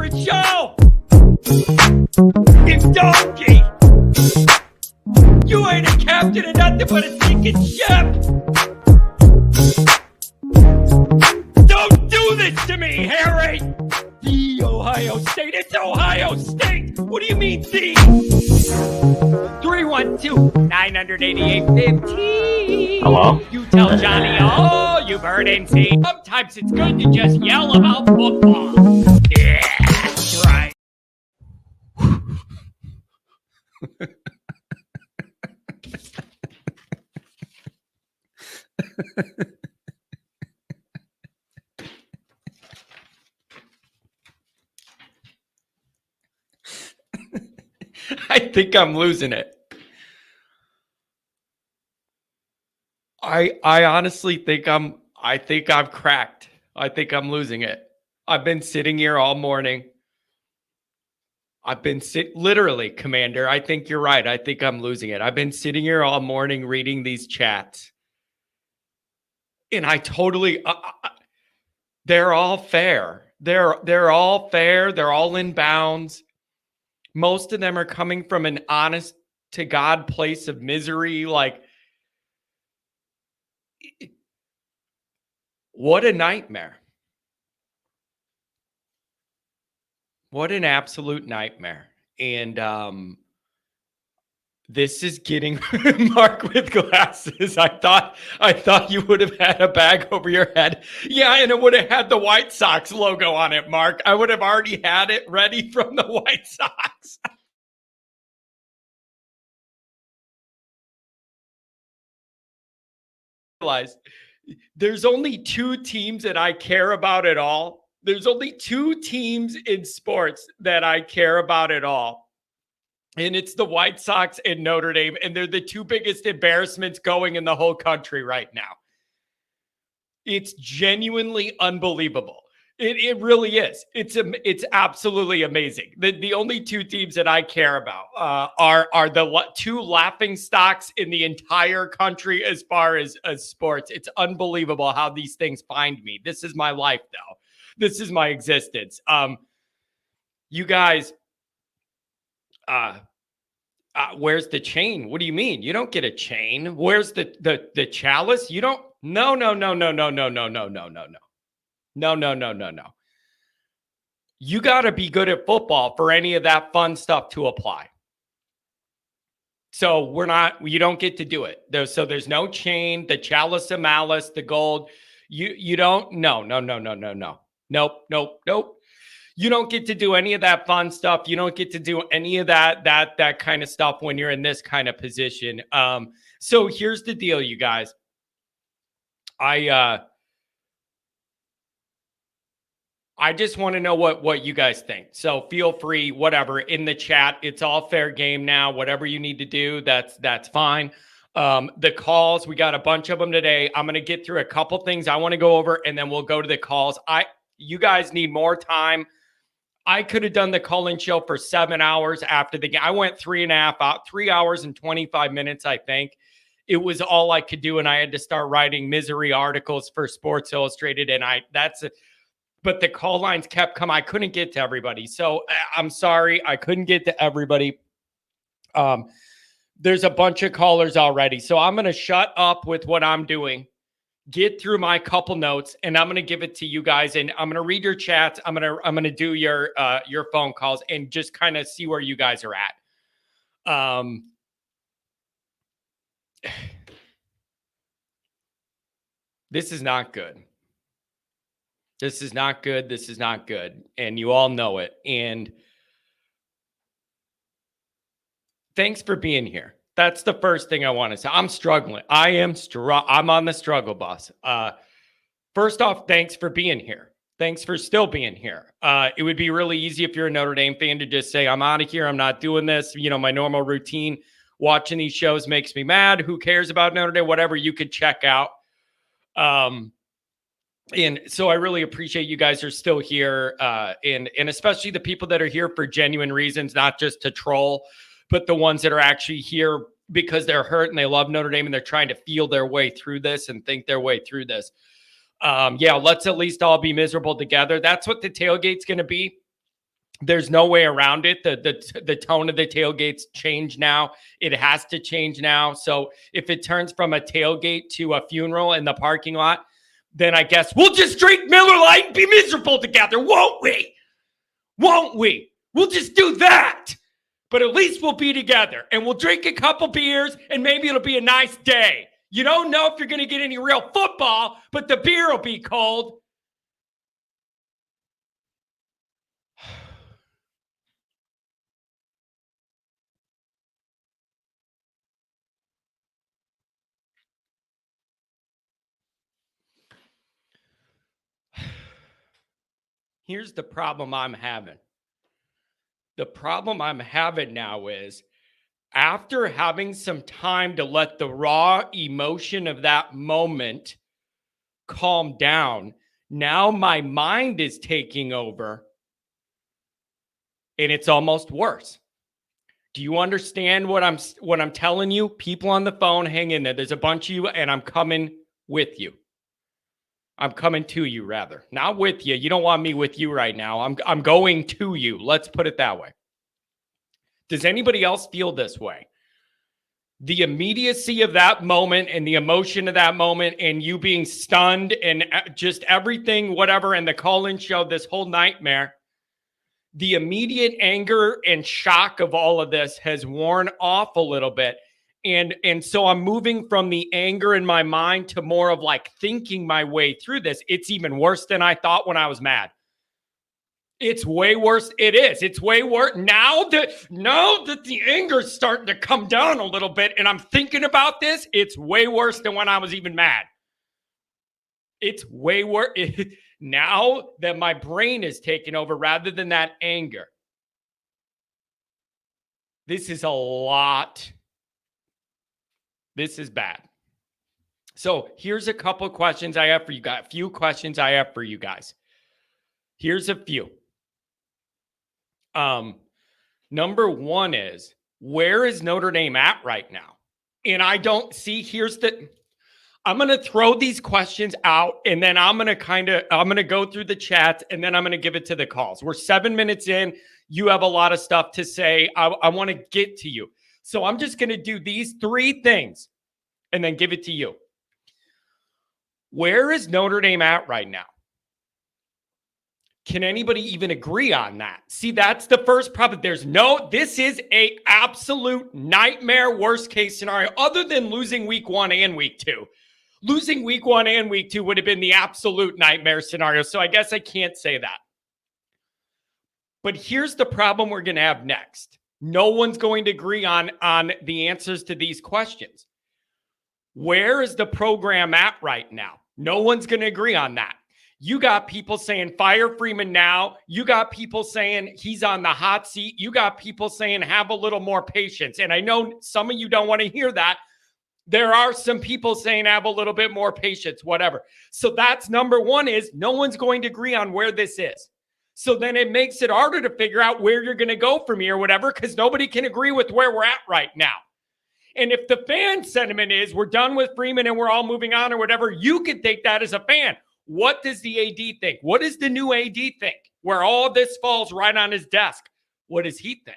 favorite show. It's Donkey. You ain't a captain of nothing but a sinking ship. Don't do this to me, Harry. The Ohio State. It's Ohio State. What do you mean, the? 312-988-15. Hello? You tell Johnny all you've heard and seen. Sometimes it's good to just yell about football. Yeah, that's right. I think I'm losing it. I honestly think I've cracked. I think I'm losing it. I've been sitting here all morning. Literally, Commander, I think you're right. I think I'm losing it. I've been sitting here all morning reading these chats. And I totally, they're all fair. They're all fair. They're all in bounds. Most of them are coming from an honest to God place of misery. Like, what a nightmare. What an absolute nightmare. And this is getting Mark with glasses. I thought you would have had a bag over your head. Yeah, and it would have had the White Sox logo on it, Mark. I would have already had it ready from the White Sox. Realize there's only two teams that I care about at all. There's only two teams in sports that I care about at all. And it's the White Sox and Notre Dame. And they're the two biggest embarrassments going in the whole country right now. It's genuinely unbelievable. It really is. It's absolutely amazing. The only two teams that I care about are the two laughing stocks in the entire country as far as sports. It's unbelievable how these things find me. This is my life, though. This is my existence. You guys, where's the chain? What do you mean? You don't get a chain. Where's the chalice? You don't. No. No. You got to be good at football for any of that fun stuff to apply. So you don't get to do it. There's no chain, the chalice of malice, the gold. You don't. No. Nope. You don't get to do any of that fun stuff. You don't get to do any of that kind of stuff when you're in this kind of position. So here's the deal, you guys. I just want to know what you guys think. So feel free, whatever, in the chat. It's all fair game now. Whatever you need to do, that's fine. The calls, we got a bunch of them today. I'm going to get through a couple things I want to go over, and then we'll go to the calls. You guys need more time. I could have done the call-in show for 7 hours after the game. I went 3 hours and 25 minutes, I think. It was all I could do, and I had to start writing misery articles for Sports Illustrated, but the call lines kept coming. I couldn't get to everybody. So I'm sorry. I couldn't get to everybody. There's a bunch of callers already. So I'm going to shut up with what I'm doing, get through my couple notes, and I'm going to give it to you guys. And I'm going to read your chats. I'm going to do your phone calls and just kind of see where you guys are at. This is not good. This is not good. This is not good. And you all know it. And thanks for being here. That's the first thing I want to say. I'm struggling. I'm on the struggle bus. First off, thanks for being here. Thanks for still being here. It would be really easy if you're a Notre Dame fan to just say, I'm out of here. I'm not doing this. You know, my normal routine watching these shows makes me mad. Who cares about Notre Dame? Whatever, you could check out. And so I really appreciate you guys are still here. And especially the people that are here for genuine reasons, not just to troll, but the ones that are actually here because they're hurt and they love Notre Dame and they're trying to feel their way through this and think their way through this. Yeah, let's at least all be miserable together. That's what the tailgate's going to be. There's no way around it. The tone of the tailgates change now. It has to change now. So if it turns from a tailgate to a funeral in the parking lot, then I guess we'll just drink Miller Lite and be miserable together, won't we? Won't we? We'll just do that. But at least we'll be together and we'll drink a couple beers and maybe it'll be a nice day. You don't know if you're going to get any real football, but the beer will be cold. Here's the problem I'm having. The problem I'm having now is after having some time to let the raw emotion of that moment calm down, now my mind is taking over and it's almost worse. Do you understand what I'm telling you? People on the phone, hang in there. There's a bunch of you and I'm coming with you. I'm coming to you, rather. Not with you. You don't want me with you right now. I'm going to you. Let's put it that way. Does anybody else feel this way? The immediacy of that moment and the emotion of that moment and you being stunned and just everything, whatever, and the call-in show, this whole nightmare, the immediate anger and shock of all of this has worn off a little bit. And so I'm moving from the anger in my mind to more of like thinking my way through this. It's even worse than I thought when I was mad. It's way worse. It is. It's way worse. Now that the anger's starting to come down a little bit and I'm thinking about this, it's way worse than when I was even mad. It's way worse. Now that my brain is taking over rather than that anger. This is a lot. This is bad. So here's a couple of questions I have for you guys. A few questions I have for you guys. Here's a few. Number one is, where is Notre Dame at right now? And I don't see, I'm going to throw these questions out and then I'm going to go through the chats and then I'm going to give it to the calls. We're 7 minutes in. You have a lot of stuff to say. I want to get to you. So I'm just going to do these three things and then give it to you. Where is Notre Dame at right now? Can anybody even agree on that? See, that's the first problem. This is a absolute nightmare worst case scenario other than losing week 1 and week 2. Losing week 1 and week 2 would have been the absolute nightmare scenario. So I guess I can't say that. But here's the problem we're going to have next. No one's going to agree on the answers to these questions. Where is the program at right now? No one's going to agree on that. You got people saying fire Freeman now. You got people saying he's on the hot seat. You got people saying have a little more patience. And I know some of you don't want to hear that. There are some people saying have a little bit more patience, whatever. So that's number one, is no one's going to agree on where this is. So then it makes it harder to figure out where you're going to go from here or whatever, because nobody can agree with where we're at right now. And if the fan sentiment is we're done with Freeman and we're all moving on or whatever, you could think that as a fan. What does the AD think? What does the new AD think? Where all this falls right on his desk. What does he think?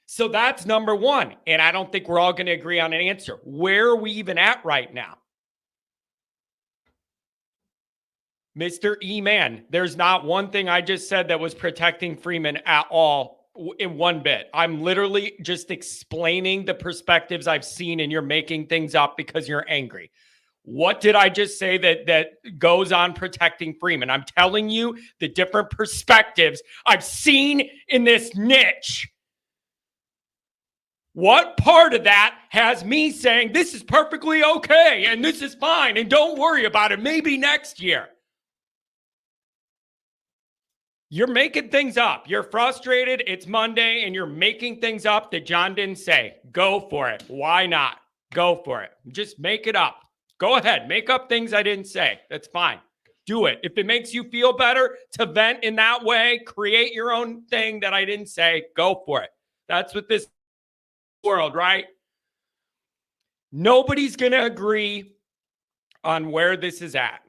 So that's number one. And I don't think we're all going to agree on an answer. Where are we even at right now? Mr. E-Man, there's not one thing I just said that was protecting Freeman at all in one bit. I'm literally just explaining the perspectives I've seen, and you're making things up because you're angry. What did I just say that goes on protecting Freeman? I'm telling you the different perspectives I've seen in this niche. What part of that has me saying this is perfectly okay and this is fine and don't worry about it, maybe next year? You're making things up. You're frustrated. It's Monday and you're making things up that John didn't say. Go for it. Why not? Go for it. Just make it up. Go ahead. Make up things I didn't say. That's fine. Do it. If it makes you feel better to vent in that way, create your own thing that I didn't say, go for it. That's what this world, right? Nobody's going to agree on where this is at.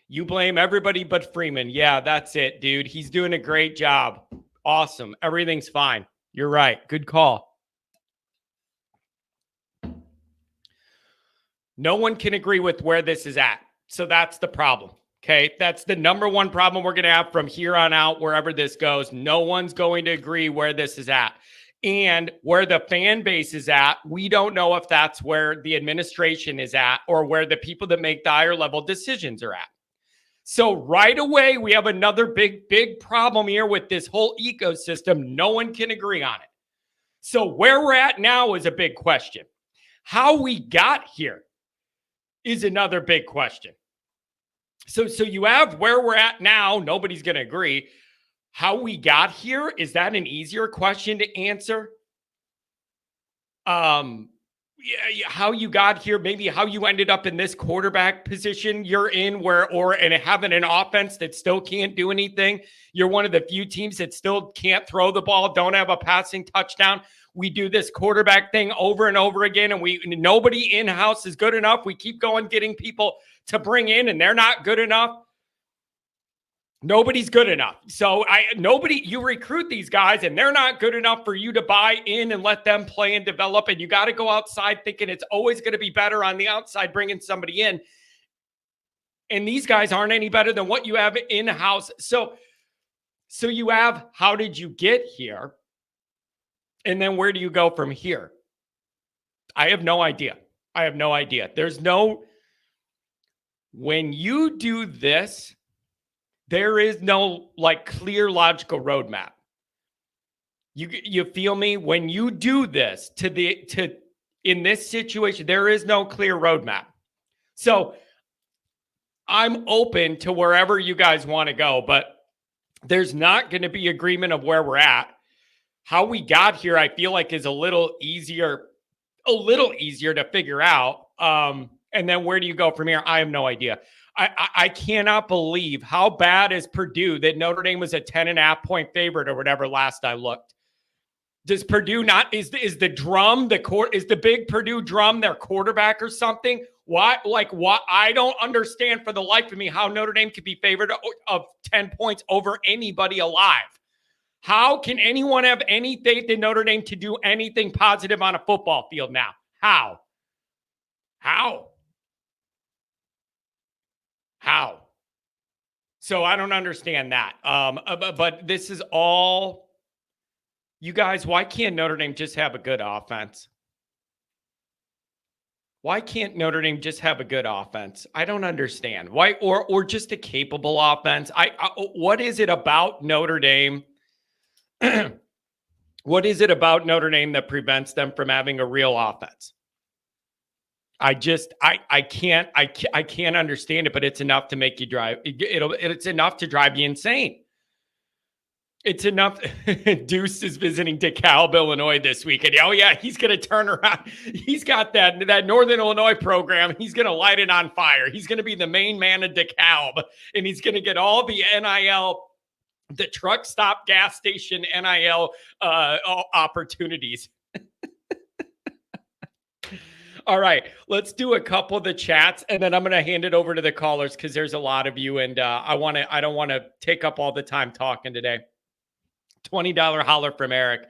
You blame everybody but Freeman. Yeah, that's it, dude. He's doing a great job. Awesome. Everything's fine. You're right. Good call. No one can agree with where this is at. So that's the problem. Okay. That's the number one problem we're going to have from here on out, wherever this goes. No one's going to agree where this is at. And where the fan base is at, we don't know if that's where the administration is at or where the people that make the higher level decisions are at. So right away, we have another big problem here with this whole ecosystem. No one can agree on it. So where we're at now is a big question. How we got here is another big question. So you have where we're at now. Nobody's going to agree. How we got here, is that an easier question to answer? How you got here, maybe how you ended up in this quarterback position you're in, and having an offense that still can't do anything. You're one of the few teams that still can't throw the ball, don't have a passing touchdown. We do this quarterback thing over and over again, and nobody in-house is good enough. We keep going, getting people to bring in, and they're not good enough. Nobody's good enough. So you recruit these guys and they're not good enough for you to buy in and let them play and develop. And you got to go outside thinking it's always going to be better on the outside, bringing somebody in. And these guys aren't any better than what you have in-house. So you have, how did you get here? And then where do you go from here? I have no idea. When you do this, there is no clear logical roadmap. You feel me? When you do this in this situation, there is no clear roadmap. So I'm open to wherever you guys want to go, but there's not going to be agreement of where we're at. How we got here, I feel like, is a little easier to figure out. And then where do you go from here? I have no idea. I cannot believe how bad is Purdue that Notre Dame was a 10.5-point favorite or whatever last I looked. Does Purdue not, is the big Purdue drum their quarterback or something? Why? I don't understand for the life of me how Notre Dame could be favored of 10 points over anybody alive. How can anyone have any faith in Notre Dame to do anything positive on a football field now? How? So I don't understand that. But this is all, you guys, why can't Notre Dame just have a good offense? Why can't Notre Dame just have a good offense? I don't understand. Why, or just a capable offense? What is it about Notre Dame? What is it about Notre Dame that prevents them from having a real offense? I can't understand it, but it's enough to make you drive. It's enough to drive you insane. It's enough. Deuce is visiting DeKalb, Illinois this weekend. Oh yeah, he's going to turn around. He's got that Northern Illinois program. He's going to light it on fire. He's going to be the main man of DeKalb, and he's going to get all the NIL, the truck stop gas station NIL opportunities. All right, let's do a couple of the chats, and then I'm going to hand it over to the callers because there's a lot of you, and I don't want to take up all the time talking today. $20 holler from Eric.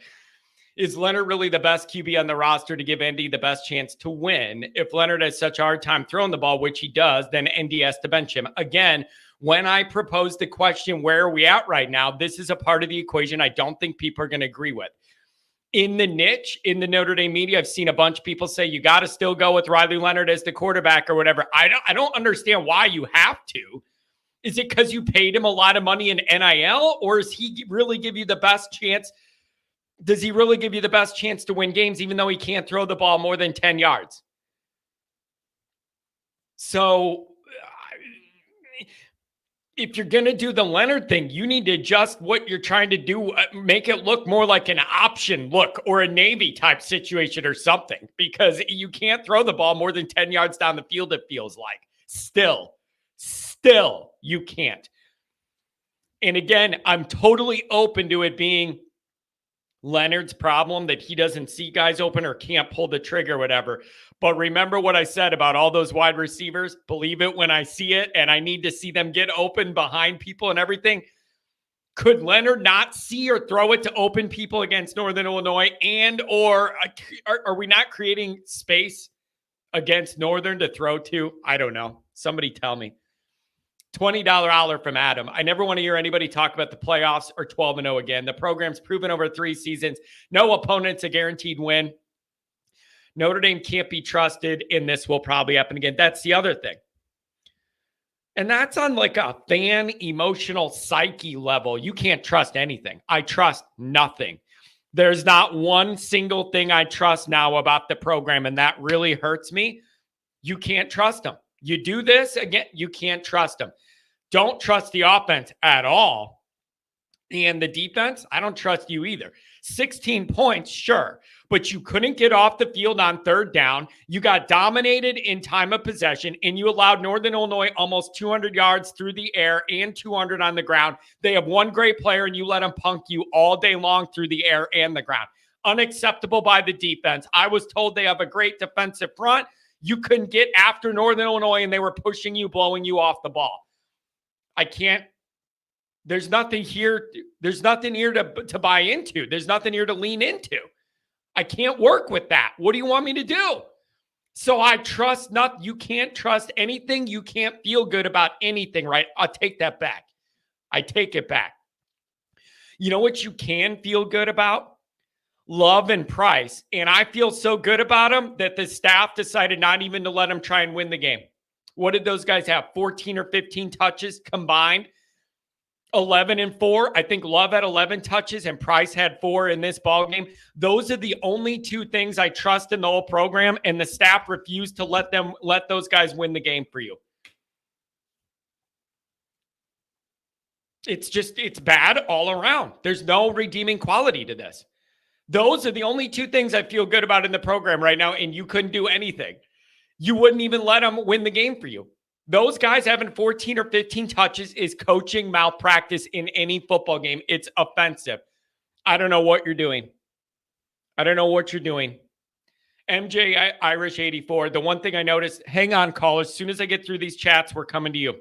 Is Leonard really the best QB on the roster to give Indy the best chance to win? If Leonard has such a hard time throwing the ball, which he does, then Indy has to bench him. Again, when I proposed the question, where are we at right now? This is a part of the equation I don't think people are going to agree with. In the niche, in the Notre Dame media, I've seen a bunch of people say you got to still go with Riley Leonard as the quarterback or whatever. I don't understand why you have to. Is it because you paid him a lot of money in NIL, or does he really give you the best chance? Does he really give you the best chance to win games, even though he can't throw the ball more than 10 yards? So if you're going to do the Leonard thing, you need to adjust what you're trying to do, make it look more like an option look or a Navy type situation or something, because you can't throw the ball more than 10 yards down the field, it feels like. Still, you can't. And again, I'm totally open to it being Leonard's problem that he doesn't see guys open or can't pull the trigger, whatever. But remember what I said about all those wide receivers? Believe it when I see it, and I need to see them get open behind people and everything. Could Leonard not see or throw it to open people against Northern Illinois? Or are we not creating space against Northern to throw to? I don't know. Somebody tell me. $20 holler from Adam. I never want to hear anybody talk about the playoffs or 12-0 again. The program's proven over 3 seasons. No opponent's a guaranteed win. Notre Dame can't be trusted, and this will probably happen again. That's the other thing. And that's on like a fan emotional psyche level. You can't trust anything. I trust nothing. There's not one single thing I trust now about the program, and that really hurts me. You can't trust them. You do this again, you can't trust them. Don't trust the offense at all. And the defense, I don't trust you either. 16 points, sure, but you couldn't get off the field on third down. You got dominated in time of possession, and you allowed Northern Illinois almost 200 yards through the air and 200 on the ground. They have one great player, and you let them punk you all day long through the air and the ground. Unacceptable by the defense. I was told they have a great defensive front. You couldn't get after Northern Illinois, and they were pushing you, blowing you off the ball. I can't. There's nothing here. There's nothing here to buy into. There's nothing here to lean into. I can't work with that. What do you want me to do? So I trust nothing. You can't trust anything. You can't feel good about anything, right? I'll take that back. I take it back. You know what you can feel good about? Love and Price. And I feel so good about them that the staff decided not even to let them try and win the game. What did those guys have? 14 or 15 touches combined? 11 and 4. I think Love had 11 touches and Price had 4 in this ball game. Those are the only two things I trust in the whole program, and the staff refused to let those guys win the game for you. It's bad all around. There's no redeeming quality to this. Those are the only two things I feel good about in the program right now, and you couldn't do anything. You wouldn't even let them win the game for you. Those guys having 14 or 15 touches is coaching malpractice in any football game. It's offensive. I don't know what you're doing. I don't know what you're doing. MJ Irish 84. The one thing I noticed, hang on, call. As soon as I get through these chats, we're coming to you.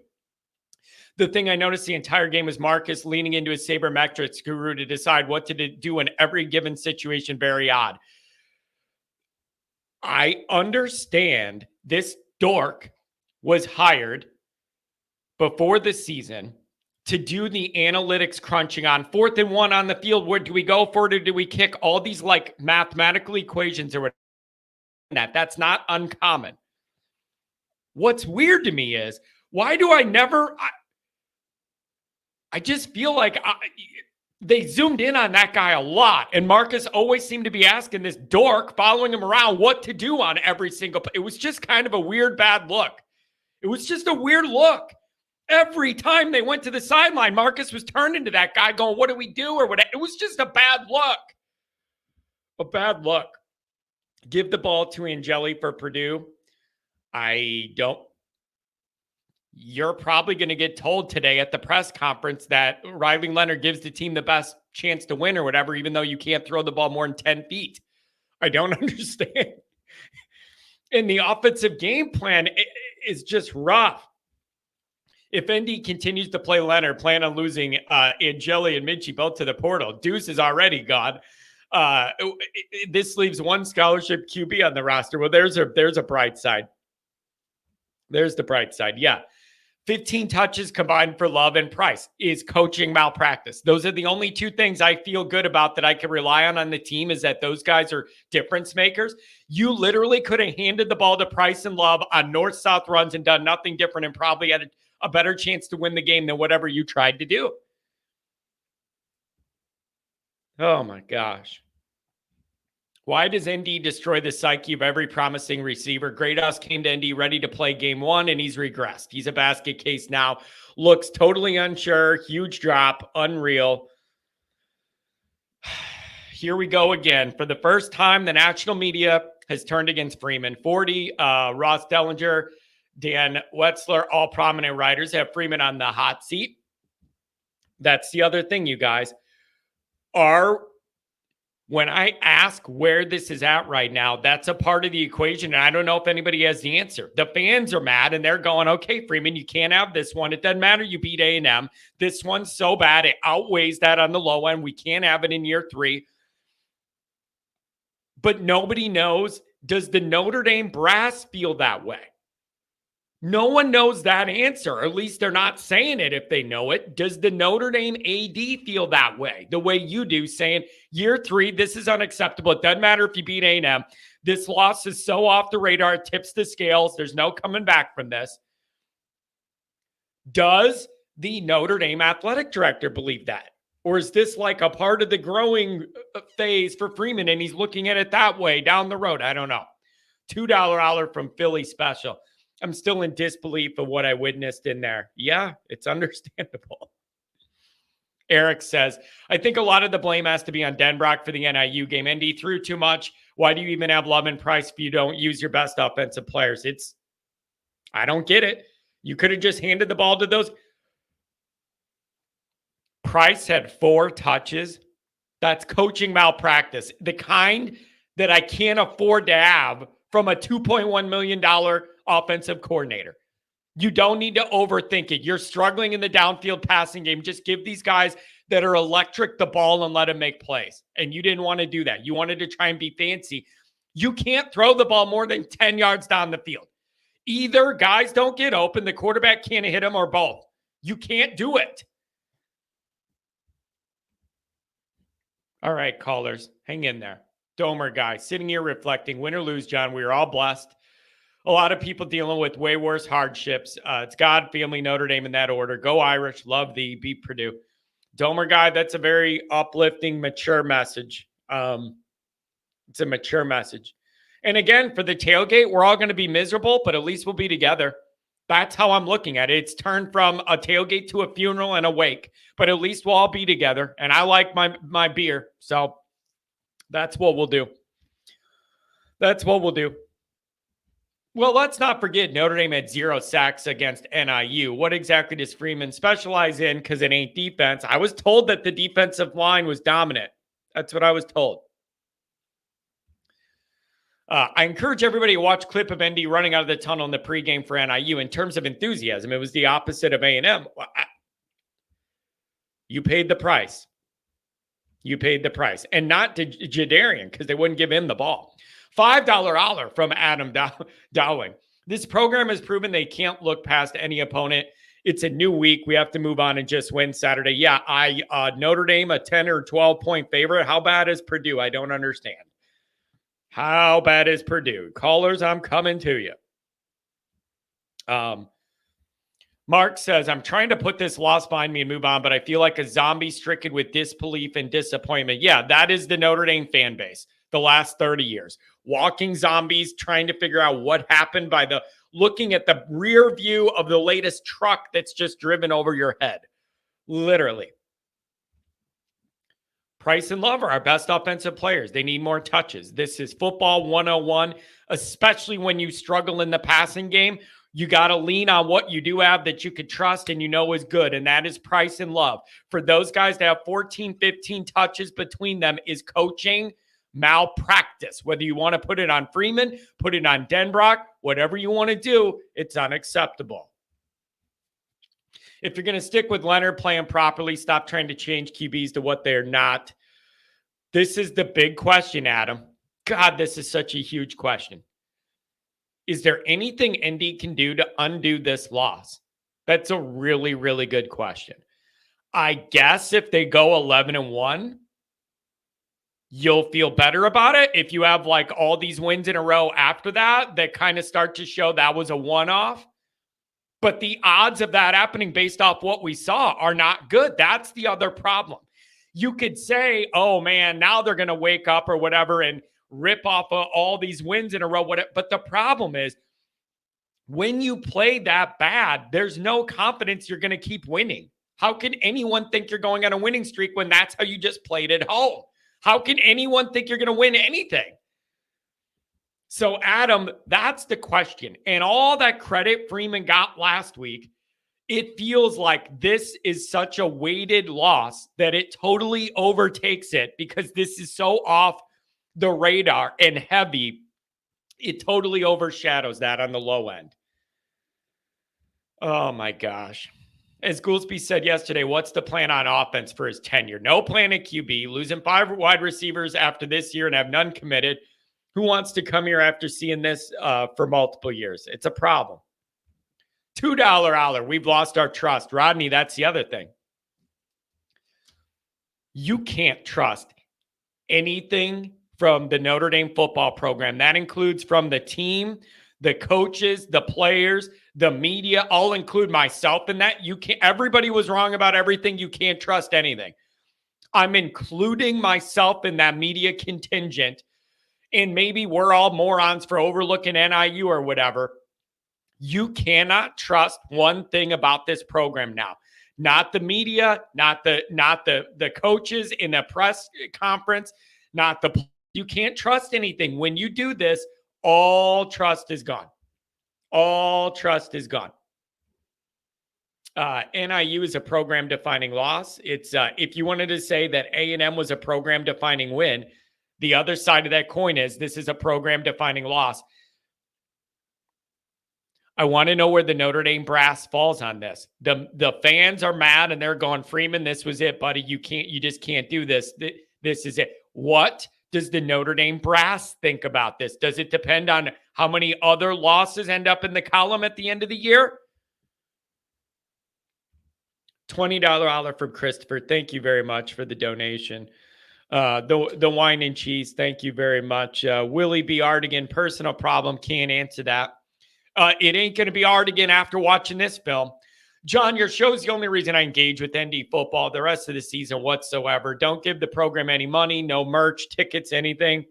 The thing I noticed the entire game was Marcus leaning into his sabermetrics guru to decide what to do in every given situation. Very odd. I understand this dork was hired before the season to do the analytics crunching on 4th and 1 on the field. Where do we go for it or do we kick? All these like mathematical equations or whatever. That's not uncommon. What's weird to me is, why do I never... I just feel like they zoomed in on that guy a lot. And Marcus always seemed to be asking this dork, following him around, what to do on every single play. It was just kind of a weird, bad look. It was just a weird look. Every time they went to the sideline, Marcus was turning to that guy going, what do we do? Or what? It was just a bad look. A bad look. Give the ball to Angeli for Purdue. I don't. You're probably going to get told today at the press conference that Riley Leonard gives the team the best chance to win or whatever, even though you can't throw the ball more than 10 feet. I don't understand. And the offensive game plan is just rough. If ND continues to play Leonard, plan on losing Angeli and Minchie both to the portal. Deuce is already gone. This leaves one scholarship QB on the roster. Well, there's a bright side. There's the bright side. Yeah. 15 touches combined for Love and Price is coaching malpractice. Those are the only two things I feel good about that I can rely on the team, is that those guys are difference makers. You literally could have handed the ball to Price and Love on north-south runs and done nothing different and probably had a better chance to win the game than whatever you tried to do. Oh my gosh. Why does ND destroy the psyche of every promising receiver? Greathouse came to ND ready to play game one, and he's regressed. He's a basket case now. Looks totally unsure. Huge drop. Unreal. Here we go again. For the first time, the national media has turned against Freeman. 40, Ross Dellinger, Dan Wetzler, all prominent writers have Freeman on the hot seat. That's the other thing, you guys. when I ask where this is at right now, that's a part of the equation. And I don't know if anybody has the answer. The fans are mad and they're going, okay, Freeman, you can't have this one. It doesn't matter. You beat A&M. This one's so bad. It outweighs that on the low end. We can't have it in year 3. But nobody knows, does the Notre Dame brass feel that way? No one knows that answer, or at least they're not saying it if they know it. Does the Notre Dame AD feel that way, the way you do, saying year 3, this is unacceptable. It doesn't matter if you beat A&M. This loss is so off the radar, it tips the scales. There's no coming back from this. Does the Notre Dame athletic director believe that? Or is this like a part of the growing phase for Freeman and he's looking at it that way down the road? I don't know. $2 hour from Philly special. I'm still in disbelief of what I witnessed in there. Yeah, it's understandable. Eric says, I think a lot of the blame has to be on Denbrock for the NIU game. ND threw too much. Why do you even have Love and Price if you don't use your best offensive players? I don't get it. You could have just handed the ball to those. Price had 4 touches. That's coaching malpractice. The kind that I can't afford to have from a $2.1 million offensive coordinator. You don't need to overthink it. You're struggling in the downfield passing game. Just give these guys that are electric the ball and let them make plays. And you didn't want to do that. You wanted to try and be fancy. You can't throw the ball more than 10 yards down the field. Either guys don't get open, the quarterback can't hit them, or both. You can't do it. All right, callers, hang in there. Domer guy, sitting here reflecting, win or lose, John, we are all blessed. A lot of people dealing with way worse hardships. It's God, family, Notre Dame in that order. Go Irish, love thee, beat Purdue. Domer guy, that's a very uplifting, mature message. It's a mature message. And again, for the tailgate, we're all going to be miserable, but at least we'll be together. That's how I'm looking at it. It's turned from a tailgate to a funeral and a wake, but at least we'll all be together. And I like my beer, so that's what we'll do. That's what we'll do. Well, let's not forget Notre Dame had 0 sacks against NIU. What exactly does Freeman specialize in? Because it ain't defense. I was told that the defensive line was dominant. That's what I was told. I encourage everybody to watch a clip of ND running out of the tunnel in the pregame for NIU. In terms of enthusiasm, it was the opposite of A&M. You paid the price. You paid the price. And not to Jadarian, because they wouldn't give him the ball. $5 holler from Adam Dowling. This program has proven they can't look past any opponent. It's a new week. We have to move on and just win Saturday. Yeah, Notre Dame, a 10 or 12-point favorite. How bad is Purdue? I don't understand. How bad is Purdue? Callers, I'm coming to you. Mark says, I'm trying to put this loss behind me and move on, but I feel like a zombie stricken with disbelief and disappointment. Yeah, that is the Notre Dame fan base the last 30 years. Walking zombies, trying to figure out what happened by looking at the rear view of the latest truck that's just driven over your head. Literally. Price and Love are our best offensive players. They need more touches. This is football 101, especially when you struggle in the passing game. You got to lean on what you do have that you could trust and you know is good, and that is Price and Love. For those guys to have 14, 15 touches between them is coaching malpractice. Whether you want to put it on Freeman, put it on Denbrock, whatever you want to do, it's unacceptable. If you're going to stick with Leonard playing properly, stop trying to change QBs to what they're not. This is the big question, Adam. God, this is such a huge question. Is there anything ND can do to undo this loss? That's a really, really good question. I guess if they go 11-1, you'll feel better about it. If you have like all these wins in a row after that kind of start to show that was a one-off. But the odds of that happening based off what we saw are not good. That's the other problem. You could say, oh man, now they're going to wake up or whatever and rip off all these wins in a row. But the problem is when you play that bad, there's no confidence you're going to keep winning. How can anyone think you're going on a winning streak when that's how you just played at home? How can anyone think you're going to win anything? So, Adam, that's the question. And all that credit Freeman got last week it feels like this is such a weighted loss that it totally overtakes it because this is so off the radar and heavy. It totally overshadows that on the low end. Oh my gosh. As Goolsby said yesterday, what's the plan on offense for his tenure? No plan at QB, losing 5 wide receivers after this year and have none committed. Who wants to come here after seeing this for multiple years? It's a problem. $2 Aller, we've lost our trust. Rodney, that's the other thing. You can't trust anything from the Notre Dame football program. That includes from the team, the coaches, the players, the media, all include myself in that. You can't, everybody was wrong about everything. You can't trust anything. I'm including myself in that media contingent. And maybe we're all morons for overlooking NIU or whatever. You cannot trust one thing about this program now. Not the media, not the coaches in the press conference, you can't trust anything. When you do this, all trust is gone. All trust is gone. NIU is a program-defining loss. It's if you wanted to say that A&M was a program-defining win, the other side of that coin is this is a program-defining loss. I want to know where the Notre Dame brass falls on this. The fans are mad and they're going, Freeman, this was it, buddy. You just can't do this. This is it. What does the Notre Dame brass think about this? Does it depend on how many other losses end up in the column at the end of the year? $20 Aller from Christopher. Thank you very much for the donation. The wine and cheese. Thank you very much. Willie B. Artigan, personal problem. Can't answer that. It ain't going to be hard again after watching this film. John, your show's the only reason I engage with ND football the rest of the season whatsoever. Don't give the program any money, no merch, tickets, anything.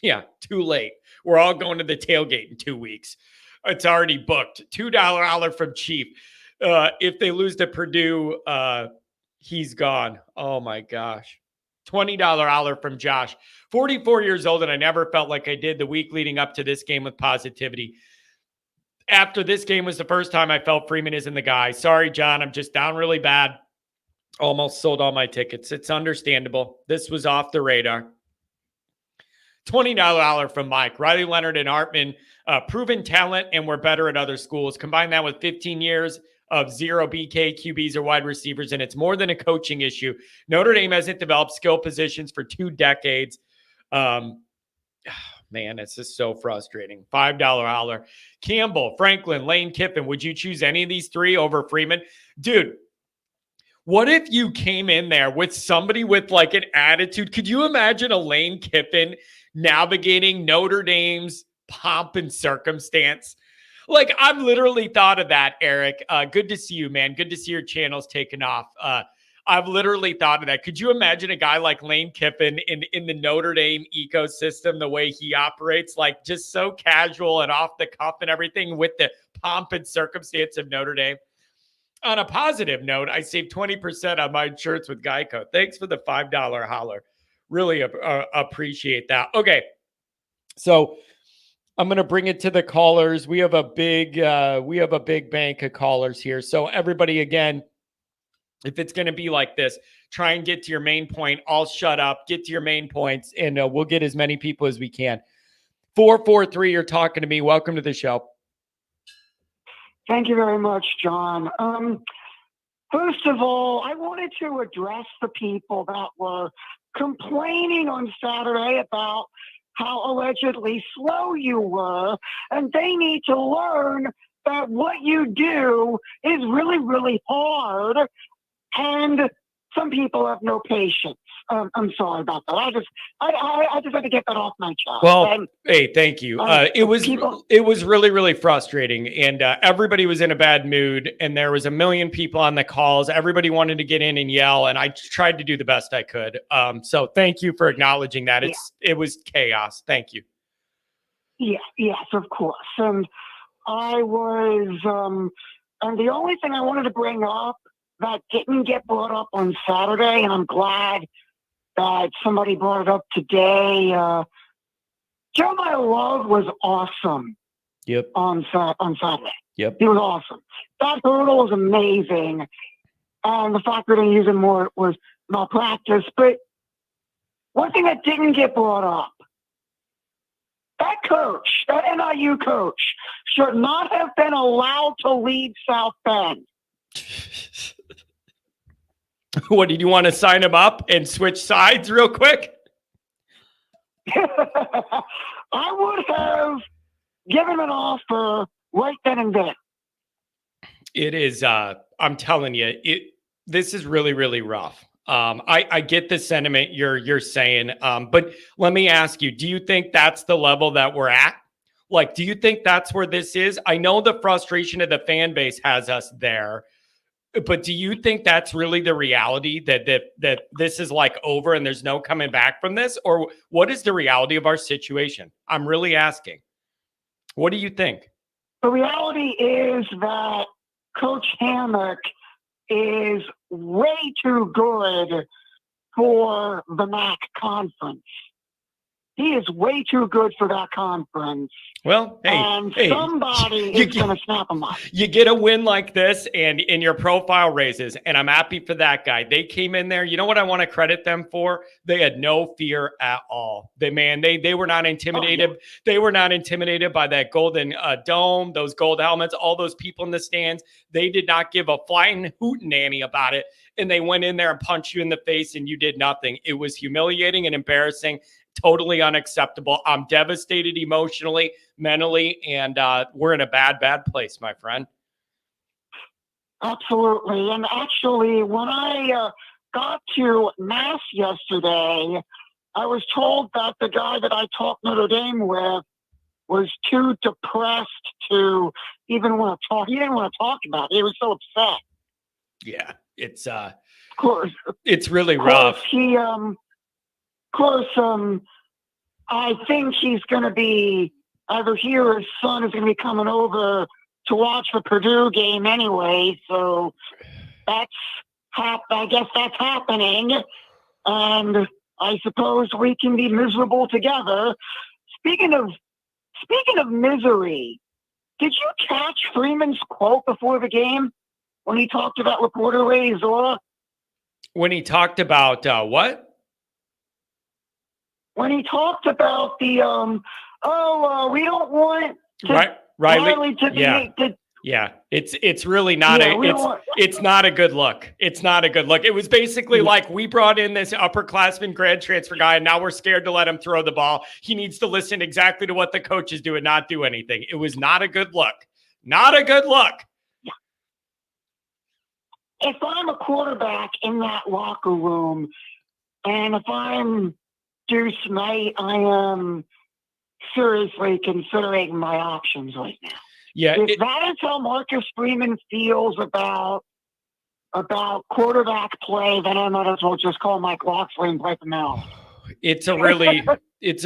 Yeah, too late. We're all going to the tailgate in 2 weeks. It's already booked. $2 Aller from Chief. If they lose to Purdue, he's gone. Oh, my gosh. $20 Aller from Josh. 44 years old, and I never felt like I did the week leading up to this game with positivity. After this game was the first time I felt Freeman isn't the guy. Sorry, John. I'm just down really bad. Almost sold all my tickets. It's understandable. This was off the radar. $20 Aller from Mike. Riley Leonard and Hartman, proven talent, and we're better at other schools. Combine that with 15 years of zero BK, QBs, or wide receivers, and it's more than a coaching issue. Notre Dame hasn't developed skill positions for 2 decades. Man, it's just so frustrating. $5 Aller. Campbell, Franklin, Lane Kiffin. Would you choose any of these 3 over Freeman? Dude, what if you came in there with somebody with like an attitude? Could you imagine a Lane Kiffin navigating Notre Dame's pomp and circumstance? Like, I've literally thought of that, Eric. Good to see you, man. Good to see your channel's taken off. I've literally thought of that. Could you imagine a guy like Lane Kiffin in the Notre Dame ecosystem, the way he operates, like just so casual and off the cuff and everything with the pomp and circumstance of Notre Dame? On a positive note, I saved 20% on my insurance with Geico. Thanks for the $5 holler. Really appreciate that. Okay, so I'm going to bring it to the callers. We have a big bank of callers here. So everybody, again, if it's going to be like this, try and get to your main point. I'll shut up, get to your main points, and we'll get as many people as we can. 443, you're talking to me. Welcome to the show. Thank you very much, John. First of all, I wanted to address the people that were complaining on Saturday about how allegedly slow you were, and they need to learn that what you do is really, really hard, and some people have no patience. I'm sorry about that. I just had to get that off my chest. Well, hey, thank you. It was really, really frustrating, and everybody was in a bad mood, and there was a million people on the calls. Everybody wanted to get in and yell, and I tried to do the best I could. So thank you for acknowledging that. It was chaos. Thank you. Yeah, yes, of course. And I was, and the only thing I wanted to bring up that didn't get brought up on Saturday, and I'm glad that somebody brought it up today. Jeremiah Love was awesome. Yep. on Saturday. Yep. He was awesome. That hurdle was amazing. And the fact that they use him more was malpractice. But one thing that didn't get brought up, that coach, that NIU coach, should not have been allowed to lead South Bend. What, did you want to sign him up and switch sides real quick? I would have given him an offer right then and there. It is, I'm telling you, this is really, really rough. I get the sentiment you're saying, but let me ask you, do you think that's the level that we're at? Like, do you think that's where this is? I know the frustration of the fan base has us there, but do you think that's really the reality, that this is like over and there's no coming back from this? Or what is the reality of our situation? I'm really asking. What do you think? The reality is that Coach Hammock is way too good for the MAC conference. He is way too good for that conference. Well, hey, somebody is going to snap him up. You get a win like this and your profile raises, and I'm happy for that guy. They came in there. You know what I want to credit them for? They had no fear at all. They were not intimidated. Oh, yeah. They were not intimidated by that golden dome, those gold helmets, all those people in the stands. They did not give a flying hootenanny about it, and they went in there and punched you in the face, and you did nothing. It was humiliating and embarrassing. Totally unacceptable. I'm devastated emotionally, mentally, and we're in a bad place, my friend. Absolutely. And actually, when I got to Mass yesterday, I was told that the guy that I talked Notre Dame with was too depressed to even want to talk. He didn't want to talk about it. He was so upset. Yeah, it's of course, it's really rough. I think he's going to be either here or his son is going to be coming over to watch the Purdue game anyway. So I guess that's happening. And I suppose we can be miserable together. Speaking of misery, did you catch Freeman's quote before the game when he talked about reporter Ray Zora? When he talked about what? When he talked about the, we don't want Riley to be. Yeah, it's really not it's not a good look. It's not a good look. It was basically like, we brought in this upperclassman grad transfer guy, and now we're scared to let him throw the ball. He needs to listen exactly to what the coaches do and not do anything. It was not a good look. Not a good look. If I'm a quarterback in that locker room, and if I'm Deuce Knight, I am seriously considering my options right now. Yeah, if that is how Marcus Freeman feels about quarterback play, then I might as well just call Mike Locksley and play from now. It's a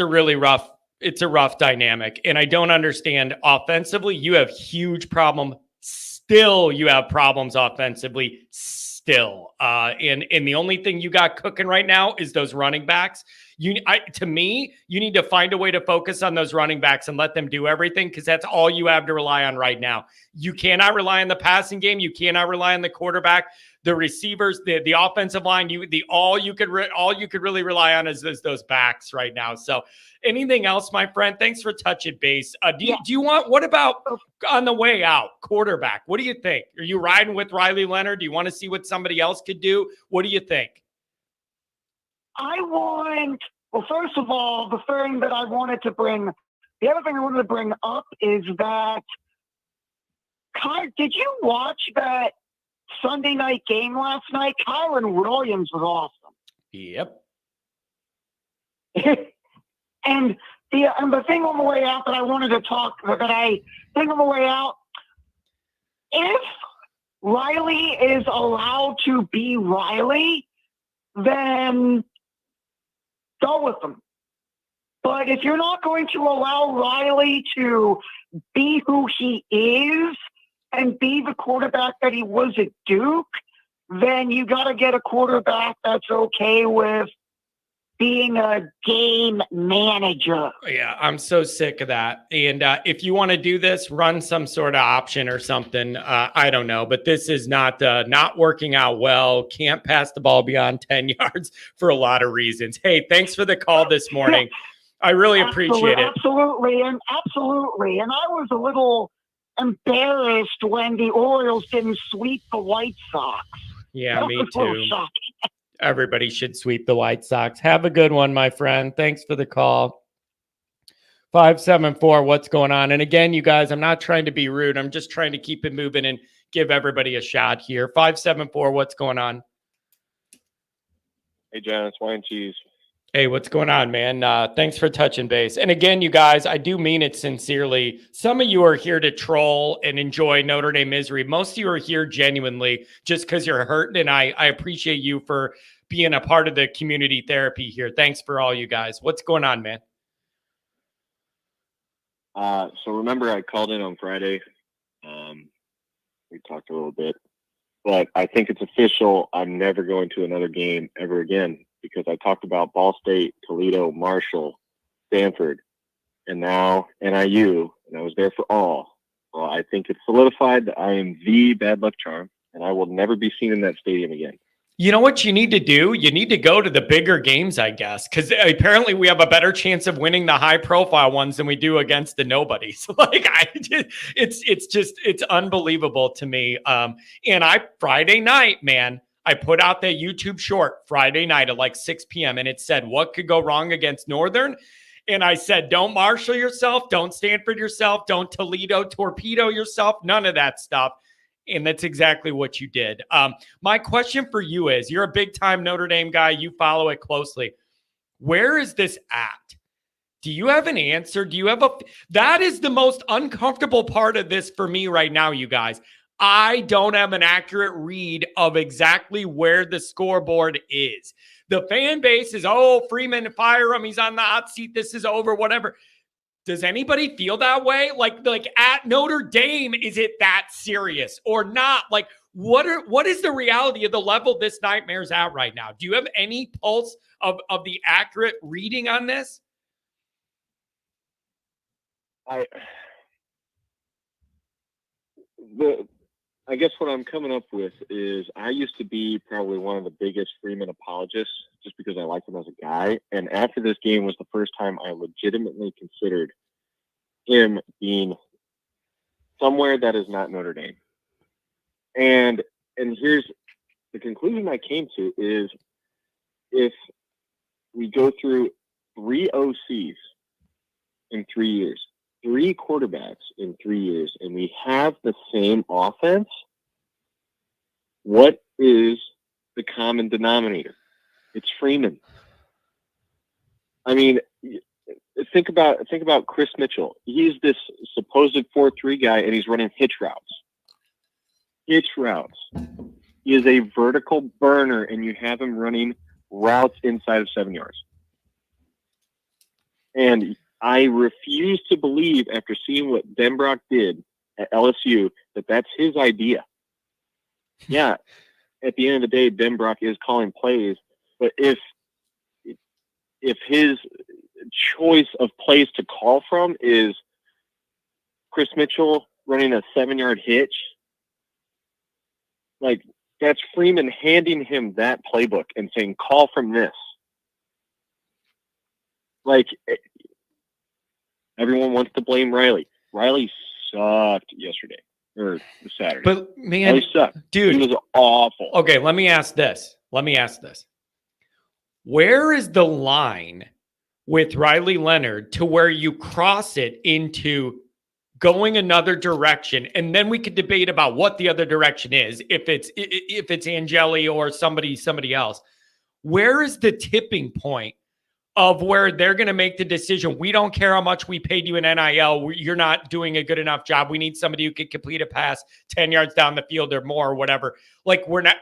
really rough dynamic, and I don't understand. Offensively, you have huge problem. Still, you have problems offensively. Still, and the only thing you got cooking right now is those running backs. To me, you need to find a way to focus on those running backs and let them do everything, because that's all you have to rely on right now. You cannot rely on the passing game. You cannot rely on the quarterback, the receivers, the offensive line. All you could really rely on is those backs right now. So, anything else, my friend? Thanks for touching base. What about on the way out, quarterback? What do you think? Are you riding with Riley Leonard? Do you want to see what somebody else could do? What do you think? First of all, the other thing I wanted to bring up is that, did you watch that Sunday night game last night? Kyron Williams was awesome. Yep. And the thing on the way out that I wanted to talk, if Riley is allowed to be Riley, then go with him. But if you're not going to allow Riley to be who he is and be the quarterback that he was at Duke, then you got to get a quarterback that's okay with being a game manager. Yeah, I'm so sick of that. And if you want to do this, run some sort of option or something. I don't know, but this is not working out well. Can't pass the ball beyond 10 yards for a lot of reasons. Hey, thanks for the call this morning. I really appreciate it. Absolutely. And I was a little embarrassed when the Orioles didn't sweep the White Sox. Yeah, That me was a little too. shocking. Everybody should sweep the White Sox. Have a good one, my friend. Thanks for the call. 574, what's going on? And again, you guys, I'm not trying to be rude. I'm just trying to keep it moving and give everybody a shot here. 574, what's going on? Hey, John, it's Wine Cheese. Hey, what's going on, man? Thanks for touching base. And again, you guys, I do mean it sincerely. Some of you are here to troll and enjoy Notre Dame misery. Most of you are here genuinely just because you're hurt. And I appreciate you for being a part of the community therapy here. Thanks for all you guys. What's going on, man? So remember I called in on Friday. We talked a little bit, but I think it's official. I'm never going to another game ever again because I talked about Ball State, Toledo, Marshall, Stanford, and now NIU, and I was there for all. Well, I think it's solidified that I am the bad luck charm, and I will never be seen in that stadium again. You know what you need to do? You need to go to the bigger games, I guess, because apparently we have a better chance of winning the high-profile ones than we do against the nobodies. It's unbelievable to me. And Friday night, man, I put out that YouTube short Friday night at like 6 p.m. and it said, what could go wrong against Northern? And I said, don't Marshall yourself, don't Stanford yourself, don't Toledo torpedo yourself, none of that stuff. And that's exactly what you did. My question for you is, you're a big-time Notre Dame guy. You follow it closely. Where is this at? Do you have an answer? That is the most uncomfortable part of this for me right now, you guys. I don't have an accurate read of exactly where the scoreboard is. The fan base is, Freeman, fire him. He's on the hot seat. This is over, whatever. Does anybody feel that way? Like at Notre Dame, is it that serious or not? Like, what is the reality of the level this nightmare's at right now? Do you have any pulse of the accurate reading on this? I guess what I'm coming up with is I used to be probably one of the biggest Freeman apologists just because I liked him as a guy. And after this game was the first time I legitimately considered him being somewhere that is not Notre Dame. And here's the conclusion I came to is if we go through 3 OCs in 3 years, 3 quarterbacks in 3 years, and we have the same offense, what is the common denominator? It's Freeman. I mean, think about Chris Mitchell. He's this supposed 4-3 guy, and he's running hitch routes. He is a vertical burner, and you have him running routes inside of 7 yards. And I refuse to believe, after seeing what Denbrock did at LSU, that that's his idea. Yeah, at the end of the day, Denbrock is calling plays, but if his choice of plays to call from is Chris Mitchell running a 7-yard hitch, like that's Freeman handing him that playbook and saying, call from this. Like, everyone wants to blame Riley. Riley sucked yesterday or Saturday. But man, Riley sucked. Dude, he was awful. Okay, let me ask this. Where is the line with Riley Leonard to where you cross it into going another direction? And then we could debate about what the other direction is, if it's Angeli or somebody else. Where is the tipping point of where they're going to make the decision? We don't care how much we paid you in NIL. You're not doing a good enough job. We need somebody who can complete a pass 10 yards down the field or more or whatever. Like we're not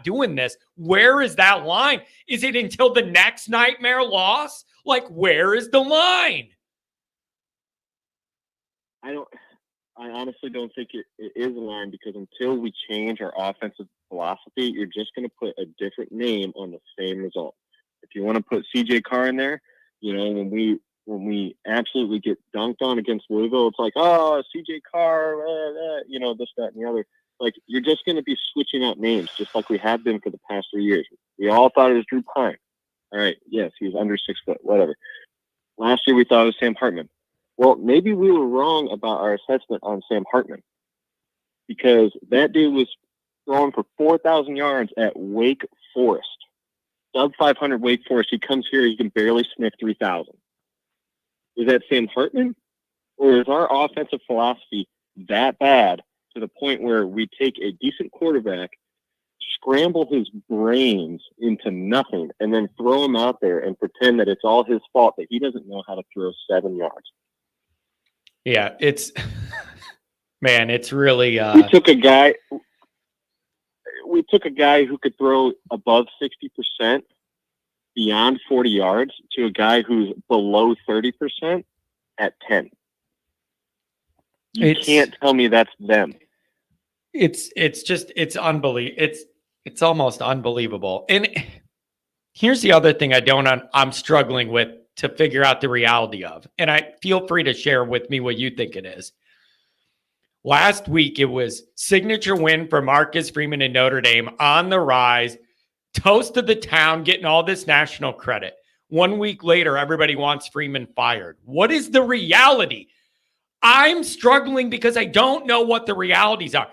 doing this. Where is that line? Is it until the next nightmare loss? Like, where is the line? I honestly don't think it is a line, because until we change our offensive philosophy, you're just going to put a different name on the same result. If you want to put CJ Carr in there, when we absolutely get dunked on against Louisville, it's like, oh, CJ Carr, this, that, and the other. Like, you're just going to be switching out names, just like we have been for the past 3 years. We all thought it was Drew Pine. All right, yes, he was under 6 foot, whatever. Last year we thought it was Sam Hartman. Well, maybe we were wrong about our assessment on Sam Hartman, because that dude was throwing for 4,000 yards at Wake Forest. Sub 500 Wake Forest. He comes here, he can barely sniff 3,000. Is that Sam Hartman? Or is our offensive philosophy that bad to the point where we take a decent quarterback, scramble his brains into nothing, and then throw him out there and pretend that it's all his fault that he doesn't know how to throw 7 yards? Yeah, it's man, it's really We took a guy who could throw above 60% beyond 40 yards to a guy who's below 30% at 10. You can't tell me that's them. It's unbelievable. It's almost unbelievable. And here's the other thing I'm struggling with to figure out the reality of. And I feel free to share with me what you think it is. Last week, it was signature win for Marcus Freeman and Notre Dame, on the rise, toast of the town, getting all this national credit. 1 week later, everybody wants Freeman fired. What is the reality? I'm struggling because I don't know what the realities are.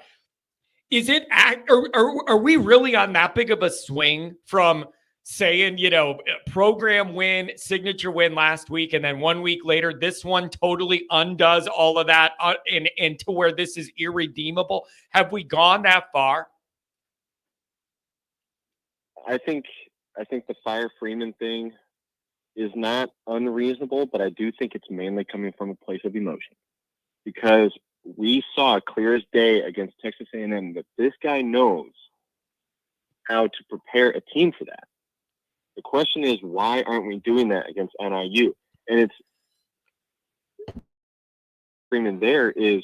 Is it, are we really on that big of a swing from saying, program win, signature win last week, and then 1 week later, this one totally undoes all of that and to where this is irredeemable? Have we gone that far? I think the fire Freeman thing is not unreasonable, but I do think it's mainly coming from a place of emotion, because we saw clear as day against Texas A&M that this guy knows how to prepare a team for that. The question is, why aren't we doing that against NIU? And it's Freeman there is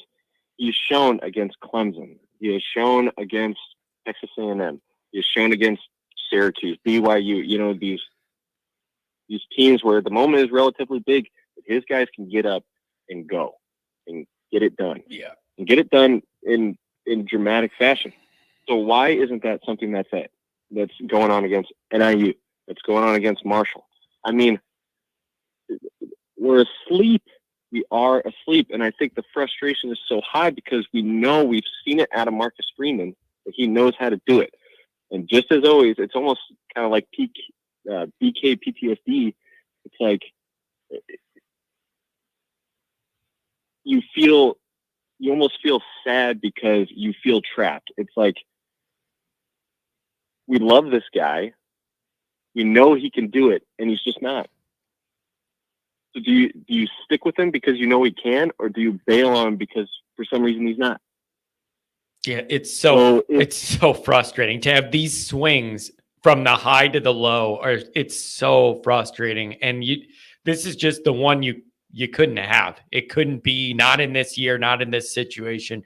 he's shown against Clemson. He has shown against Texas A&M. He has shown against Syracuse, BYU, these teams where the moment is relatively big, but his guys can get up and go and get it done. Yeah. And get it done in dramatic fashion. So why isn't that something that's going on against NIU? That's going on against Marshall? I mean, we're asleep. We are asleep. And I think the frustration is so high because we've seen it out of Marcus Freeman, that he knows how to do it. And just as always, it's almost kind of like BK PTSD. It's like you almost feel sad because you feel trapped. It's like, we love this guy. We know he can do it, and he's just not. So do you stick with him because you know he can, or do you bail on him because for some reason he's not? Yeah, it's so frustrating to have these swings from the high to the low. It's so frustrating, and this is just the one you couldn't have. It couldn't be, not in this year, not in this situation.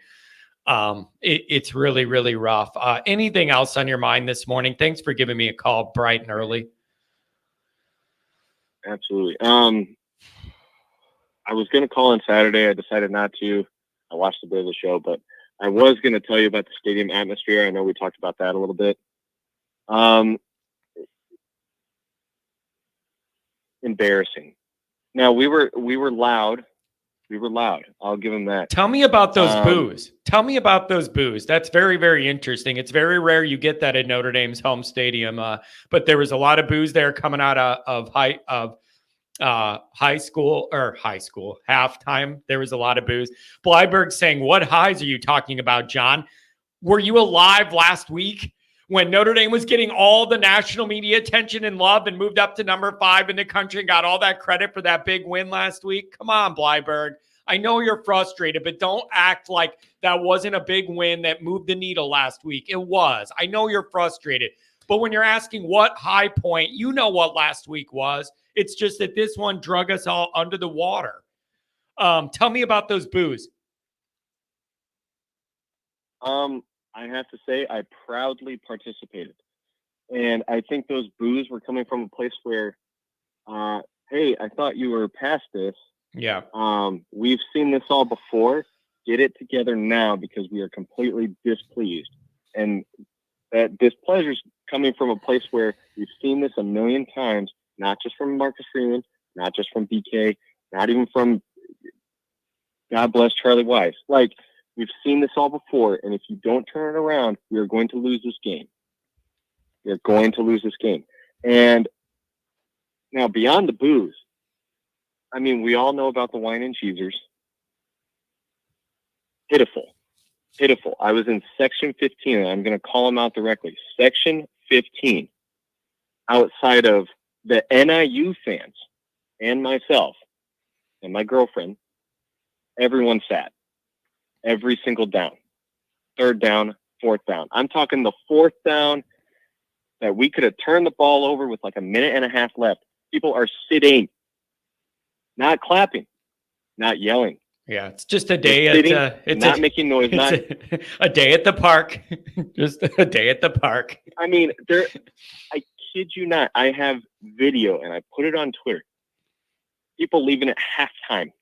It's really, really rough. Anything else on your mind this morning? Thanks for giving me a call bright and early. Absolutely. I was going to call on Saturday. I decided not to. I watched a bit of the show, but I was going to tell you about the stadium atmosphere. I know we talked about that a little bit. Embarrassing. Now we were loud. We were loud. I'll give him that. Tell me about those boos. Tell me about those boos. That's very, very interesting. It's very rare you get that at Notre Dame's home stadium. But there was a lot of boos there coming out of high school halftime. There was a lot of boos. Blyberg saying, "What highs are you talking about, John? Were you alive last week when Notre Dame was getting all the national media attention and love and moved up to number 5 in the country and got all that credit for that big win last week?" Come on, Blyberg. I know you're frustrated, but don't act like that wasn't a big win that moved the needle last week. It was. I know you're frustrated, but when you're asking what high point, you know what last week was. It's just that this one drug us all under the water. Tell me about those boos. I have to say I proudly participated. And I think those boos were coming from a place where, hey, I thought you were past this. Yeah. We've seen this all before. Get it together now because we are completely displeased. And that displeasure is coming from a place where we've seen this a million times, not just from Marcus Freeman, not just from BK, not even from, God bless Charlie Weiss. Like, we've seen this all before, and if you don't turn it around, we are going to lose this game. You're going to lose this game. And now, beyond the booze, I mean, we all know about the wine and cheesers. Pitiful. I was in section 15, and I'm going to call them out directly. Section 15, outside of the NIU fans and myself and my girlfriend, everyone sat. Every single down. Third down, fourth down. I'm talking the fourth down that we could have turned the ball over with like a minute and a half left. People are sitting, not clapping, not yelling. Yeah, it's just a day sitting, it's not making noise, not a day at the park. Just a day at the park. I mean, I kid you not. I have video and I put it on Twitter. People leaving at halftime.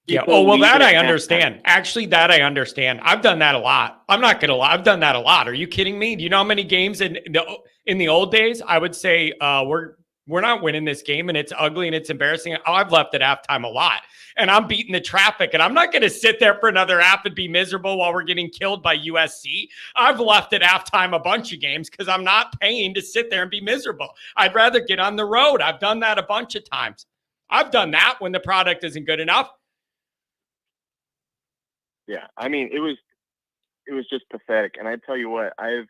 Yeah. Oh, well, that I understand. Actually, that I understand. I've done that a lot. I'm not gonna lie. I've done that a lot. Are you kidding me? Do you know how many games in the old days I would say we're not winning this game and it's ugly and it's embarrassing. I've left at halftime a lot and I'm beating the traffic and I'm not going to sit there for another half and be miserable while we're getting killed by USC. I've left at halftime a bunch of games because I'm not paying to sit there and be miserable. I'd rather get on the road. I've done that a bunch of times. I've done that when the product isn't good enough. Yeah. I mean, it was just pathetic. And I tell you what, I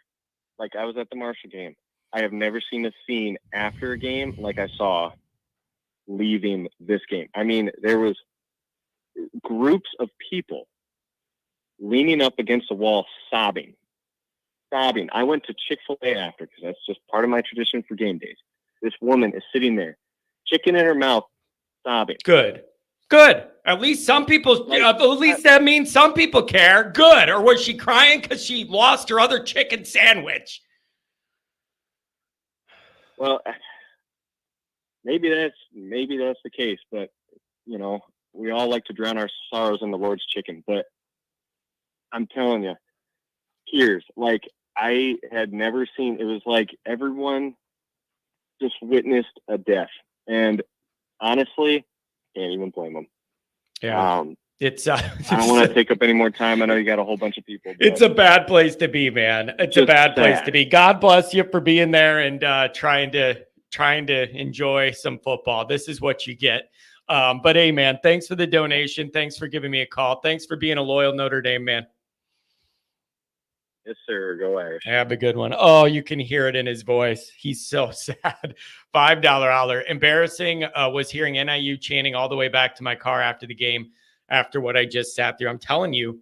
was at the Marshall game. I have never seen a scene after a game like I saw leaving this game. I mean, there was groups of people leaning up against the wall, sobbing. I went to Chick-fil-A after because that's just part of my tradition for game days. This woman is sitting there, chicken in her mouth, sobbing. Good. At least some people, that means some people care. Good. Or was she crying because she lost her other chicken sandwich? Well, maybe that's the case, but you know, we all like to drown our sorrows in the Lord's chicken. But I'm telling you, tears. Like I had never seen. It was like everyone just witnessed a death, and honestly, can't even blame them. Yeah. It's I don't want to take up any more time. I know you got a whole bunch of people. It's a bad place to be, man. It's a bad place to be. God bless you for being there and trying to enjoy some football. This is what you get. But hey, man, thanks for the donation. Thanks for giving me a call. Thanks for being a loyal Notre Dame man. Yes, sir. Go Irish. Have a good one. Oh, you can hear it in his voice. He's so sad. $5 holler. Embarrassing was hearing NIU chanting all the way back to my car after the game. After what I just sat through, I'm telling you,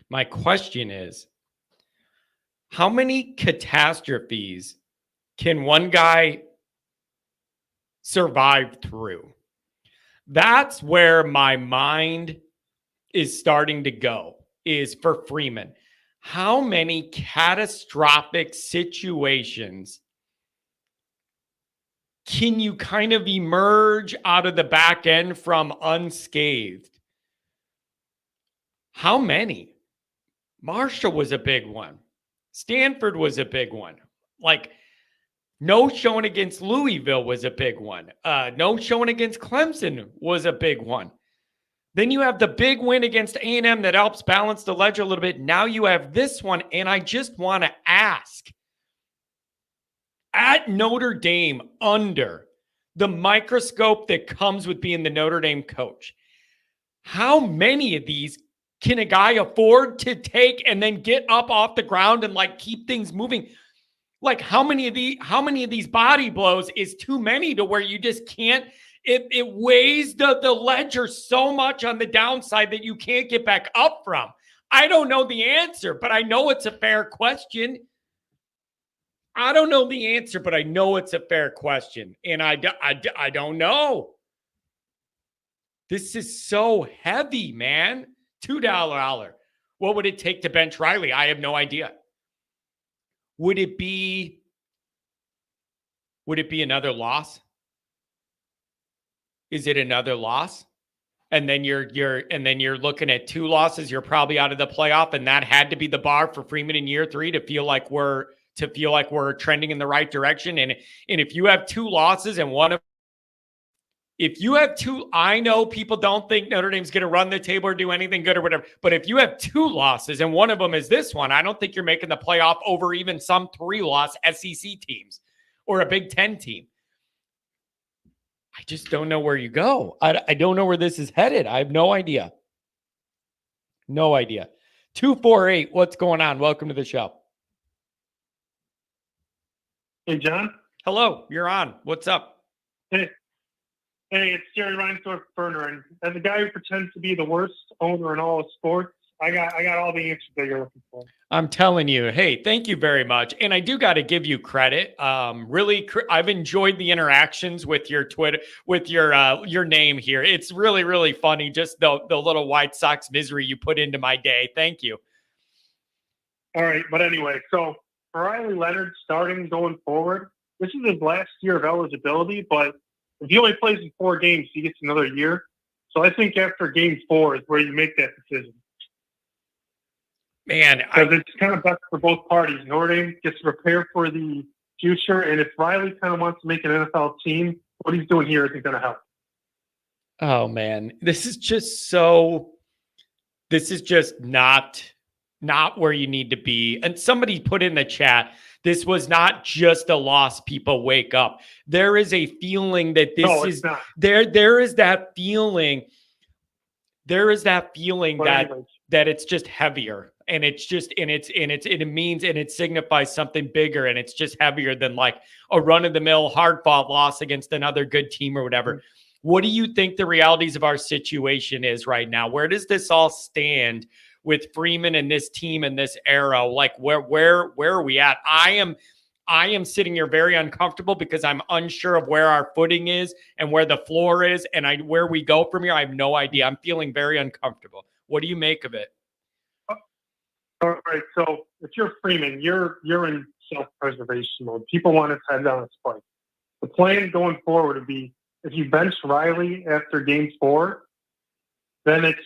my question is, how many catastrophes can one guy survive through? That's where my mind is starting to go, is for Freeman. How many catastrophic situations can you kind of emerge out of the back end from unscathed? How many? Marshall was a big one. Stanford was a big one. Like, no showing against Louisville was a big one. No showing against Clemson was a big one. Then you have the big win against A&M that helps balance the ledger a little bit. Now you have this one, and I just want to ask, at Notre Dame, under the microscope that comes with being the Notre Dame coach, how many of these can a guy afford to take and then get up off the ground and like keep things moving? Like how many of these body blows is too many to where you just can't, it weighs the ledger so much on the downside that you can't get back up from? I don't know the answer, but I know it's a fair question. I don't know the answer, but I know it's a fair question. And I don't know. This is so heavy, man. $2 holler. What would it take to bench Riley? I have no idea. Would it be another loss? Is it another loss? And then you're looking at 2 losses, you're probably out of the playoff, and that had to be the bar for Freeman in year 3 to feel like we're trending in the right direction. And if you have 2 losses and I know people don't think Notre Dame's going to run the table or do anything good or whatever, but if you have 2 losses and one of them is this one, I don't think you're making the playoff over even some 3-loss SEC teams or a Big Ten team. I just don't know where you go. I don't know where this is headed. I have no idea. No idea. 248, what's going on? Welcome to the show. Hey, John. Hello, you're on. What's up? Hey, it's Jerry Reinsdorf Burner, and as a guy who pretends to be the worst owner in all of sports, I got all the answers that you're looking for. I'm telling you, hey, thank you very much. And I do got to give you credit. Really, I've enjoyed the interactions with your Twitter, with your name here. It's really, really funny. Just the little White Sox misery you put into my day. Thank you. All right. But anyway, so for Riley Leonard starting going forward, this is his last year of eligibility, but if he only plays in 4 games, he gets another year. So I think after game 4 is where you make that decision. Man, because it's kind of best for both parties. Notre Dame gets to prepare for the future, and if Riley kind of wants to make an NFL team, what he's doing here isn't going to help. Oh man, this is just not where you need to be. And somebody put in the chat, this was not just a loss. People wake up. There is a feeling that this not. There is that feeling. There is that feeling that it's just heavier. And it signifies something bigger, and it's just heavier than like a run-of-the-mill, hard-fought loss against another good team or whatever. Mm-hmm. What do you think the realities of our situation is right now? Where does this all stand with Freeman and this team in this era? Like where are we at? I am sitting here very uncomfortable because I'm unsure of where our footing is and where the floor is, and where we go from here. I have no idea. I'm feeling very uncomfortable. What do you make of it? All right, so if you're Freeman, you're in self-preservation mode. People want his head down a spike. The plan going forward would be if you bench Riley after game 4, then it's,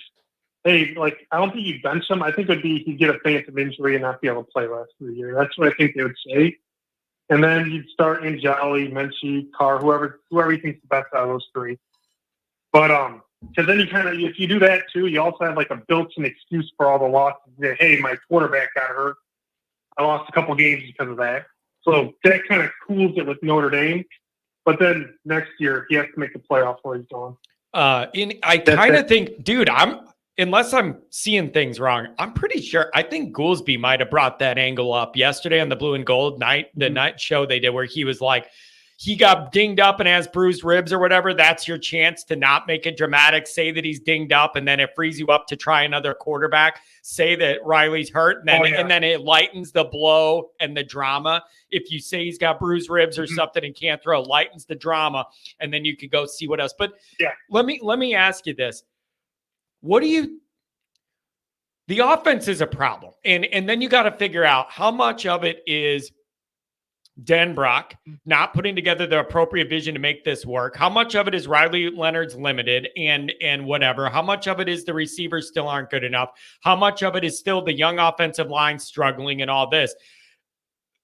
hey, like, I don't think you bench him. I think it would be he'd get a phantom injury and not be able to play rest of the year. That's what I think they would say. And then you'd start in Jolly, Menchie, Carr, whoever you think's the best out of those 3. But because then you kind of, if you do that too, you also have like a built-in excuse for all the losses. That, hey, my quarterback got hurt. I lost a couple games because of that. So that kind of cools it with Notre Dame. But then next year, he has to make the playoffs where he's going. I kind of think, dude, unless I'm seeing things wrong, I'm pretty sure. I think Goolsby might have brought that angle up yesterday on the Blue and Gold night, the night show they did, where he was like, he got dinged up and has bruised ribs or whatever. That's your chance to not make it dramatic. Say that he's dinged up, and then it frees you up to try another quarterback. Say that Riley's hurt, and then and then it lightens the blow and the drama. If you say he's got bruised ribs or something and can't throw, lightens the drama, and then you could go see what else. But let me ask you this: what do you? The offense is a problem, and then you got to figure out how much of it is Denbrock not putting together the appropriate vision to make this work. How much of it is Riley Leonard's limited and whatever? How much of it is the receivers still aren't good enough? How much of it is still the young offensive line struggling and all this?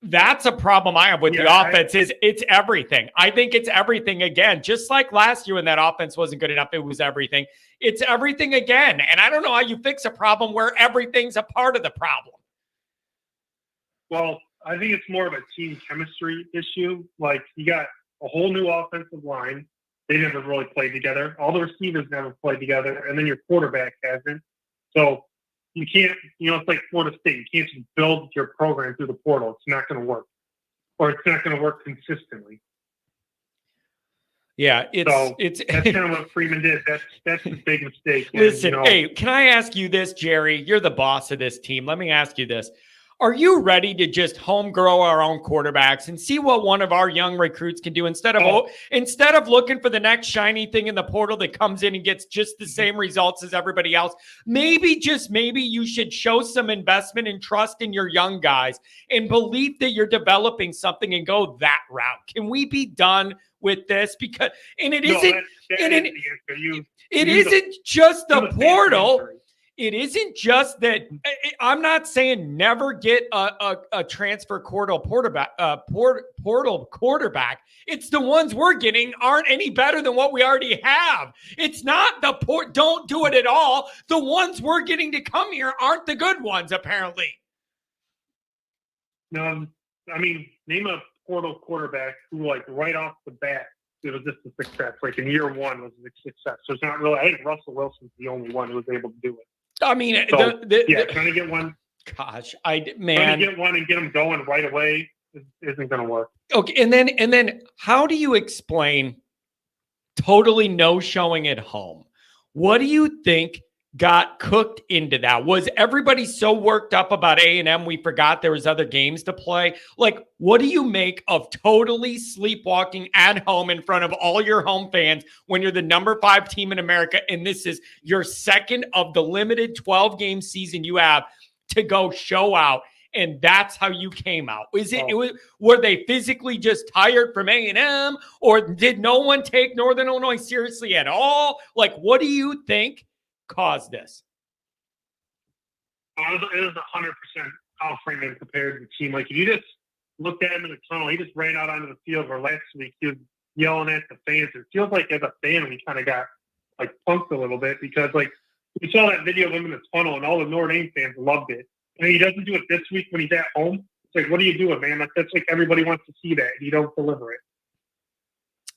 That's a problem I have with the offense. It's everything. I think it's everything again. Just like last year when that offense wasn't good enough, it was everything. It's everything again. And I don't know how you fix a problem where everything's a part of the problem. Well, I think it's more of a team chemistry issue. Like, you got a whole new offensive line. They never really played together. All the receivers never played together. And then your quarterback hasn't. So you can't, it's like Florida State. You can't just build your program through the portal. It's not going to work. Or it's not going to work consistently. Yeah, that's kind of what Freeman did. That's a big mistake. Listen, hey, can I ask you this, Jerry? You're the boss of this team. Let me ask you this. are you ready to just home grow our own quarterbacks and see what one of our young recruits can do instead of looking for the next shiny thing in the portal that comes in and gets just the same results as everybody else? Maybe, just maybe, you should show some investment and trust in your young guys and believe that you're developing something and go that route. Can we be done with this? Because, and it isn't, it isn't just the portal. It isn't just that. I'm not saying never get a transfer portal quarterback. It's the ones we're getting aren't any better than what we already have. It's not the don't do it at all. The ones we're getting to come here aren't the good ones, apparently. No, I mean, name a portal quarterback who, like, right off the bat, it was just a success. Like, in year one was a success. So it's not really. I think Russell Wilson's the only one who was able to do it. I mean, so, trying to get one. Gosh, trying to get one and get them going right away isn't going to work. Okay, and then how do you explain totally no showing at home? What do you think got cooked into that? Was everybody so worked up about A&M we forgot there was other games to play? Like, what do you make of totally sleepwalking at home in front of all your home fans when you're the number 5 team in America and this is your second of the limited 12-game season you have to go show out, and that's how you came out? Were they physically just tired from A&M, or did no one take Northern Illinois seriously at all? Like, what do you think caused this? It was 100% Al Freeman compared to the team. Like, if you just looked at him in the tunnel, he just ran out onto the field, where last week he was yelling at the fans. It feels like as a fan we kind of got like punked a little bit, because like we saw that video of him in the tunnel and all the Notre Dame fans loved it. And he doesn't do it this week when he's at home. It's like, what are you doing, man? Like, that's like everybody wants to see that, and you don't deliver it.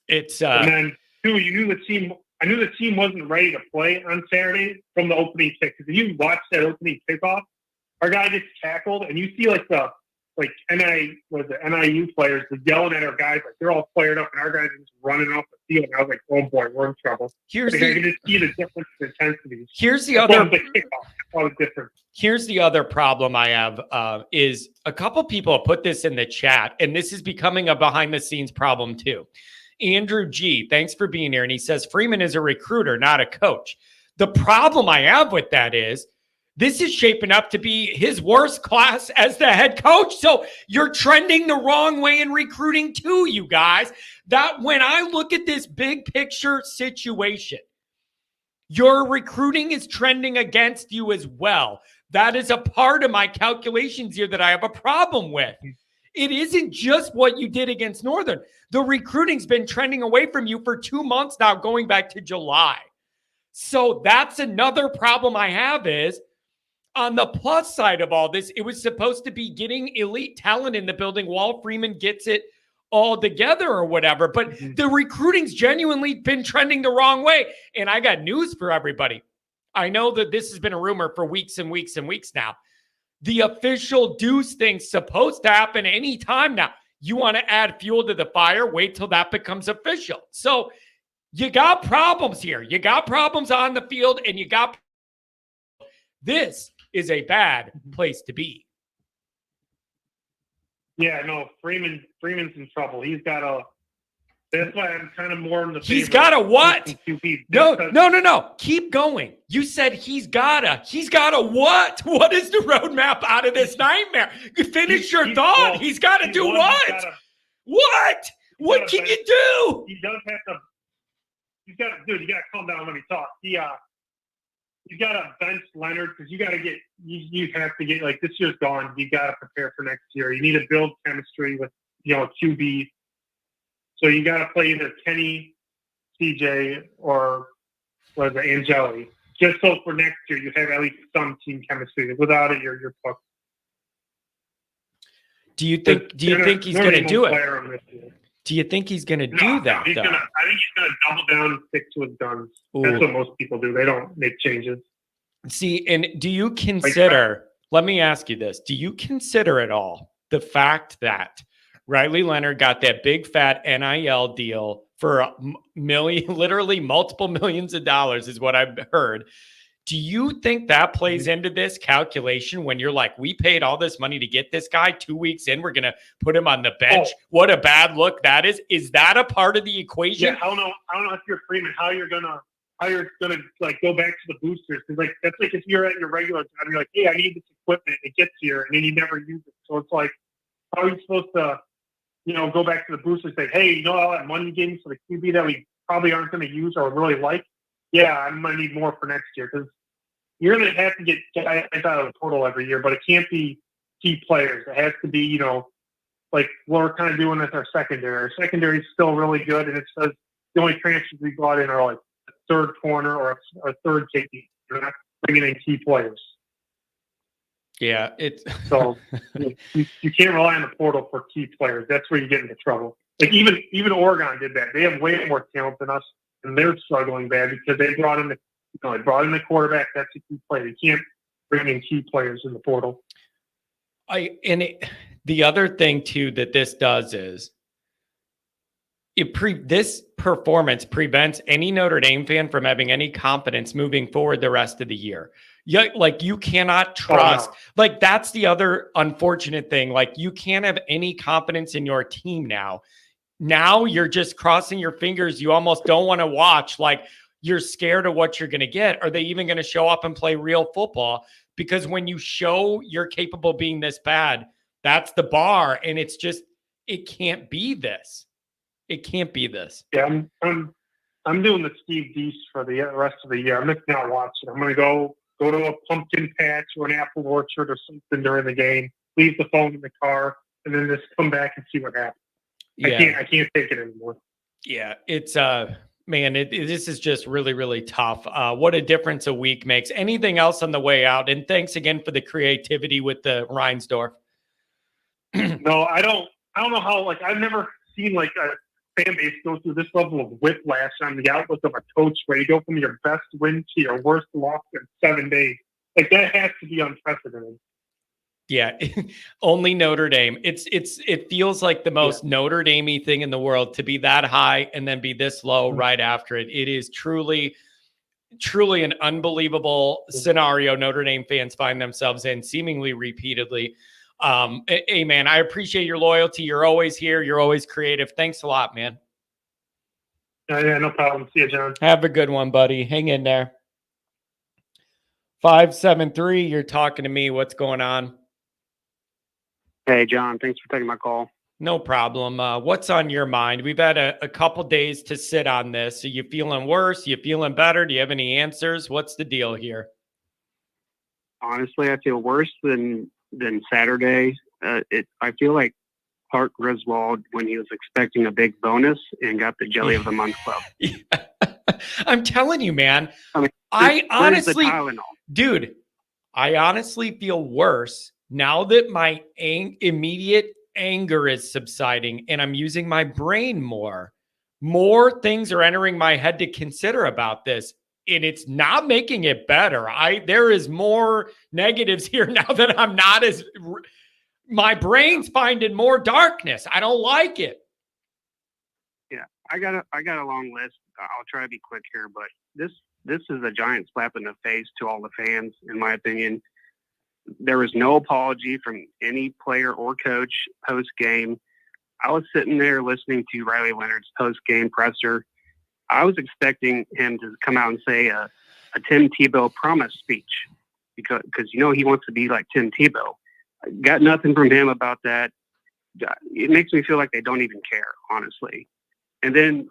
It's and then two, you knew the team. I knew the team wasn't ready to play on Saturday from the opening kick. Because if you watch that opening kickoff, our guy gets tackled, and you see like the NIU players yelling at our guys, like they're all fired up, and our guys are just running off the field. And I was like, oh boy, we're in trouble. I can just see the difference in intensity. Here's the other difference. Here's the other problem I have is a couple people put this in the chat, and this is becoming a behind-the-scenes problem too. Andrew G, thanks for being here. And he says, Freeman is a recruiter, not a coach. The problem I have with that is this is shaping up to be his worst class as the head coach. So you're trending the wrong way in recruiting too, you guys. That when I look at this big picture situation, your recruiting is trending against you as well. That is a part of my calculations here that I have a problem with. It isn't just what you did against Northern. The recruiting's been trending away from you for 2 months now, going back to July. So that's another problem I have is, on the plus side of all this, it was supposed to be getting elite talent in the building while Freeman gets it all together or whatever. But the recruiting's genuinely been trending the wrong way. And I got news for everybody. I know that this has been a rumor for weeks and weeks and weeks now. The official Deuce thing's supposed to happen anytime now. You want to add fuel to the fire? Wait till that becomes official. So you got problems here. You got problems on the field, and you got... This is a bad place to be. Yeah, no, Freeman's in trouble. He's got a... That's why I'm kind of more in the... He's got a what? No. Keep going. You said he's got a what? What is the roadmap out of this nightmare? Finish your thought. Well, he's got to do what? What? What can you do? He does have to... You got to calm down and let me talk. You got to bench Leonard, because you have to get, like, this year's gone. You got to prepare for next year. You need to build chemistry with, QB. So you got to play either Kenny, CJ, or Angeli. Just so for next year you have at least some team chemistry. Without it, you're fucked. Do you think he's going to do it? Do you think he's going to do that? I think he's going to double down and stick to his guns. Ooh. That's what most people do. They don't make changes. See, and do you consider, let me ask you this, do you consider at all the fact that Riley Leonard got that big fat NIL deal for literally multiple millions of dollars is what I've heard. Do you think that plays into this calculation when you're like, we paid all this money to get this guy 2 weeks in, we're going to put him on the bench? What a bad look that is. Is that a part of the equation? Yeah, I don't know if you're Freeman, how you're gonna like go back to the boosters, because like that's like if you're at your regular job, you're like, hey, I need this equipment, it gets here, and then you never use it. So it's like, how are you supposed to, go back to the boosters and say, hey, all that money you gave me for the QB that we probably aren't going to use or really like? Yeah, I'm going to need more for next year, because you're going to have to get guys out of the portal every year, but it can't be key players. It has to be, like what we're kind of doing with our secondary. Our secondary is still really good, and it says the only transfers we brought in are like a third corner or a third safety. You're not bringing in key players. Yeah, so you can't rely on the portal for key players. That's where you get into trouble. Like even Oregon did that. They have way more talent than us, and they're struggling bad because they brought in the quarterback. That's a key player. You can't bring in key players in the portal. The other thing too that this does is this performance prevents any Notre Dame fan from having any confidence moving forward the rest of the year. Yeah, like you cannot trust. Like that's the other unfortunate thing. Like you can't have any confidence in your team now. Now you're just crossing your fingers. You almost don't want to watch. Like you're scared of what you're going to get. Are they even going to show up and play real football? Because when you show you're capable of being this bad, that's the bar. And it's just, it can't be this. It can't be this. Yeah, I'm doing the Steve Deese for the rest of the year. I'm not watching. I'm going to go to a pumpkin patch or an apple orchard or something during the game, leave the phone in the car, and then just come back and see what happens. Yeah. I can't take it anymore. Yeah, it's man, this is just really, really tough. What a difference a week makes. Anything else on the way out? And thanks again for the creativity with the Reinsdorf. No, I don't know how. Like I've never seen like a fan base go through this level of whiplash on the outlook of a coach, where you go from your best win to your worst loss in 7 days. Like that has to be unprecedented. Yeah, only Notre Dame. It feels like the most Notre Dame-y thing in the world to be that high and then be this low right after it. It is truly an unbelievable scenario Notre Dame fans find themselves in seemingly repeatedly. Hey man, I appreciate your loyalty. You're always here. You're always creative. Thanks a lot, man. Yeah, no problem. See you, John. Have a good one, buddy. Hang in there. 573, you're talking to me. What's going on? Hey, John, thanks for taking my call. No problem. What's on your mind? We've had a couple days to sit on this. Are you feeling worse? Are you feeling better? Do you have any answers? What's the deal here? Honestly, I feel worse than Saturday. I feel like Clark Griswold when he was expecting a big bonus and got the Jelly of the Month club. Yeah. I'm telling you, man. I honestly, dude, I honestly feel worse now that my immediate anger is subsiding and I'm using my brain more. More things are entering my head to consider about this, and it's not making it better. There is more negatives here now that I'm not as my brain's finding more darkness. I don't like it. Yeah, I got a long list. I'll try to be quick here, but this is a giant slap in the face to all the fans, in my opinion. There was no apology from any player or coach post-game. I was sitting there listening to Riley Leonard's post-game presser. I was expecting him to come out and say a Tim Tebow promise speech because he wants to be like Tim Tebow. Got nothing from him about that. It makes me feel like they don't even care, honestly. And then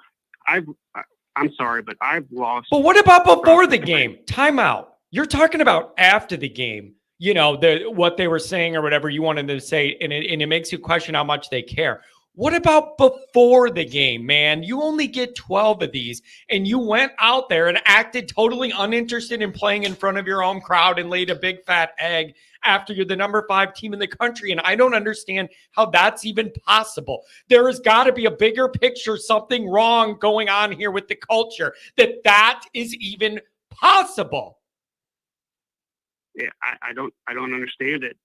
I'm sorry, but I've lost. But what about before the game? Timeout. You're talking about after the game. What they were saying or whatever you wanted to say, and it makes you question how much they care. What about before the game, man? You only get 12 of these, and you went out there and acted totally uninterested in playing in front of your own crowd and laid a big fat egg after you're the number 5 team in the country, and I don't understand how that's even possible. There has got to be a bigger picture, something wrong going on here with the culture, that is even possible. Yeah, I don't understand it.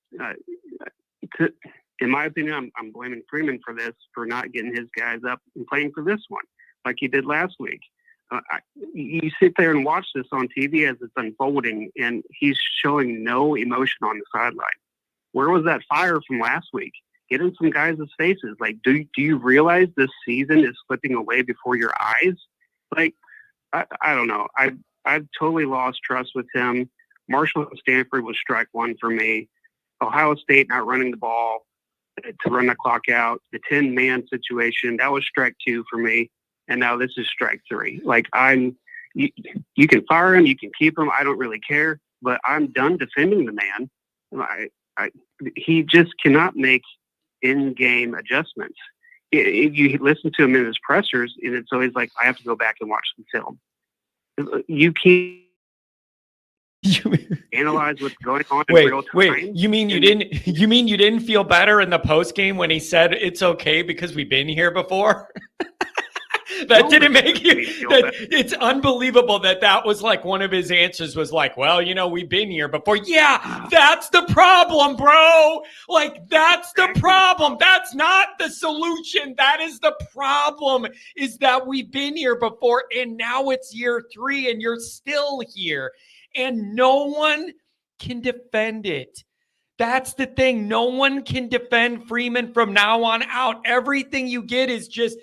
In my opinion, I'm blaming Freeman for this, for not getting his guys up and playing for this one like he did last week. You sit there and watch this on TV as it's unfolding, and he's showing no emotion on the sideline. Where was that fire from last week? Get in some guys' faces. Like, do you realize this season is slipping away before your eyes? Like, I don't know. I've totally lost trust with him. Marshall and Stanford was strike one for me. Ohio State not running the ball to run the clock out. The 10-man situation, that was strike two for me. And now this is strike three. Like, you can fire him, you can keep him. I don't really care, but I'm done defending the man. He just cannot make in-game adjustments. If you listen to him in his pressers, and it's always like, I have to go back and watch the film. You can't analyze what's going on in real time. Wait, you mean you didn't feel better in the post game when he said it's okay because we've been here before? That didn't make you. It's unbelievable that was like one of his answers was like, well, we've been here before. Yeah, that's the problem, bro. Like, that's the problem. That's not the solution. That is the problem, is that we've been here before, and now it's year 3 and you're still here, and no one can defend it. That's the thing. No one can defend Freeman from now on out. Everything you get is just,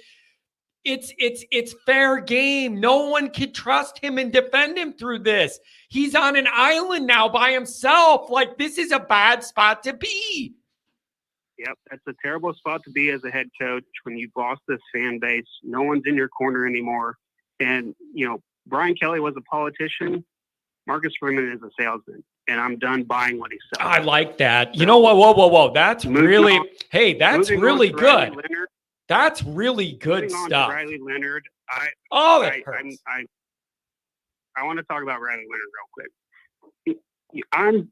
it's fair game. No one can trust him and defend him through this. He's on an island now by himself. Like, this is a bad spot to be. Yep, that's a terrible spot to be as a head coach when you've lost this fan base. No one's in your corner anymore. And, Brian Kelly was a politician. Marcus Freeman is a salesman. And I'm done buying what he sells. I like that. You know what? Whoa. That's really good. That's really good stuff. Riley Leonard. I want to talk about Riley Leonard real quick.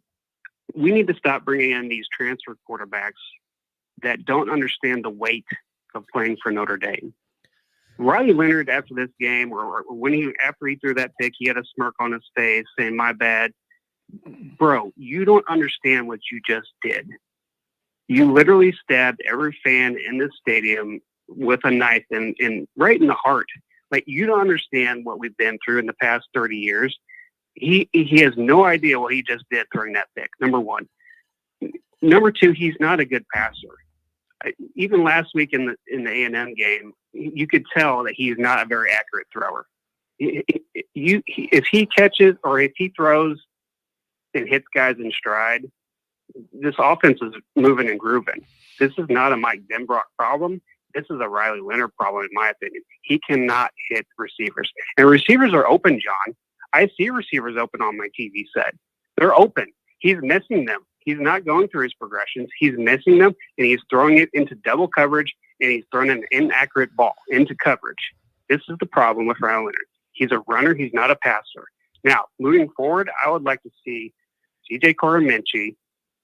We need to stop bringing in these transfer quarterbacks that don't understand the weight of playing for Notre Dame. Riley Leonard, after this game, or after he threw that pick, he had a smirk on his face saying, "My bad." Bro, you don't understand what you just did. You literally stabbed every fan in this stadium with a knife in right in the heart. Like, you don't understand what we've been through in the past 30 years. He has no idea what he just did throwing that pick, number one. Number two, he's not a good passer. Even last week in the A&M game, you could tell that he's not a very accurate thrower. If he catches or if he throws and hits guys in stride, this offense is moving and grooving. This is not a Mike Denbrock problem. This is a Riley Leonard problem, in my opinion. He cannot hit receivers. And receivers are open, John. I see receivers open on my TV set. They're open. He's missing them. He's not going through his progressions. He's missing them, and he's throwing it into double coverage, and he's throwing an inaccurate ball into coverage. This is the problem with Riley Leonard. He's a runner. He's not a passer. Now, moving forward, I would like to see C.J. Corminchy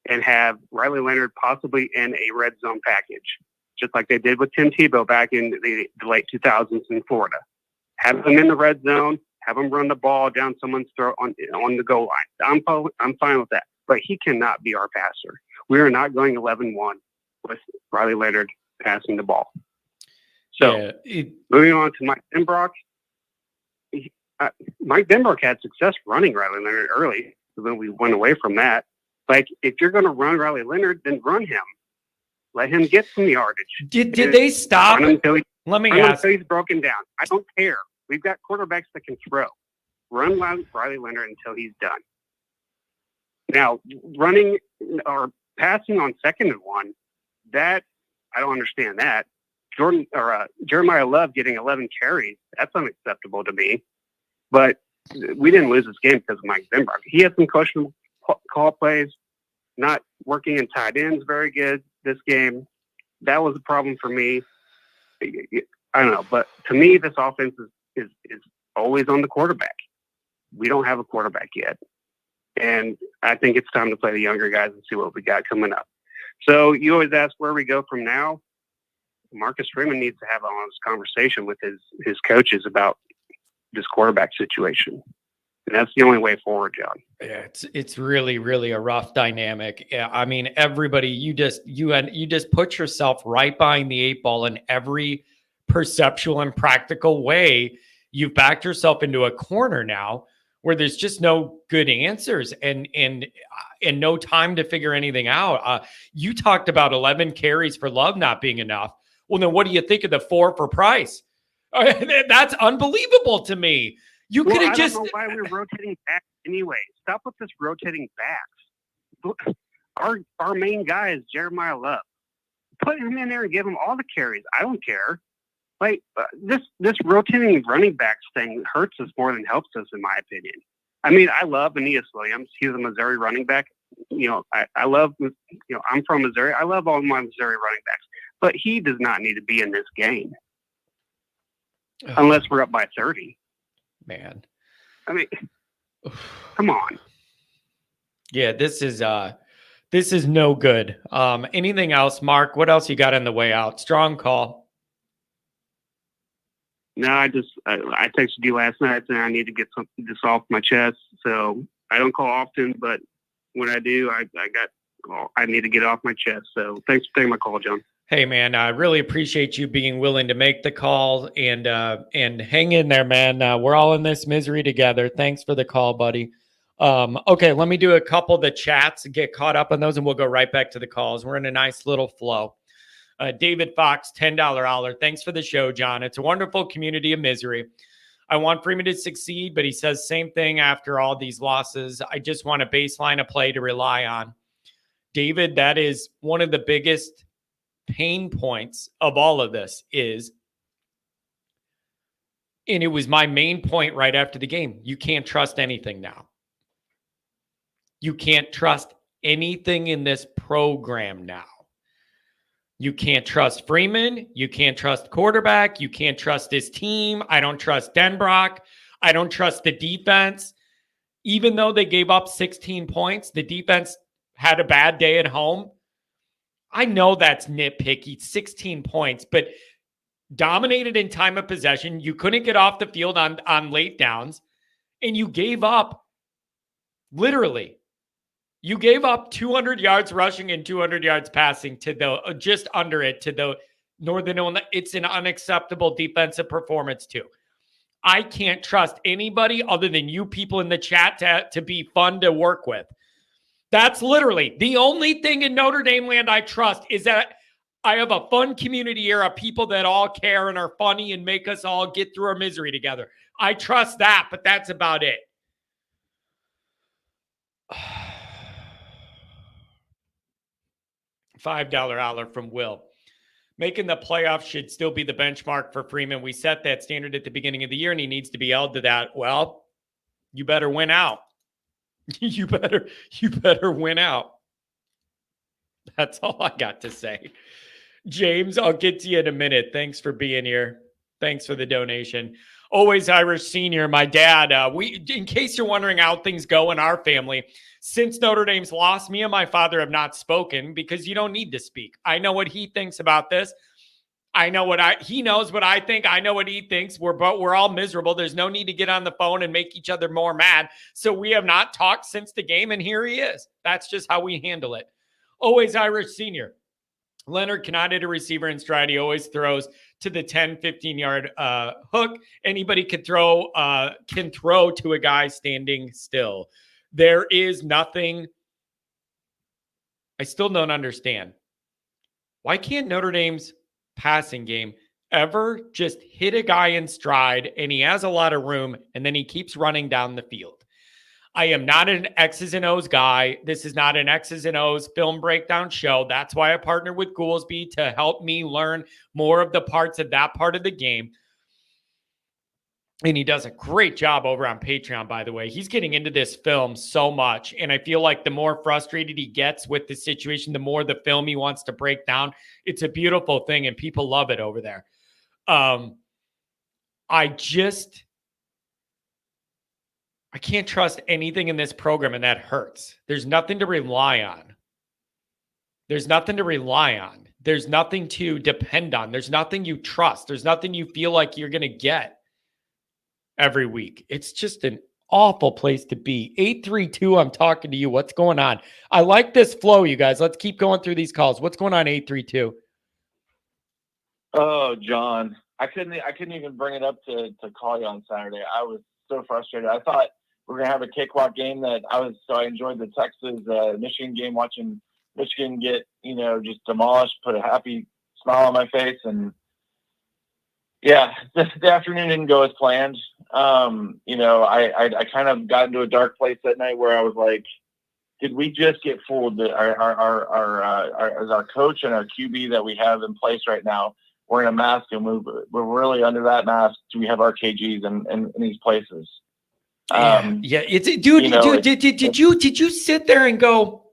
and have Riley Leonard possibly in a red zone package, just like they did with Tim Tebow back in the late 2000s in Florida. Have them in the red zone, have them run the ball down someone's throat on the goal line. I'm fine with that, but he cannot be our passer. We are not going 11-1 with Riley Leonard passing the ball. So, moving on to Mike Denbrock. Mike Denbrock had success running Riley Leonard early, so then we went away from that. Like, if you're going to run Riley Leonard, then run him. Let him get some yardage. Did they stop? Let me ask. Until he's broken down. I don't care. We've got quarterbacks that can throw. Run Riley Leonard until he's done. Now, running or passing on 2nd and 1, that I don't understand that. Jeremiah Love getting 11 carries, that's unacceptable to me. But we didn't lose this game because of Mike Denbrock. He had some questionable call plays, not working in tight ends very good this game. That was a problem for me. I don't know, but to me, this offense is always on the quarterback. We don't have a quarterback yet. And I think it's time to play the younger guys and see what we got coming up. So you always ask where we go from now. Marcus Freeman needs to have an honest conversation with his coaches about this quarterback situation. And that's the only way forward, John. Yeah, it's really, really a rough dynamic. Yeah, I mean, everybody, you just put yourself right behind the 8 ball in every perceptual and practical way. you've backed yourself into a corner now where there's just no good answers and no time to figure anything out. You talked about 11 carries for Love not being enough. Well, then what do you think of the 4 for Price? That's unbelievable to me. You could have just. I don't know why we're rotating back anyway. Stop with this rotating backs. Our main guy is Jeremiah Love. Put him in there and give him all the carries. I don't care. Like this rotating running backs thing hurts us more than helps us, in my opinion. I mean, I love Aeneas Williams. He's a Missouri running back. I love. I'm from Missouri. I love all my Missouri running backs, but he does not need to be in this game unless we're up by 30. Man, I mean, come on. Yeah, this is no good. Anything else, Mark? What else you got on the way out? Strong call. No, I texted you last night saying I need to get this off my chest. So I don't call often, but when I do, I need to get it off my chest. So thanks for taking my call, John. Hey man, I really appreciate you being willing to make the call and hang in there, man. We're all in this misery together. Thanks for the call, buddy. Okay, let me do a couple of the chats and get caught up on those, and we'll go right back to the calls. We're in a nice little flow. David Fox, $10 hour. Thanks for the show, John. It's a wonderful community of misery. I want Freeman to succeed, but he says same thing after all these losses. I just want a baseline of play to rely on. David, that is one of the biggest pain points of all of this is, and it was my main point right after the game, you can't trust anything now. You can't trust anything in this program now. You can't trust Freeman. You can't trust quarterback. You can't trust his team. I don't trust Denbrock. I don't trust the defense. Even though they gave up 16 points, the defense had a bad day at home. I know that's nitpicky, 16 points, but dominated in time of possession. You couldn't get off the field on late downs, and you gave up, literally, you gave up 200 yards rushing and 200 yards passing to the just under it to the Northern Illinois. It's an unacceptable defensive performance too. I can't trust anybody other than you people in the chat to be fun to work with. That's literally the only thing in Notre Dame land I trust is that I have a fun community here of people that all care and are funny and make us all get through our misery together. I trust that, but that's about it. $5 hour from Will. Making the playoffs should still be the benchmark for Freeman. We set that standard at the beginning of the year, and he needs to be held to that. Well, you better win out. You better win out. That's all I got to say. James, I'll get to you in a minute. Thanks for being here. Thanks for the donation. Always Irish Senior, my dad. In case you're wondering how things go in our family, since Notre Dame's lost, me and my father have not spoken because you don't need to speak. I know what he thinks about this. I know he knows what I think. I know what he thinks. We're all miserable. There's no need to get on the phone and make each other more mad. So we have not talked since the game, and here he is. That's just how we handle it. Always Irish Senior. Leonard cannot hit a receiver in stride. He always throws to the 10, 15-yard hook. Anybody can throw to a guy standing still. There is nothing. I still don't understand. Why can't Notre Dame's passing game ever just hit a guy in stride and he has a lot of room and then he keeps running down the field? I am not an X's and O's guy. This is not an X's and O's film breakdown show. That's why I partnered with Goolsby to help me learn more of the parts of that part of the game. And he does a great job over on Patreon, by the way. He's getting into this film so much. And I feel like the more frustrated he gets with the situation, the more the film he wants to break down. It's a beautiful thing, and people love it over there. I can't trust anything in this program, and that hurts. There's nothing to rely on. There's nothing to rely on. There's nothing to depend on. There's nothing you trust. There's nothing you feel like you're going to get every week. It's just an awful place to be. 832, I'm talking to you. What's going on? I like this flow, you guys. Let's keep going through these calls. What's going on, 832? Oh, John, I couldn't even bring it up to call you on Saturday. I was so frustrated. I thought we were gonna have a cakewalk game so I enjoyed the Texas Michigan game, watching Michigan get, just demolished, put a happy smile on my face, and yeah, the afternoon didn't go as planned. I kind of got into a dark place that night where I was like, did we just get fooled? Our coach and our QB that we have in place right now, we're in a mask, and we're really under that mask. Do we have our KGs in these places? It's dude. Did you sit there and go,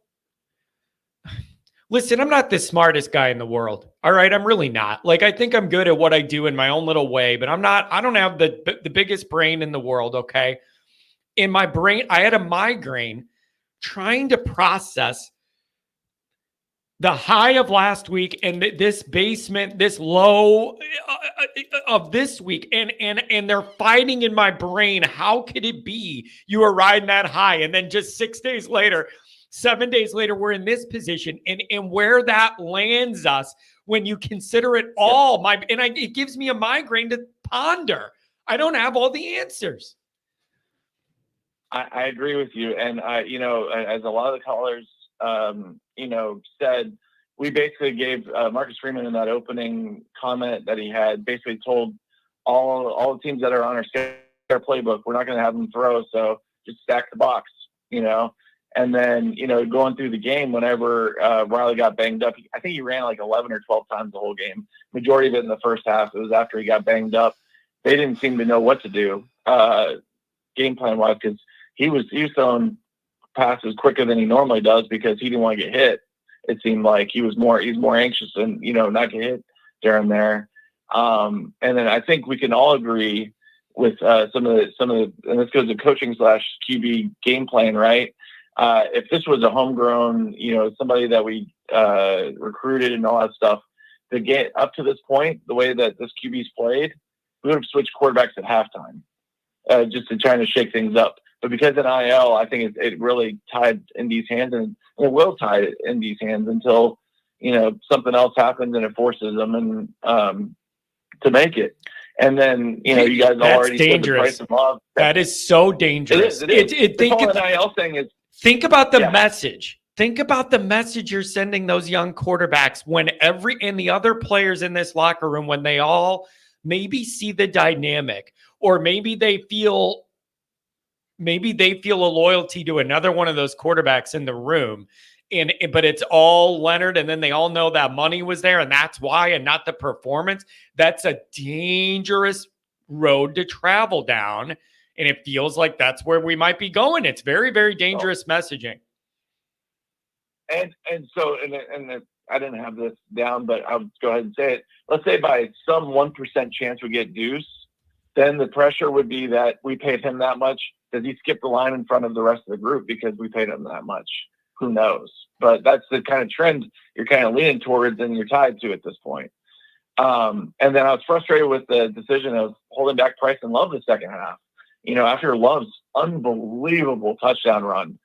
listen, I'm not the smartest guy in the world. All right. I'm really not. Like, I think I'm good at what I do in my own little way, but I don't have the biggest brain in the world. Okay. In my brain, I had a migraine trying to process the high of last week and this basement, this low of this week. And they're fighting in my brain. How could it be you were riding that high? And then just 7 days later, we're in this position, and where that lands us when you consider it all. It gives me a migraine to ponder. I don't have all the answers. I agree with you. And as a lot of the callers, said, we basically gave Marcus Freeman in that opening comment that he had basically told all the teams that are on our playbook, we're not going to have them throw. So just stack the box, And then, going through the game, whenever Riley got banged up, I think he ran like 11 or 12 times the whole game. Majority of it in the first half. It was after he got banged up. They didn't seem to know what to do game plan wise, because he was throwing passes quicker than he normally does because he didn't want to get hit. It seemed like he's more anxious and not get hit during there. And then I think we can all agree with some of the and this goes to coaching / QB game plan, right? If this was a homegrown, somebody that we recruited and all that stuff, to get up to this point, the way that this QB's played, we would have switched quarterbacks at halftime just to try to shake things up. But because of NIL, I think it really tied Indy's hands, and it will tie Indy's hands until something else happens and it forces them and to make it. And then you guys already said the price of love. That is so dangerous. It is. The whole NIL thing is. Think about the message. Think about the message you're sending those young quarterbacks when and the other players in this locker room, when they all maybe see the dynamic, or maybe they feel a loyalty to another one of those quarterbacks in the room. But it's all Leonard, and then they all know that money was there, and that's why, and not the performance. That's a dangerous road to travel down, and it feels like that's where we might be going. It's very, very dangerous messaging. And so I didn't have this down, but I'll go ahead and say it. Let's say by some 1% chance we get Deuce, then the pressure would be that we paid him that much. Does he skip the line in front of the rest of the group because we paid him that much? Who knows? But that's the kind of trend you're kind of leaning towards and you're tied to at this point. And then I was frustrated with the decision of holding back Price and Love the second half. After Love's unbelievable touchdown run,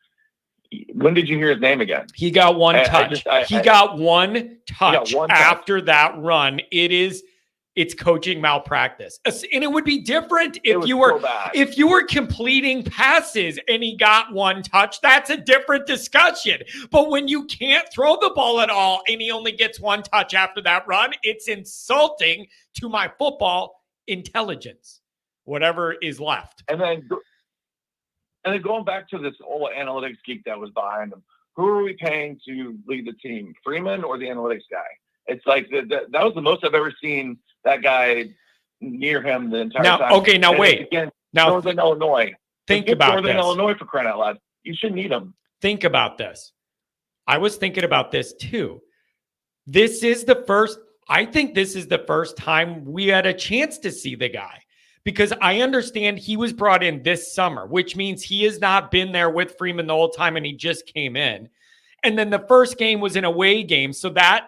when did you hear his name again? He got one touch. He got one touch after that run. It's coaching malpractice. And it would be different if you were completing passes and he got one touch. That's a different discussion. But when you can't throw the ball at all and he only gets one touch after that run, it's insulting to my football intelligence, whatever is left. And then going back to this old analytics geek that was behind him, who are we paying to lead the team, Freeman or the analytics guy? It's like that was the most I've ever seen that guy near him the entire time. Okay, now wait. Again, now Northern Illinois. Think about Northern Illinois, for crying out loud. You shouldn't need him. Think about this. I was thinking about this too. I think this is the first time we had a chance to see the guy, because I understand he was brought in this summer, which means he has not been there with Freeman the whole time and he just came in. And then the first game was an away game, so that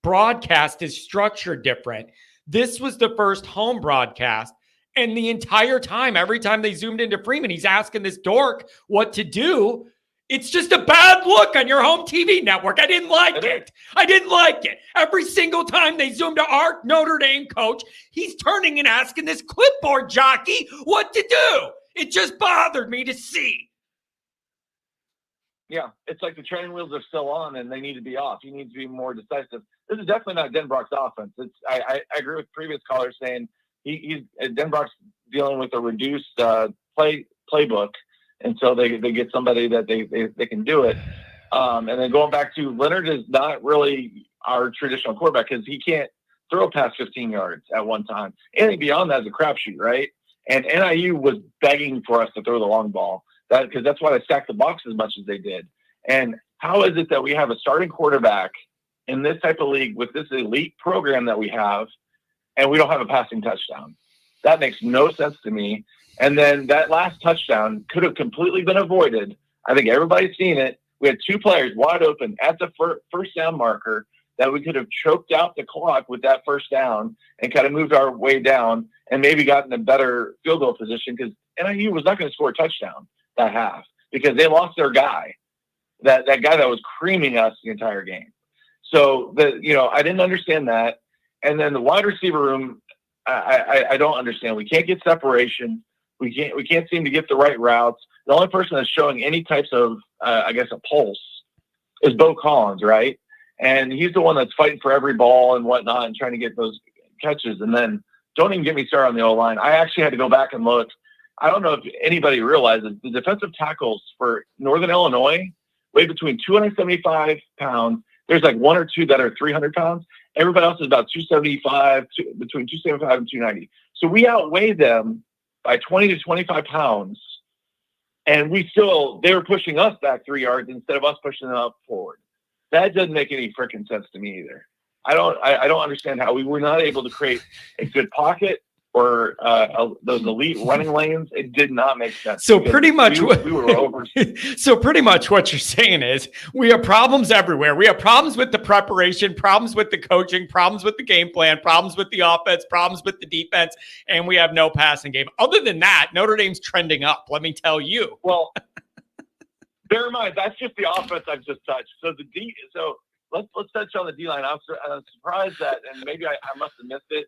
broadcast is structured different. This was the first home broadcast, and the entire time, every time they zoomed into Freeman, he's asking this dork what to do. It's just a bad look on your home TV network. I didn't like it. I didn't like it. Every single time they zoom to our Notre Dame coach, he's turning and asking this clipboard jockey what to do. It just bothered me to see. Yeah, it's like the training wheels are still on and they need to be off. You need to be more decisive. This is definitely not Denbrock's offense. I agree with previous callers saying he's Denbrock's dealing with a reduced playbook until they get somebody that they can do it. And then going back to Leonard is not really our traditional quarterback because he can't throw past 15 yards at one time. Anything beyond that is a crapshoot, right? And NIU was begging for us to throw the long ball because that's why they stacked the box as much as they did. And how is it that we have a starting quarterback in this type of league with this elite program that we have, and we don't have a passing touchdown? That makes no sense to me. And then that last touchdown could have completely been avoided. I think everybody's seen it. We had two players wide open at the first down marker that we could have choked out the clock with that first down and kind of moved our way down and maybe gotten a better field goal position because NIU was not going to score a touchdown that half because they lost their guy, that guy that was creaming us the entire game. So I didn't understand that. And then the wide receiver room, I don't understand. We can't get separation. We can't seem to get the right routes. The only person that's showing any types of, a pulse is Bo Collins, right? And he's the one that's fighting for every ball and whatnot and trying to get those catches. And then don't even get me started on the O-line. I actually had to go back and look. I don't know if anybody realizes the defensive tackles for Northern Illinois weigh between 275 pounds. There's like one or two that are 300 pounds. Everybody else is about 275, between 275 and 290. So we outweigh them by 20 to 25 pounds. And they were pushing us back 3 yards instead of us pushing them up forward. That doesn't make any freaking sense to me either. I don't understand how we were not able to create a good pocket or those elite running lanes. It did not make sense. So pretty much we were over. So pretty much what you're saying is we have problems everywhere. We have problems with the preparation, problems with the coaching, problems with the game plan, problems with the offense, problems with the defense, and we have no passing game. Other than that, Notre Dame's trending up, let me tell you. Well, bear in mind, that's just the offense I've just touched. So let's touch on the D-line. I'm surprised that, and maybe I must have missed it,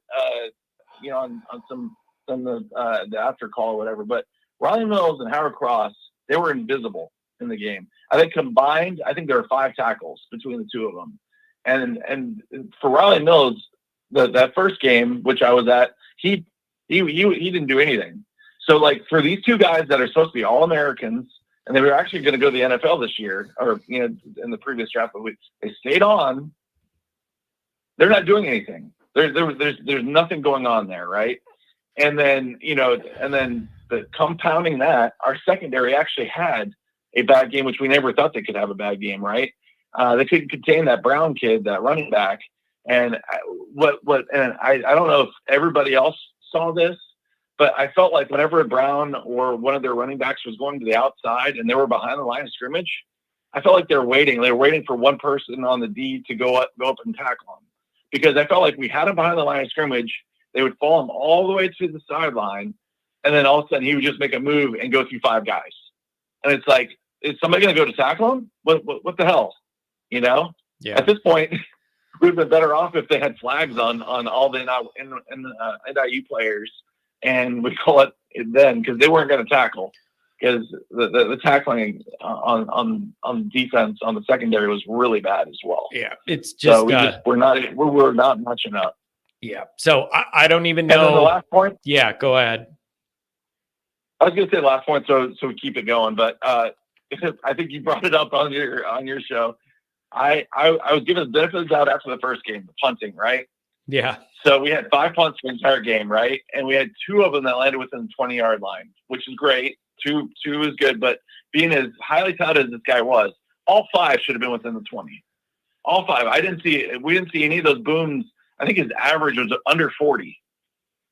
on some the after call or whatever. But Riley Mills and Howard Cross, they were invisible in the game. I think combined, there were 5 tackles between the two of them. And for Riley Mills, that first game, which I was at, he didn't do anything. So like for these two guys that are supposed to be All-Americans, and they were actually going to go to the NFL this year, or in the previous draft, but they stayed on. They're not doing anything. There's nothing going on there, right? And then the compounding that, our secondary actually had a bad game, which we never thought they could have a bad game, right? They couldn't contain that Brown kid, that running back, and I don't know if everybody else saw this. But I felt like whenever Brown or one of their running backs was going to the outside and they were behind the line of scrimmage, I felt like they were waiting. They were waiting for one person on the D to go up and tackle them. Because I felt like we had him behind the line of scrimmage. They would follow him all the way to the sideline. And then all of a sudden he would just make a move and go through 5 guys. And it's like, is somebody going to go to tackle him? What the hell? Yeah. At this point, we'd been better off if they had flags on all the NIU players. And we call it then because they weren't going to tackle because the tackling on defense on the secondary was really bad as well. Yeah, it's just we're not matching up. Yeah, so I don't even know. And then the last point. Yeah, go ahead. I was going to say the last point, so we keep it going. But I think you brought it up on your show. I was given the benefit of the doubt after the first game, the punting, right? Yeah. So we had 5 punts for the entire game, right? And we had 2 of them that landed within the 20-yard line, which is great. Two is good, but being as highly touted as this guy was, all 5 should have been within the 20. All 5. We didn't see any of those booms. I think his average was under 40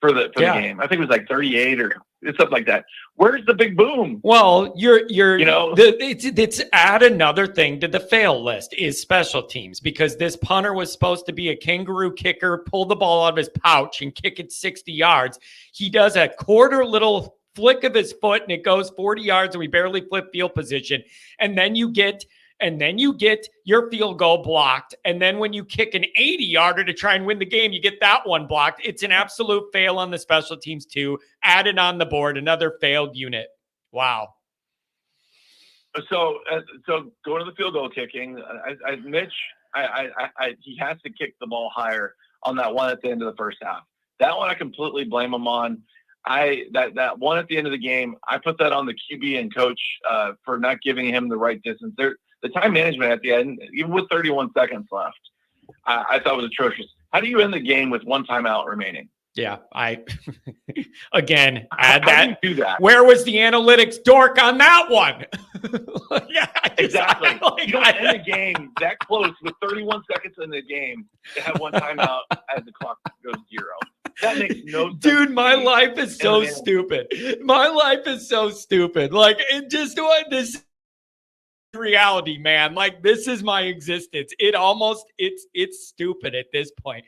for the game. I think it was like 38 or something like that. Where's the big boom? Well, it's add another thing to the fail list is special teams, because this punter was supposed to be a kangaroo kicker, pull the ball out of his pouch and kick it 60 yards. He does a quarter little flick of his foot and it goes 40 yards and we barely flip field position. And then you get your field goal blocked. And then when you kick an 80-yarder to try and win the game, you get that one blocked. It's an absolute fail on the special teams too. Added on the board, another failed unit. Wow. So going to the field goal kicking, Mitch, he has to kick the ball higher on that one at the end of the first half. That one I completely blame him on. That one at the end of the game, I put that on the QB and coach for not giving him the right distance. The time management at the end, even with 31 seconds left, I thought was atrocious. How do you end the game with one timeout remaining? Yeah, again, add How that. do you do that? Where was the analytics dork on that one? Yeah, exactly. You don't end the game that close with 31 seconds in the game to have one timeout as the clock goes 0. That makes no sense. Dude, my life is so stupid. My life is so stupid. Like, it just what this reality, man. Like, this is my existence. It's stupid at this point.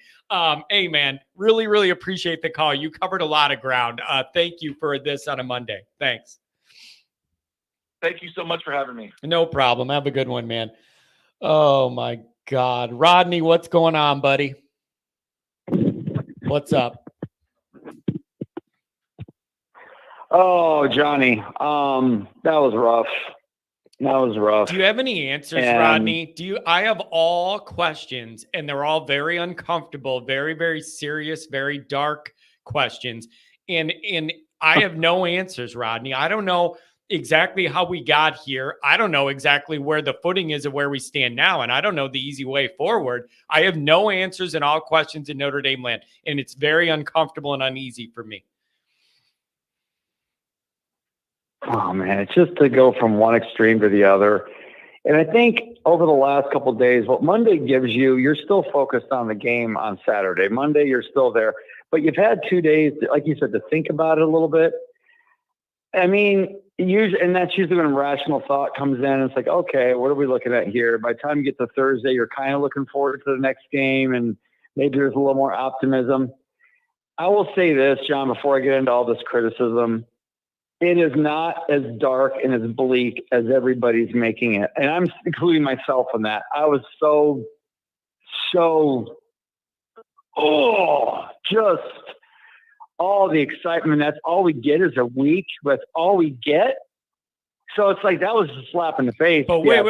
Hey man, really appreciate the call. You covered a lot of ground. Thank you for this on a Monday. Thanks. Thank you so much for having me. No problem. Have a good one, man. Oh my God. Rodney, what's going on, buddy? What's up? Oh, Johnny. That was rough. Do you have any answers, Rodney? I have all questions, and they're all very uncomfortable, very, very serious, very dark questions. And I have no answers, Rodney. I don't know exactly how we got here. I don't know exactly where the footing is of where we stand now. And I don't know the easy way forward. I have no answers in all questions in Notre Dame land. And it's very uncomfortable and uneasy for me. Oh man, it's just to go from one extreme to the other. And I think over the last couple of days, what Monday gives you, you're still focused on the game on Saturday. Monday, you're still there, but you've had 2 days, like you said, to think about it a little bit. I mean, usually, and that's usually when rational thought comes in. It's like, okay, what are we looking at here? By the time you get to Thursday, you're kind of looking forward to the next game, and maybe there's a little more optimism. I will say this, John, before I get into all this criticism, it is not as dark and as bleak as everybody's making it. And I'm including myself in that. I was just all the excitement. That's all we get is a week. That's all we get. So it's like, that was a slap in the face. But whoa.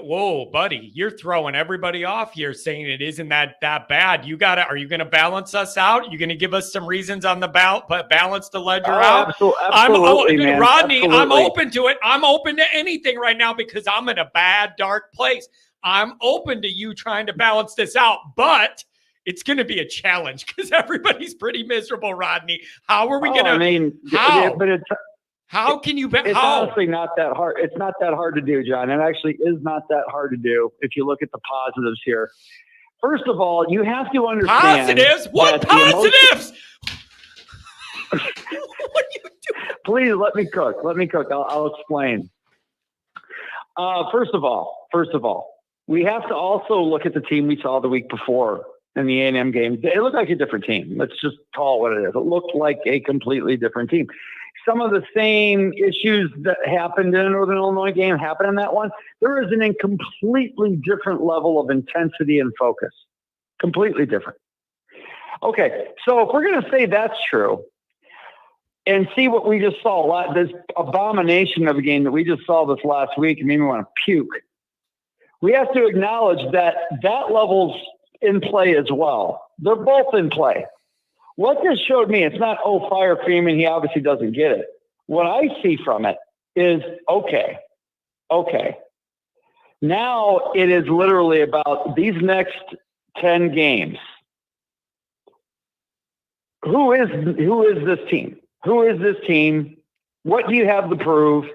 Whoa, buddy, you're throwing everybody off here saying it isn't that bad. Are you going to balance us out? You're going to give us some reasons on the balance the ledger out? Absolutely, man. Rodney, absolutely. I'm open to it. I'm open to anything right now because I'm in a bad, dark place. I'm open to you trying to balance this out, but it's going to be a challenge because everybody's pretty miserable, Rodney. How are we going to? How can you bet? It's honestly not that hard. It's not that hard to do, John. It actually is not that hard to do if you look at the positives here. First of all, you have to understand. Positives? What positives? What are you doing? Please let me cook. I'll explain. First of all, we have to also look at the team we saw the week before in the A&M game. It looked like a different team. Let's just call it what it is. It looked like a completely different team. Some of the same issues that happened in the Northern Illinois game happened in that one. There is a completely different level of intensity and focus. Completely different. Okay, so if we're going to say that's true and see what we just saw, this abomination of a game that we just saw this last week, it made me want to puke. We have to acknowledge that level's in play as well. They're both in play. What this showed me, it's not, fire Freeman, he obviously doesn't get it. What I see from it is, okay. Now it is literally about these next 10 games. Who is this team? Who is this team? What do you have to prove?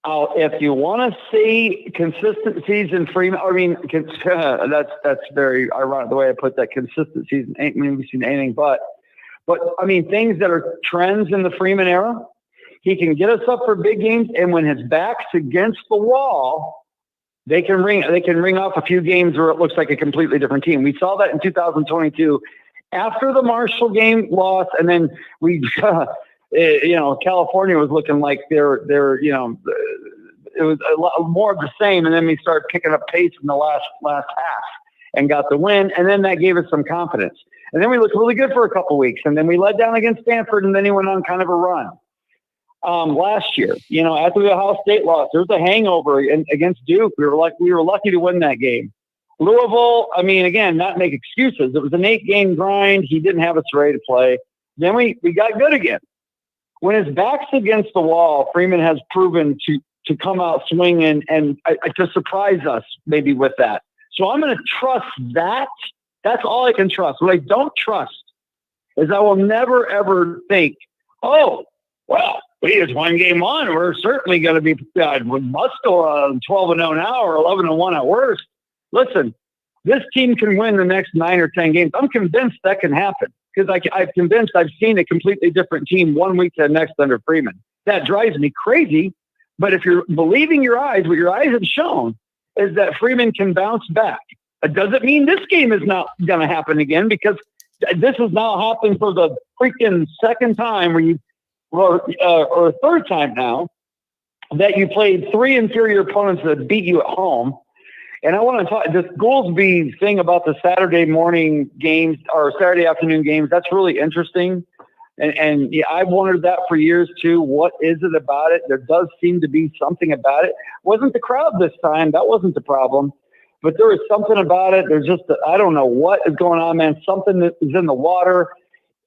If you want to see consistencies in Freeman, that's very ironic the way I put that. Consistencies ain't maybe seen anything but I mean, things that are trends in the Freeman era. He can get us up for big games, and when his back's against the wall, they can ring off a few games where it looks like a completely different team. We saw that in 2022 after the Marshall game loss, and then we California was looking like they're it was a lot more of the same. And then we started picking up pace in the last half and got the win. And then that gave us some confidence. And then we looked really good for a couple of weeks. And then we led down against Stanford, and then he went on kind of a run. Last year, after the Ohio State loss, there was a hangover against Duke. We were lucky to win that game. Louisville, again, not make excuses. It was an 8-game grind. He didn't have us ready to play. Then we got good again. When his back's against the wall, Freeman has proven to come out swinging and to surprise us maybe with that. So I'm going to trust that. That's all I can trust. What I don't trust is I will never, ever think, oh, well, we just 1 game on. We're certainly going to be, we must go 12-0 now or 11-1 at worst. Listen, this team can win the next 9 or 10 games. I'm convinced that can happen because I'm convinced I've seen a completely different team 1 week to the next under Freeman. That drives me crazy. But if you're believing your eyes, what your eyes have shown is that Freeman can bounce back. It doesn't mean this game is not going to happen again, because this has now happened for the freaking second time or third time now that you played 3 inferior opponents that beat you at home. And I want to talk this Goolsby thing about the Saturday morning games or Saturday afternoon games. That's really interesting. And yeah, I've wondered that for years too. What is it about it? There does seem to be something about it. Wasn't the crowd this time. That wasn't the problem. But there was something about it. There's just, I don't know what is going on, man. Something that is in the water.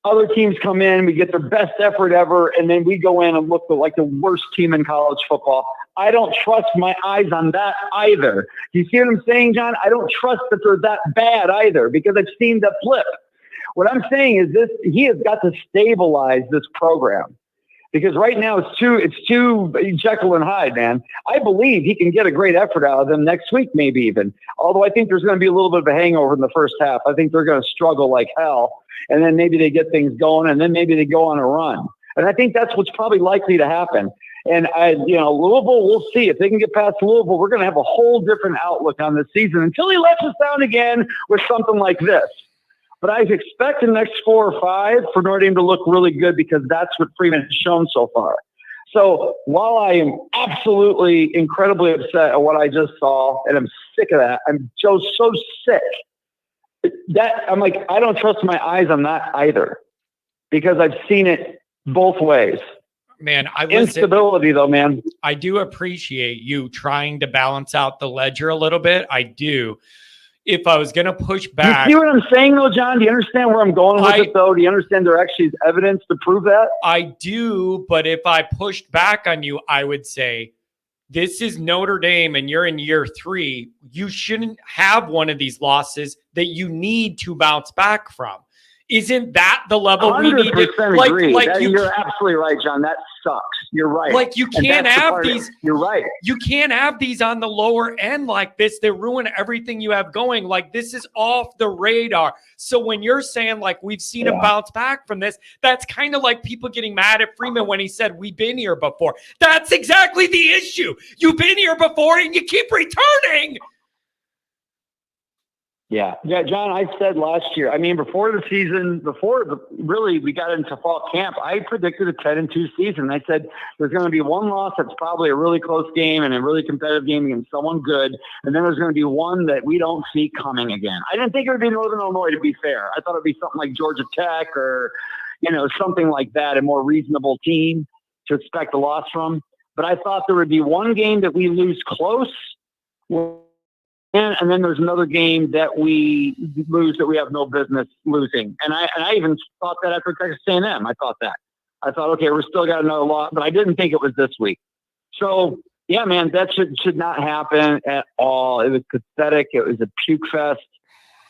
Other teams come in, we get their best effort ever, and then we go in and look like the worst team in college football. I don't trust my eyes on that either. Do you see what I'm saying, John? I don't trust that they're that bad either, because I've seen the flip. What I'm saying is this: he has got to stabilize this program, because right now it's too Jekyll and Hyde, man. I believe he can get a great effort out of them next week, maybe even. Although I think there's going to be a little bit of a hangover in the first half. I think they're going to struggle like hell, and then maybe they get things going, and then maybe they go on a run. And I think that's what's probably likely to happen. And Louisville, we'll see if they can get past Louisville. We're going to have a whole different outlook on this season until he lets us down again with something like this. But I expect the next 4 or 5 for Notre Dame to look really good, because that's what Freeman has shown so far. So while I am absolutely incredibly upset at what I just saw, and I'm sick of that, I'm so sick that I'm like, I don't trust my eyes on that either, because I've seen it both ways. Man, instability though, man. I do appreciate you trying to balance out the ledger a little bit. I do. If I was going to push back. Do you see what I'm saying, though, John? Do you understand where I'm going with it, though? Do you understand there actually is evidence to prove that? I do, but if I pushed back on you, I would say, this is Notre Dame and you're in year 3. You shouldn't have one of these losses that you need to bounce back from. Isn't that the level we need to agree. You're absolutely right, John. That sucks. You're right. Like, you can't have these. You're right. You can't have these on the lower end like this. They ruin everything you have going. Like, this is off the radar. So when you're saying, like, we've seen him bounce back from this, that's kind of like people getting mad at Freeman when he said, we've been here before. That's exactly the issue. You've been here before and you keep returning. Yeah, John, I said last year, before the season, really we got into fall camp, I predicted a 10-2 season. I said there's going to be one loss that's probably a really close game and a really competitive game against someone good, and then there's going to be one that we don't see coming again. I didn't think it would be Northern Illinois, to be fair. I thought it would be something like Georgia Tech or, something like that, a more reasonable team to expect a loss from. But I thought there would be one game that we lose close, and then there's another game that we lose that we have no business losing. And I even thought that after Texas A&M. I thought, okay, we're still got another loss, but I didn't think it was this week. So, yeah, man, that should not happen at all. It was pathetic. It was a puke fest.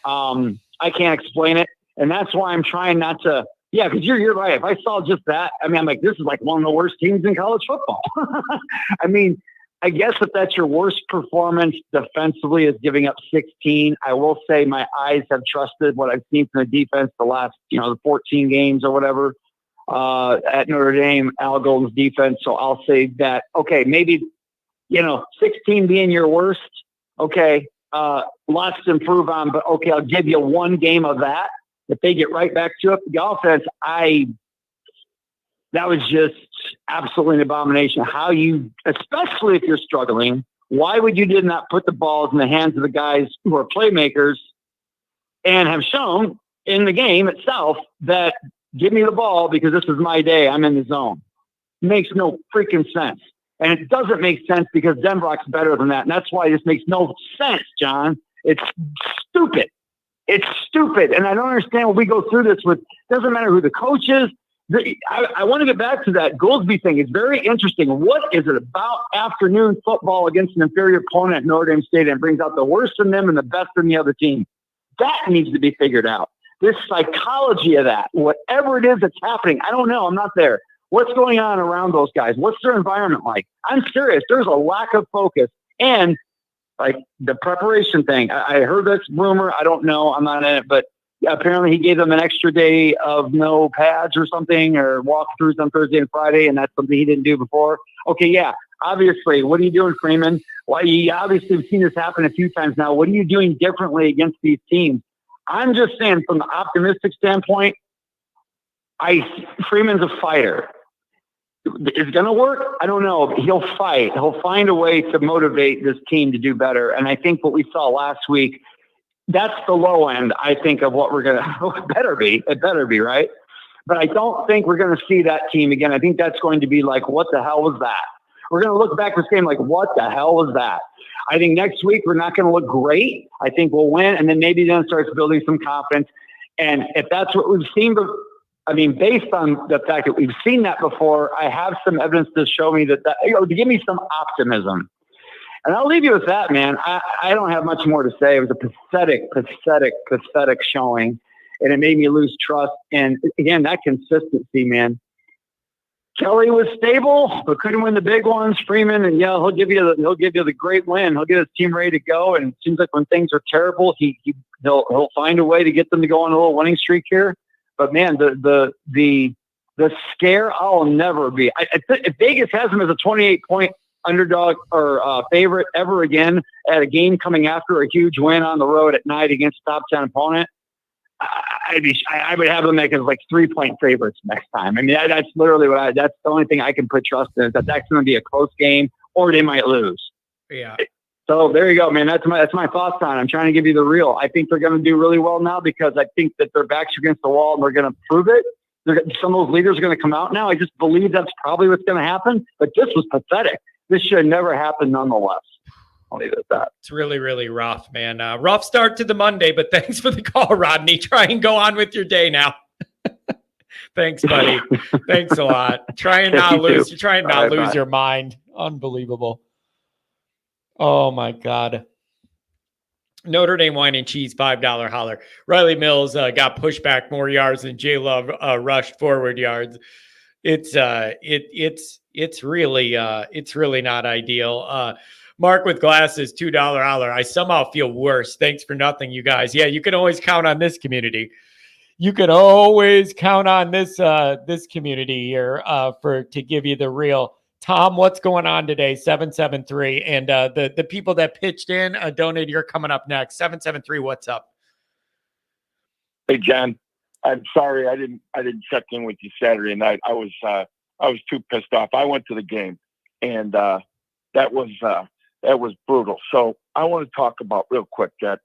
I can't explain it. And that's why I'm trying not to. Yeah, because you're right. If I saw just that, I'm like, this is like one of the worst teams in college football. I guess if that's your worst performance defensively is giving up 16, I will say my eyes have trusted what I've seen from the defense the last, the 14 games or whatever at Notre Dame, Al Golden's defense. So I'll say that, okay, maybe, 16 being your worst. Okay. Lots to improve on, but okay, I'll give you one game of that. If they get right back to it, the offense, I That was just absolutely an abomination. How you, especially if you're struggling, why would you did not put the balls in the hands of the guys who are playmakers and have shown in the game itself that give me the ball because this is my day. I'm in the zone. Makes no freaking sense. And it doesn't make sense because Denbrock's better than that. And that's why this makes no sense, John. It's stupid. It's stupid. And I don't understand when we go through this with, doesn't matter who the coach is. I want to get back to that Goolsby thing. It's very interesting. What is it about afternoon football against an inferior opponent at Notre Dame State and brings out the worst in them and the best in the other team? That needs to be figured out. This psychology of that, whatever it is that's happening, I don't know. I'm not there. What's going on around those guys? What's their environment like? I'm serious. There's a lack of focus. And like the preparation thing, I heard this rumor. I don't know. I'm not in it, but apparently he gave them an extra day of no pads or something or walkthroughs on Thursday and Friday. And that's something he didn't do before. Okay. Yeah. Obviously. What are you doing, Freeman? Well, you obviously have seen this happen a few times now. What are you doing differently against these teams? I'm just saying from the optimistic standpoint, Freeman's a fighter. Is it going to work? I don't know. He'll fight. He'll find a way to motivate this team to do better. And I think what we saw last week, that's the low end, I think, of what we're going to – it better be. It better be, right? But I don't think we're going to see that team again. I think that's going to be like, what the hell was that? We're going to look back at this game like, what the hell was that? I think next week we're not going to look great. I think we'll win, and then maybe then starts building some confidence. And if that's what we've seen – I mean, based on the fact that we've seen that before, I have some evidence to show me that to give me some optimism. And I'll leave you with that, man. I don't have much more to say. It was a pathetic showing, and it made me lose trust. And again, that consistency, man. Kelly was stable, but couldn't win the big ones. Freeman, and yeah, he'll give you the great win. He'll get his team ready to go. And it seems like when things are terrible, he'll find a way to get them to go on a little winning streak here. But man, the scare, I'll never be. If Vegas has him as a 28-point underdog or favorite ever again at a game coming after a huge win on the road at night against a top 10 opponent, I would have them make as like 3-point favorites next time. I mean, that's literally that's the only thing I can put trust in, is that that's going to be a close game or they might lose. Yeah. So there you go, man. That's my thoughts on it. I'm trying to give you the real. I think they're going to do really well now because I think that their backs are against the wall and they're going to prove it. Some of those leaders are going to come out now. I just believe that's probably what's going to happen. But this was pathetic. This should have never happened nonetheless. I'll leave it at that. It's really, really rough, man. Rough start to the Monday, but thanks for the call, Rodney. Try and go on with your day now. Thanks, buddy. Thanks a lot. Try and not lose. Try and not lose your mind. Unbelievable. Oh, my God. Notre Dame wine and cheese, $5 holler. Riley Mills got pushed back more yards than J Love rushed forward yards. It's really not ideal. Mark with glasses, $2 holler. I somehow feel worse. Thanks for nothing, you guys. Yeah, you can always count on this community. You can always count on this community here to give you the real. Tom, what's going on today? 773. And the people that pitched in, donated, you're coming up next. 773, what's up? Hey, John. I'm sorry I didn't check in with you Saturday night. I was too pissed off. I went to the game, and that was brutal. So I want to talk about real quick that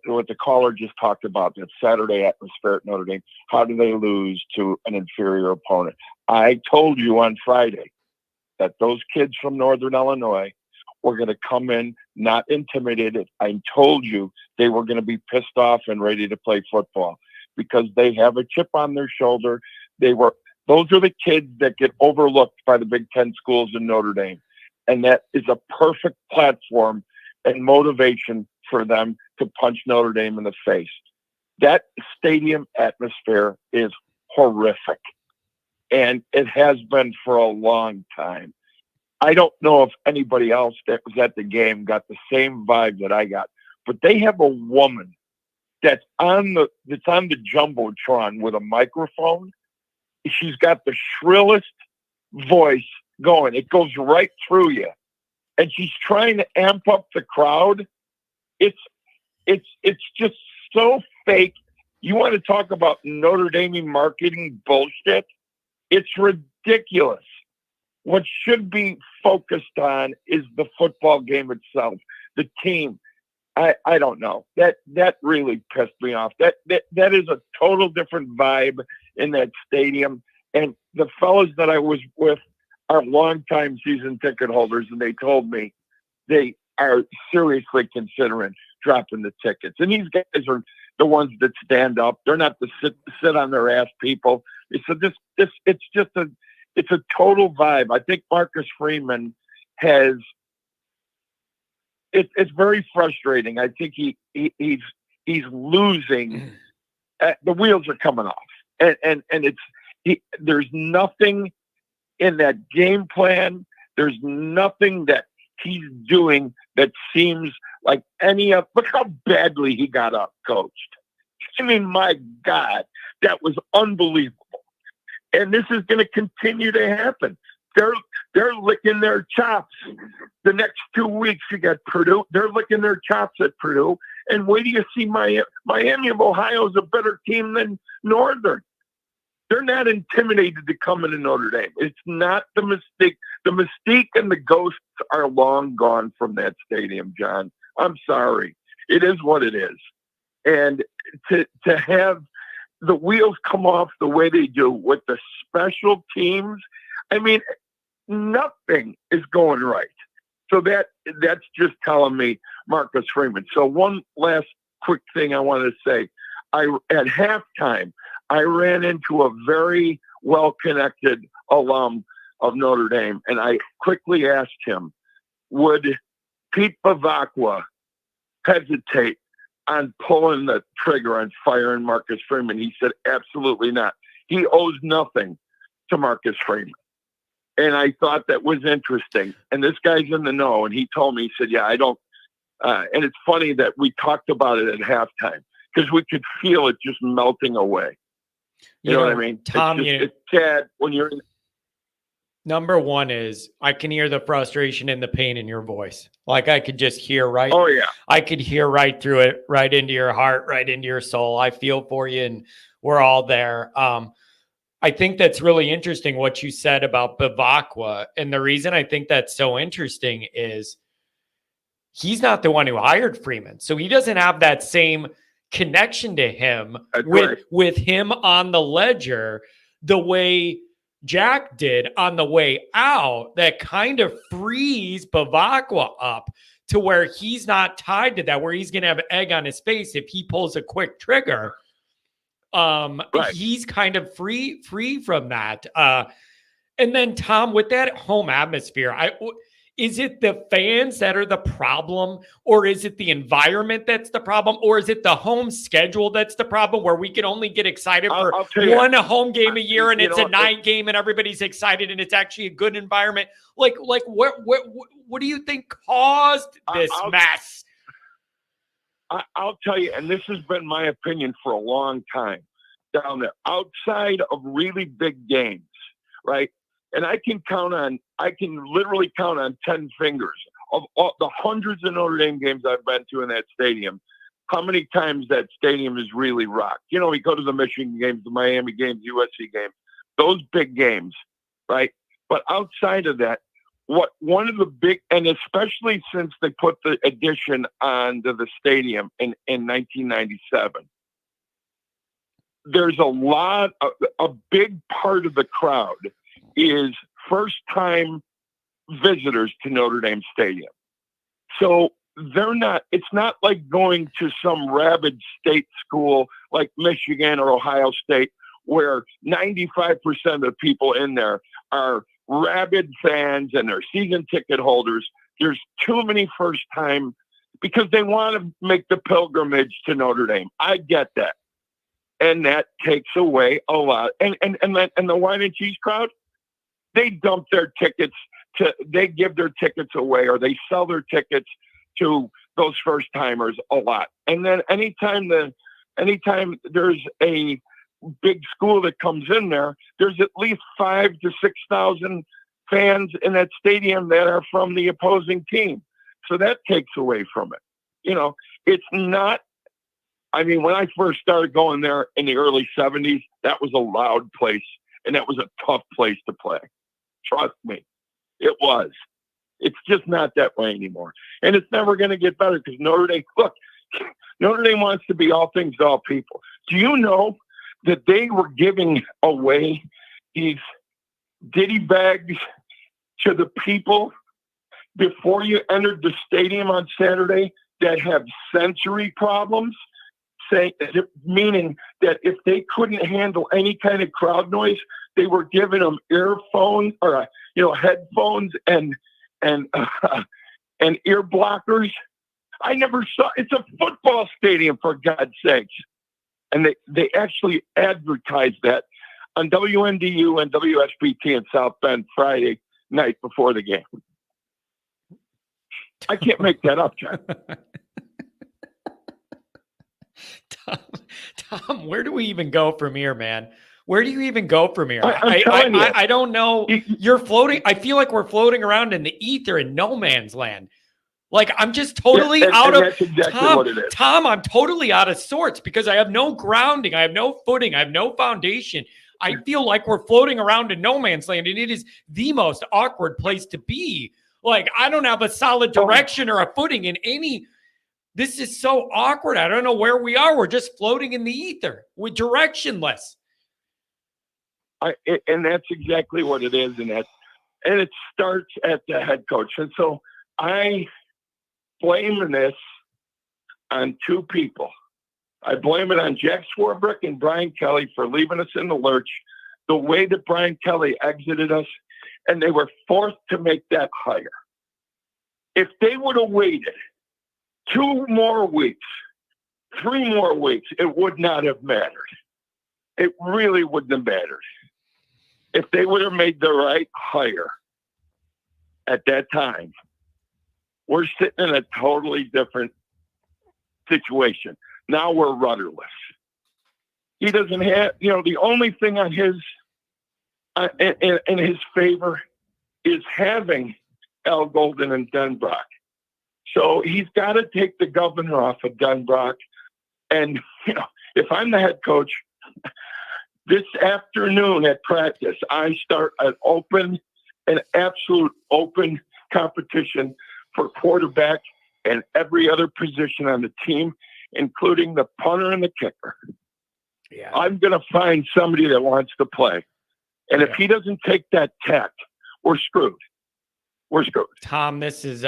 what the caller just talked about, that Saturday atmosphere at Notre Dame. How do they lose to an inferior opponent? I told you on Friday that those kids from Northern Illinois were going to come in not intimidated. I told you they were going to be pissed off and ready to play football because they have a chip on their shoulder. Those are the kids that get overlooked by the Big Ten schools in Notre Dame. And that is a perfect platform and motivation for them to punch Notre Dame in the face. That stadium atmosphere is horrific. And it has been for a long time. I don't know if anybody else that was at the game got the same vibe that I got, but they have a woman that's on the Jumbotron with a microphone. She's got the shrillest voice going. It goes right through you. And she's trying to amp up the crowd. It's just so fake. You want to talk about Notre Dame marketing bullshit? It's ridiculous. What should be focused on is the football game itself, the team. I don't know. That really pissed me off. That is a total different vibe in that stadium. And the fellows that I was with are longtime season ticket holders, and they told me they are seriously considering dropping the tickets. And these guys are the ones that stand up. They're not the sit on their ass people. So it's a total vibe. I think Marcus Freeman has. It's very frustrating. I think he's losing. The wheels are coming off, and there's nothing in that game plan. There's nothing that he's doing that seems like any of. Look how badly he got up coached. I mean, my God, that was unbelievable. And this is going to continue to happen. They're licking their chops. The next 2 weeks, you got Purdue. They're licking their chops at Purdue. And wait till you see Miami of Ohio is a better team than Northern. They're not intimidated to come into Notre Dame. It's not the mistake. The mystique and the ghosts are long gone from that stadium, John. I'm sorry. It is what it is. And to have the wheels come off the way they do with the special teams, I mean, nothing is going right. So that's just telling me Marcus Freeman. So one last quick thing I want to say. At halftime, I ran into a very well-connected alum of Notre Dame, and I quickly asked him, would Pete Bavacqua hesitate on pulling the trigger on firing Marcus Freeman? He said, absolutely not. He owes nothing to Marcus Freeman. And I thought that was interesting. And this guy's in the know. And he told me, he said, yeah, I don't. And it's funny that we talked about it at halftime because we could feel it just melting away. You know what I mean? Tom, it's sad when you're in. Number one is I can hear the frustration and the pain in your voice. Like I could just hear right. Oh, yeah. I could hear right through it, right into your heart, right into your soul. I feel for you and we're all there. I think that's really interesting what you said about Bavacqua. And the reason I think that's so interesting is he's not the one who hired Freeman. So he doesn't have that same connection to him with him on the ledger the way Jack did on the way out. That kind of frees Bavacqua up to where he's not tied to that, where he's going to have egg on his face if he pulls a quick trigger. He's kind of free from that. And then Tom, with that home atmosphere, is it the fans that are the problem, or is it the environment that's the problem, or is it the home schedule that's the problem, where we can only get excited for one home game a year and it's a night game and everybody's excited and it's actually a good environment? Like what do you think caused this mess? I'll tell you, and this has been my opinion for a long time down there, outside of really big games, right? And I can literally count on 10 fingers of all the hundreds of Notre Dame games I've been to in that stadium, how many times that stadium is really rocked. You know, we go to the Michigan games, the Miami games, USC games, those big games, right? But outside of that, one of the big, and especially since they put the addition onto the stadium in 1997, there's a big part of the crowd is first-time visitors to Notre Dame Stadium. So it's not like going to some rabid state school like Michigan or Ohio State, where 95% of the people in there are rabid fans and they're season ticket holders. There's too many first-time because they want to make the pilgrimage to Notre Dame. I get that. And that takes away a lot. And the wine and cheese crowd, they dump their tickets they give their tickets away, or they sell their tickets to those first timers a lot. And then anytime there's a big school that comes in there, there's at least 5,000 to 6,000 fans in that stadium that are from the opposing team. So that takes away from it. You know, it's not. I mean, when I first started going there in the early 70s, that was a loud place. and that was a tough place to play. Trust me, it was. It's just not that way anymore. And it's never going to get better because Notre Dame wants to be all things to all people. Do you know that they were giving away these ditty bags to the people before you entered the stadium on Saturday that have sensory problems? Meaning that if they couldn't handle any kind of crowd noise, they were giving them earphones or headphones and ear blockers. I never saw. It's a football stadium, for God's sakes, and they actually advertised that on WNDU and WSBT in South Bend Friday night before the game. I can't make that up, John. Tom, where do we even go from here, man? Where do you even go from here? I don't know. You're floating. I feel like we're floating around in the ether in no man's land. Like I'm just totally out of that's exactly Tom. What it is. Tom, I'm totally out of sorts because I have no grounding. I have no footing. I have no foundation. I feel like we're floating around in no man's land, and it is the most awkward place to be. Like I don't have a solid direction or a footing in any. This is so awkward. I don't know where we are. We're just floating in the ether. We're directionless. And that's exactly what it is. And it starts at the head coach. And so I blame this on two people. I blame it on Jack Swarbrick and Brian Kelly for leaving us in the lurch the way that Brian Kelly exited us. And they were forced to make that hire. If they would have waited 2 more weeks, 3 more weeks, it would not have mattered. It really wouldn't have mattered. If they would have made the right hire at that time, we're sitting in a totally different situation. Now we're rudderless. He doesn't have, the only thing on his, in his favor is having Al Golden and Denbrock. So he's got to take the governor off of Denbrock. And, if I'm the head coach, this afternoon at practice, I start an absolute open competition for quarterback and every other position on the team, including the punter and the kicker. Yeah. I'm going to find somebody that wants to play. And if he doesn't take that tack, we're screwed. We're screwed. Tom, this is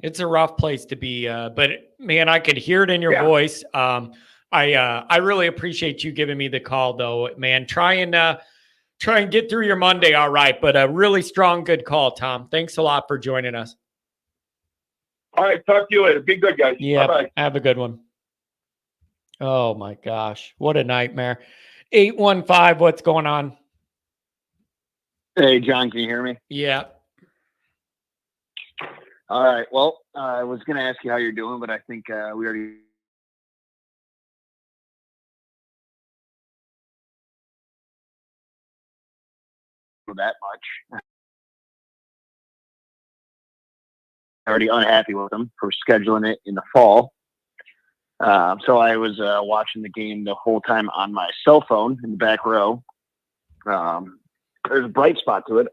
it's a rough place to be, but man, I could hear it in your voice. I really appreciate you giving me the call, though, man. Try and get through your Monday, all right. But a really strong, good call, Tom. Thanks a lot for joining us. All right, talk to you later. Be good, guys. Yeah, bye. Have a good one. Oh my gosh, what a nightmare! 815, what's going on? Hey, John, can you hear me? Yeah. All right. Well, I was going to ask you how you're doing, but I think we already that much. Already unhappy with them for scheduling it in the fall. So I was watching the game the whole time on my cell phone in the back row. There's a bright spot to it.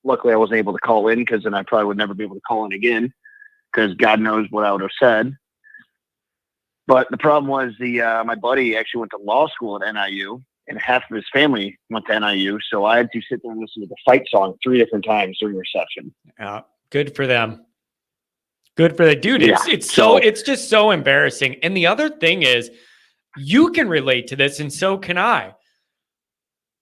Luckily, I wasn't able to call in because then I probably would never be able to call in again because God knows what I would have said. But the problem was my buddy actually went to law school at NIU, and half of his family went to NIU. So I had to sit there and listen to the fight song 3 different times during reception. Good for them. Good for the dude. It's just so embarrassing. And the other thing is, you can relate to this, and so can I.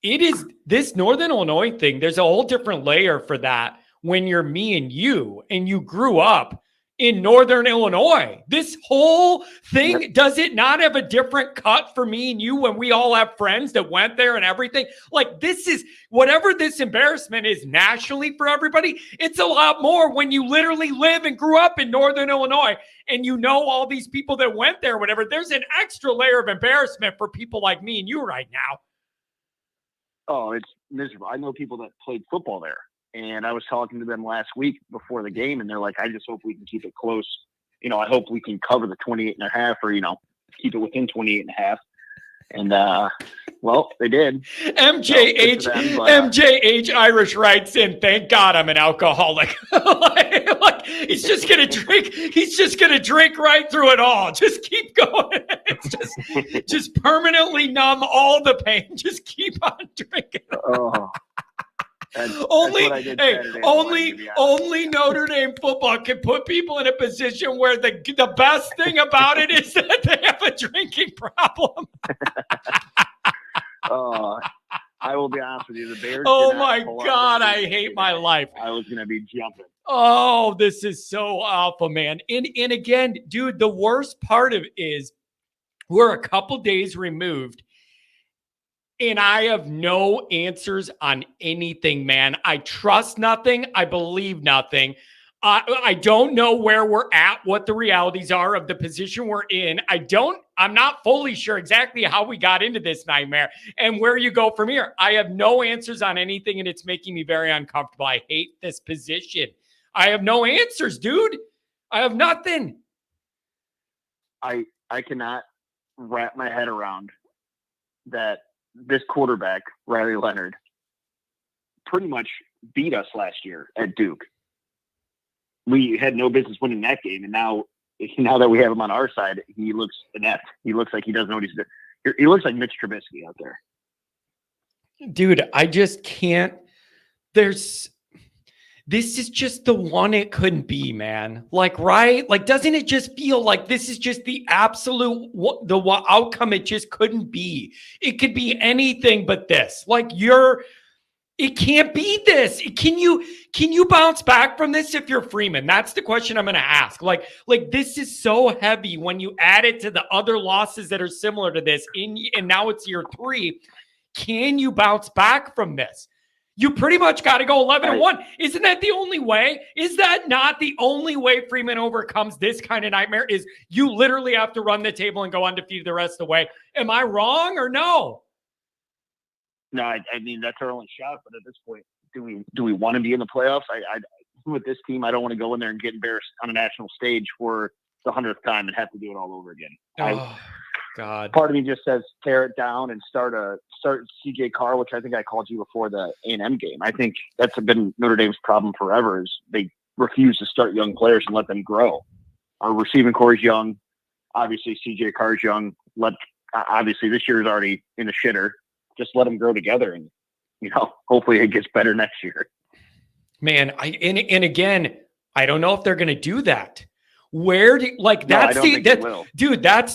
It is this Northern Illinois thing. There's a whole different layer for that when you're me and you grew up in Northern Illinois. This whole thing, does it not have a different cut for me and you when we all have friends that went there and everything? Like, this is whatever this embarrassment is nationally for everybody. It's a lot more when you literally live and grew up in Northern Illinois and you know all these people that went there, whatever. There's an extra layer of embarrassment for people like me and you right now. Oh, it's miserable. I know people that played football there, and I was talking to them last week before the game, and they're like, I just hope we can keep it close. I hope we can cover the 28.5 or, keep it within 28.5. And Well, they did. MJH, MJH Irish writes in, thank God I'm an alcoholic. like, he's just gonna drink. He's just gonna drink right through it all. Just keep going. It's just permanently numb all the pain. Just keep on drinking. Oh. Only Notre Dame football can put people in a position where the best thing about it is that they have a drinking problem. I will be honest with you. The Bears. Oh my God, I hate my life. I was going to be jumping. Oh, this is so awful, man. And again, dude, the worst part of it is we're a couple days removed. And I have no answers on anything, man. I trust nothing. I believe nothing. I don't know where we're at, what the realities are of the position we're in. I'm not fully sure exactly how we got into this nightmare and where you go from here. I have no answers on anything, and it's making me very uncomfortable. I hate this position. I have no answers, dude. I have nothing. I cannot wrap my head around that this quarterback, Riley Leonard, pretty much beat us last year at Duke. We had no business winning that game, and now that we have him on our side, he looks inept. He looks like he doesn't know what he's doing. He looks like Mitch Trubisky out there. Dude, I just can't. This is just the one it couldn't be, man. Like, right? Like, doesn't it just feel like this is just the absolute outcome it just couldn't be? It could be anything but this. Like, it can't be this. Can you bounce back from this if you're Freeman? That's the question I'm going to ask. Like this is so heavy when you add it to the other losses that are similar to this, and now it's year 3. Can you bounce back from this? You pretty much got to go 11-1. Isn't that the only way? Is that not the only way Freeman overcomes this kind of nightmare? Is you literally have to run the table and go undefeated the rest of the way? Am I wrong or no? No, I mean, that's our only shot. But at this point, do we want to be in the playoffs? With this team, I don't want to go in there and get embarrassed on a national stage for the 100th time and have to do it all over again. God. Part of me just says tear it down and start CJ Carr, which I think I called you before the A&M game. I think that's been Notre Dame's problem forever is they refuse to start young players and let them grow. Our receiving core is young. Obviously, CJ Carr is young. Obviously, this year is already in the shitter. Just let them grow together, and hopefully it gets better next year. Man, and again, I don't know if they're going to do that. That's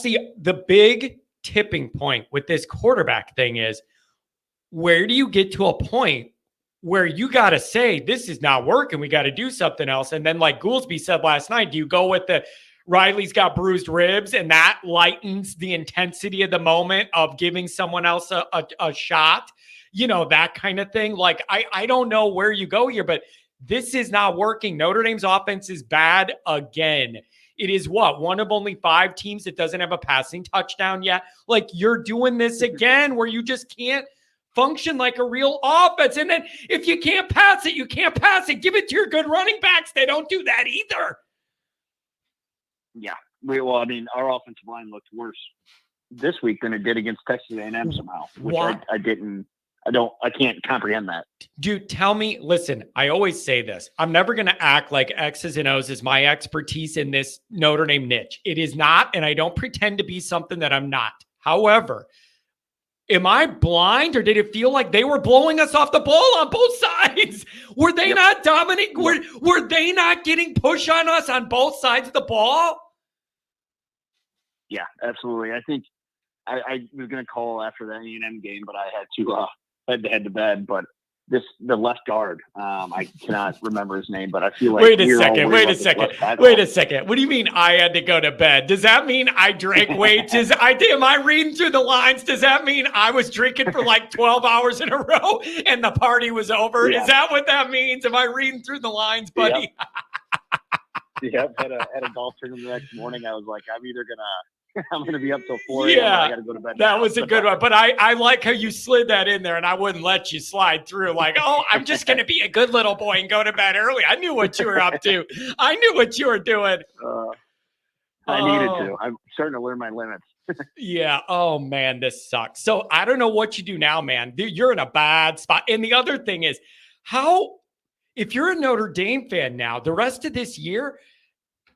the big tipping point with this quarterback thing is where do you get to a point where you got to say, this is not working. We got to do something else. And then like Goolsby said last night, do you go with Riley's got bruised ribs and that lightens the intensity of the moment of giving someone else a shot, that kind of thing. Like, I don't know where you go here, but this is not working. Notre Dame's offense is bad again. It is one of only 5 teams that doesn't have a passing touchdown yet. Like, you're doing this again where you just can't function like a real offense. And then if you can't pass it, you can't pass it. Give it to your good running backs. They don't do that either. Yeah. Well, I mean, our offensive line looked worse this week than it did against Texas A&M somehow, which I can't comprehend that. Dude, tell me, listen, I always say this. I'm never going to act like X's and O's is my expertise in this Notre Dame niche. It is not, and I don't pretend to be something that I'm not. However, am I blind or did it feel like they were blowing us off the ball on both sides? Were they not dominating? Were they not getting push on us on both sides of the ball? Yeah, absolutely. I think I was going to call after that A&M game, but I had to head to bed. But the left guard, I cannot remember his name, but I feel like wait a second. What do you mean I had to go to bed? Does that mean I drank way too? Am I reading through the lines? Does that mean I was drinking for like 12 hours in a row and the party was over? Yeah. Is that what that means? Am I reading through the lines, buddy? Yep. At a golf tournament the next morning, I was like, I'm gonna be up till 4 a.m. I gotta go to bed. That was a good one. But I like how you slid that in there and I wouldn't let you slide through. Like, I'm just gonna be a good little boy and go to bed early. I knew what you were up to. I knew what you were doing. I needed to. I'm starting to learn my limits. Yeah. Oh man, this sucks. So I don't know what you do now, man. You're in a bad spot. And the other thing is, if you're a Notre Dame fan now, the rest of this year,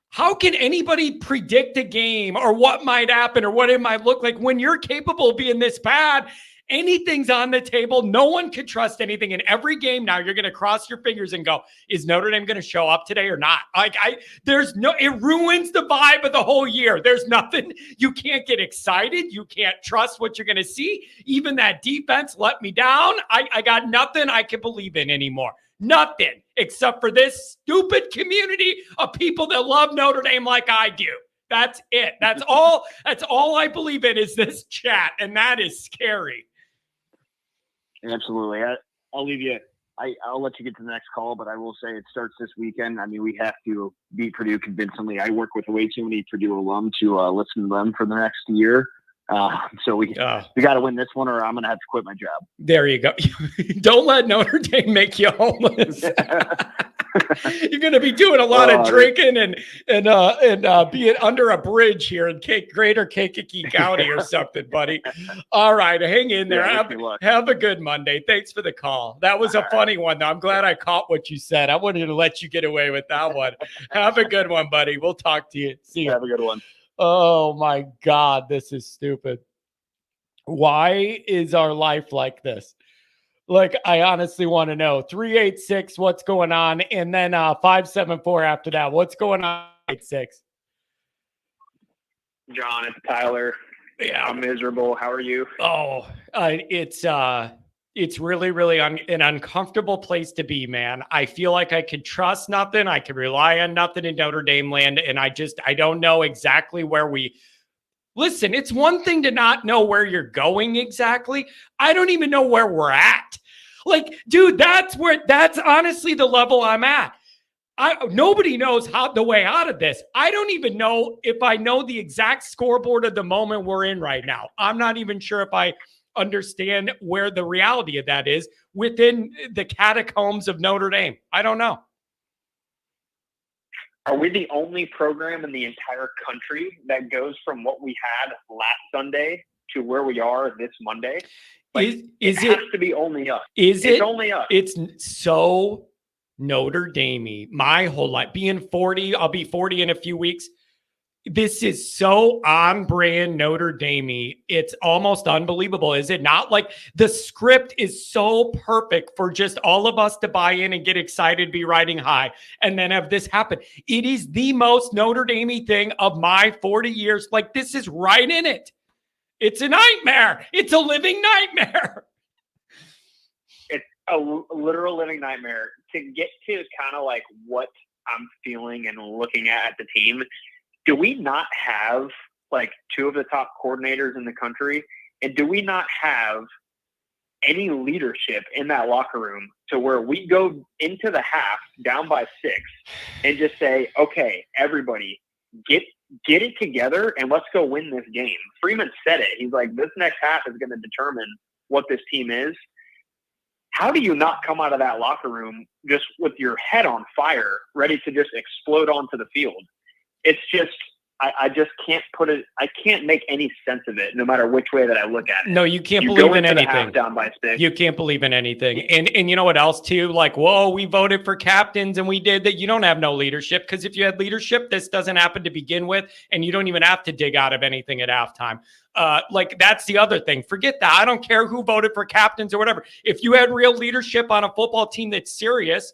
how can anybody predict a game or what might happen or what it might look like when you're capable of being this bad? Anything's on the table. No one can trust anything. In every game now, you're going to cross your fingers and go, is Notre Dame going to show up today or not? It ruins the vibe of the whole year. There's nothing. You can't get excited. You can't trust what you're going to see. Even that defense let me down. I got nothing I can believe in anymore. Nothing except for this stupid community of people that love Notre Dame like I do. That's it. That's all I believe in is this chat. And that is scary. Absolutely. I'll leave you. I'll let you get to the next call, but I will say it starts this weekend. I mean, we have to beat Purdue convincingly. I work with way too many Purdue alum to listen to them for the next year. So we got to win this one or I'm going to have to quit my job. There you go. Don't let Notre Dame make you homeless. You're going to be doing a lot of drinking and being under a bridge here in Greater Kankakee County or something, buddy. All right, hang in there. Have a good Monday. Thanks for the call. That was a funny one, though. I'm glad I caught what you said. I wanted to let you get away with that one. Have a good one, buddy. We'll talk to you. See you. Have a good one. Oh, my God. This is stupid. Why is our life like this? Like, I honestly want to know. 386, what's going on? And then 574 after that. What's going on? 86. John, it's Tyler. Yeah, I'm miserable. How are you? Oh, it's really, really an uncomfortable place to be, man. I feel like I could trust nothing. I could rely on nothing in Notre Dame land. And I don't know exactly where listen, it's one thing to not know where you're going exactly. I don't even know where we're at. Like, dude, that's honestly the level I'm at. Nobody knows the way out of this. I don't even know if I know the exact scoreboard of the moment we're in right now. I'm not even sure if I understand where the reality of that is within the catacombs of Notre Dame. I don't know. Are we the only program in the entire country that goes from what we had last Sunday to where we are this Monday? Like, it has to be only us. It's only us. It's so Notre Dame-y. My whole life. Being 40, I'll be 40 in a few weeks. This is so on brand Notre Dame-y. It's almost unbelievable, is it not? Like, the script is so perfect for just all of us to buy in and get excited, be riding high, and then have this happen. It is the most Notre Dame-y thing of my 40 years. Like, this is right in it. It's a nightmare. It's a living nightmare. It's a literal living nightmare. To get to kind of like what I'm feeling and looking at the team, do we not have like two of the top coordinators in the country? And do we not have any leadership in that locker room to where we go into the half down by 6 and just say, okay, everybody get it together and let's go win this game. Freeman said it. He's like, this next half is going to determine what this team is. How do you not come out of that locker room just with your head on fire, ready to just explode onto the field? It's just, I just can't put it, I can't make any sense of it, no matter which way that I look at it. No, you can't believe in anything. Down by 6. You can't believe in anything. And you know what else too? Like, whoa, we voted for captains and we did that. You don't have no leadership, because if you had leadership, this doesn't happen to begin with, and you don't even have to dig out of anything at halftime. Like, that's the other thing. Forget that. I don't care who voted for captains or whatever. If you had real leadership on a football team that's serious,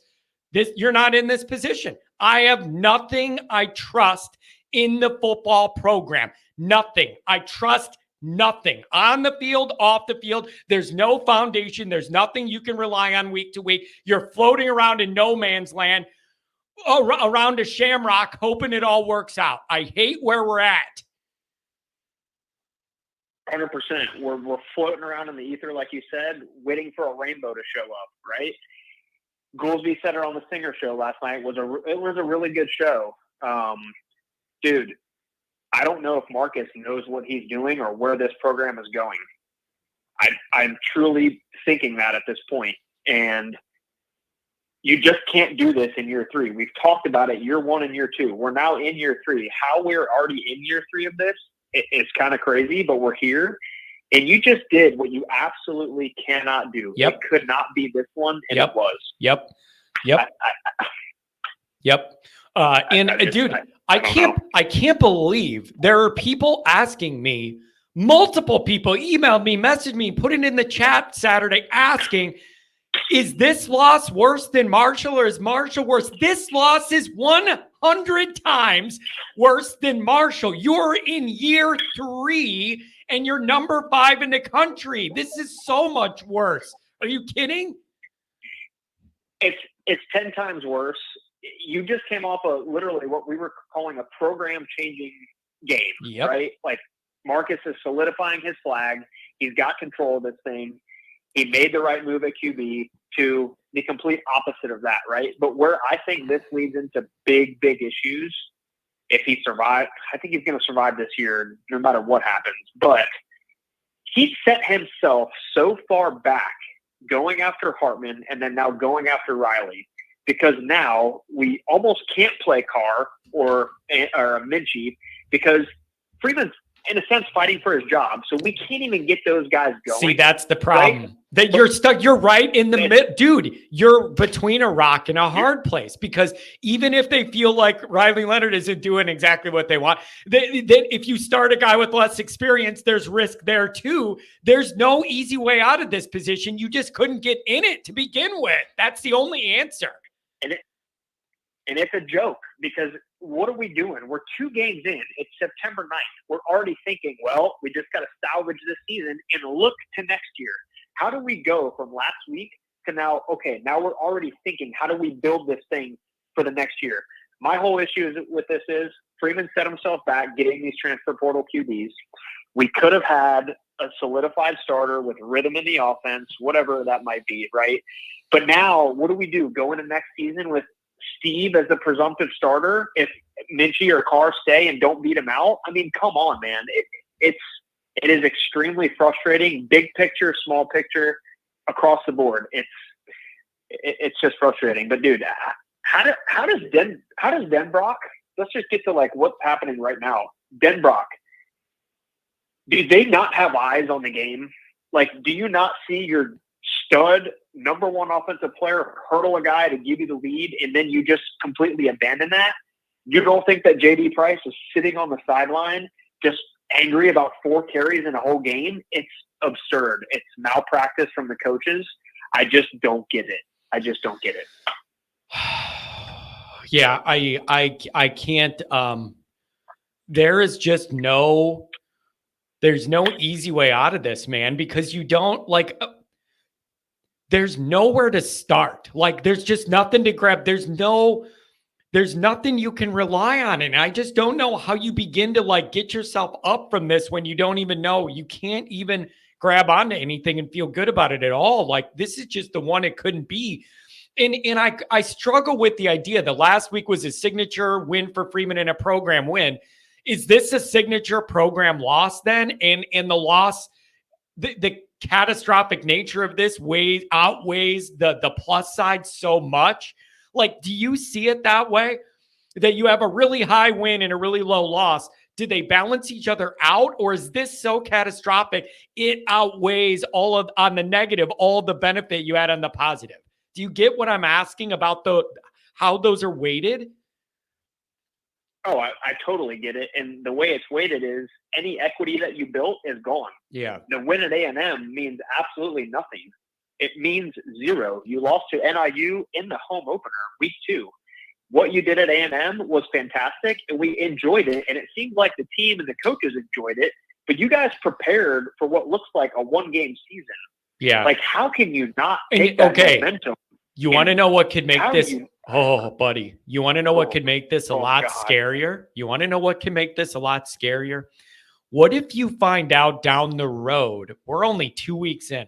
you're not in this position. I have nothing I trust in the football program. Nothing. I trust nothing. On the field, off the field, there's no foundation. There's nothing you can rely on week to week. You're floating around in no man's land, around a shamrock, hoping it all works out. I hate where we're at. 100%. We're floating around in the ether, like you said, waiting for a rainbow to show up, right? Goolsby said it on the Singer show last night. It was a really good show. Dude, I don't know if Marcus knows what he's doing or where this program is going. I'm truly thinking that at this point. And You just can't do this in year 3. We've talked about it year 1 and year 2. We're now in year 3. How we're already in year 3 of this, it's kind of crazy, but we're here. And you just did what you absolutely cannot do. Yep. It could not be this one, and it was. Yep. I can't believe there are people asking me, multiple people emailed me, messaged me, put it in the chat Saturday asking, is this loss worse than Marshall or is Marshall worse? This loss is 100 times worse than Marshall. You're in year 3 and you're number 5 in the country. This is so much worse. Are you kidding? It's 10 times worse. You just came off literally what we were calling a program-changing game, right? Like Marcus is solidifying his flag. He's got control of this thing. He made the right move at QB to the complete opposite of that, right? But where I think this leads into big, big issues, if he survives, I think he's going to survive this year no matter what happens. But he set himself so far back going after Hartman and then now going after Riley, because now we almost can't play Carr or Minchie because Freeman's, in a sense, fighting for his job. So we can't even get those guys going. See, that's the problem. Right? That you're stuck. You're right in the middle. Dude, you're between a rock and a hard place, because even if they feel like Riley Leonard isn't doing exactly what they want, then if you start a guy with less experience, there's risk there too. There's no easy way out of this position. You just couldn't get in it to begin with. That's the only answer. And it's a joke, because what are we doing? We're 2 games in. It's September 9th. We're already thinking, well, we just got to salvage this season and look to next year. How do we go from last week to now, okay, now we're already thinking, how do we build this thing for the next year? My whole issue with this is Freeman set himself back getting these transfer portal QBs. We could have had a solidified starter with rhythm in the offense, whatever that might be, right? But now what do we do? Go into next season with Steve as the presumptive starter if Minchie or Carr stay and don't beat him out? I mean, come on, man. It is extremely frustrating. Big picture, small picture, across the board. It's just frustrating. But dude, how does Denbrock? Let's just get to like what's happening right now. Denbrock, do they not have eyes on the game? Like, do you not see your stud number 1 offensive player hurdle a guy to give you the lead, and then you just completely abandon that? You don't think that JD Price is sitting on the sideline just angry about 4 carries in a whole game? It's absurd. It's malpractice from the coaches. I just don't get it. Yeah, I can't. There's no easy way out of this, man, because you don't like. There's nowhere to start. Like, there's just nothing to grab. There's nothing you can rely on. And I just don't know how you begin to like get yourself up from this when you don't even know. You can't even grab onto anything and feel good about it at all. Like, this is just the one it couldn't be. And I struggle with the idea that last week was a signature win for Freeman and a program win. Is this a signature program loss then? And the loss, the catastrophic nature of this outweighs the plus side so much. Like, do you see it that way? That you have a really high win and a really low loss? Do they balance each other out? Or is this so catastrophic it outweighs on the negative, all the benefit you had on the positive? Do you get what I'm asking about how those are weighted? Oh, I totally get it. And the way it's weighted is any equity that you built is gone. Yeah. The win at A&M means absolutely nothing. It means 0. You lost to NIU in the home opener, week 2. What you did at A&M was fantastic, and we enjoyed it. And it seemed like the team and the coaches enjoyed it. But you guys prepared for what looks like a 1-game season. Yeah. Like, how can you not take that momentum? You want to know what could make this? Oh, buddy. You want to know what could make this a lot scarier? You want to know what can make this a lot scarier? What if you find out down the road, we're only 2 weeks in.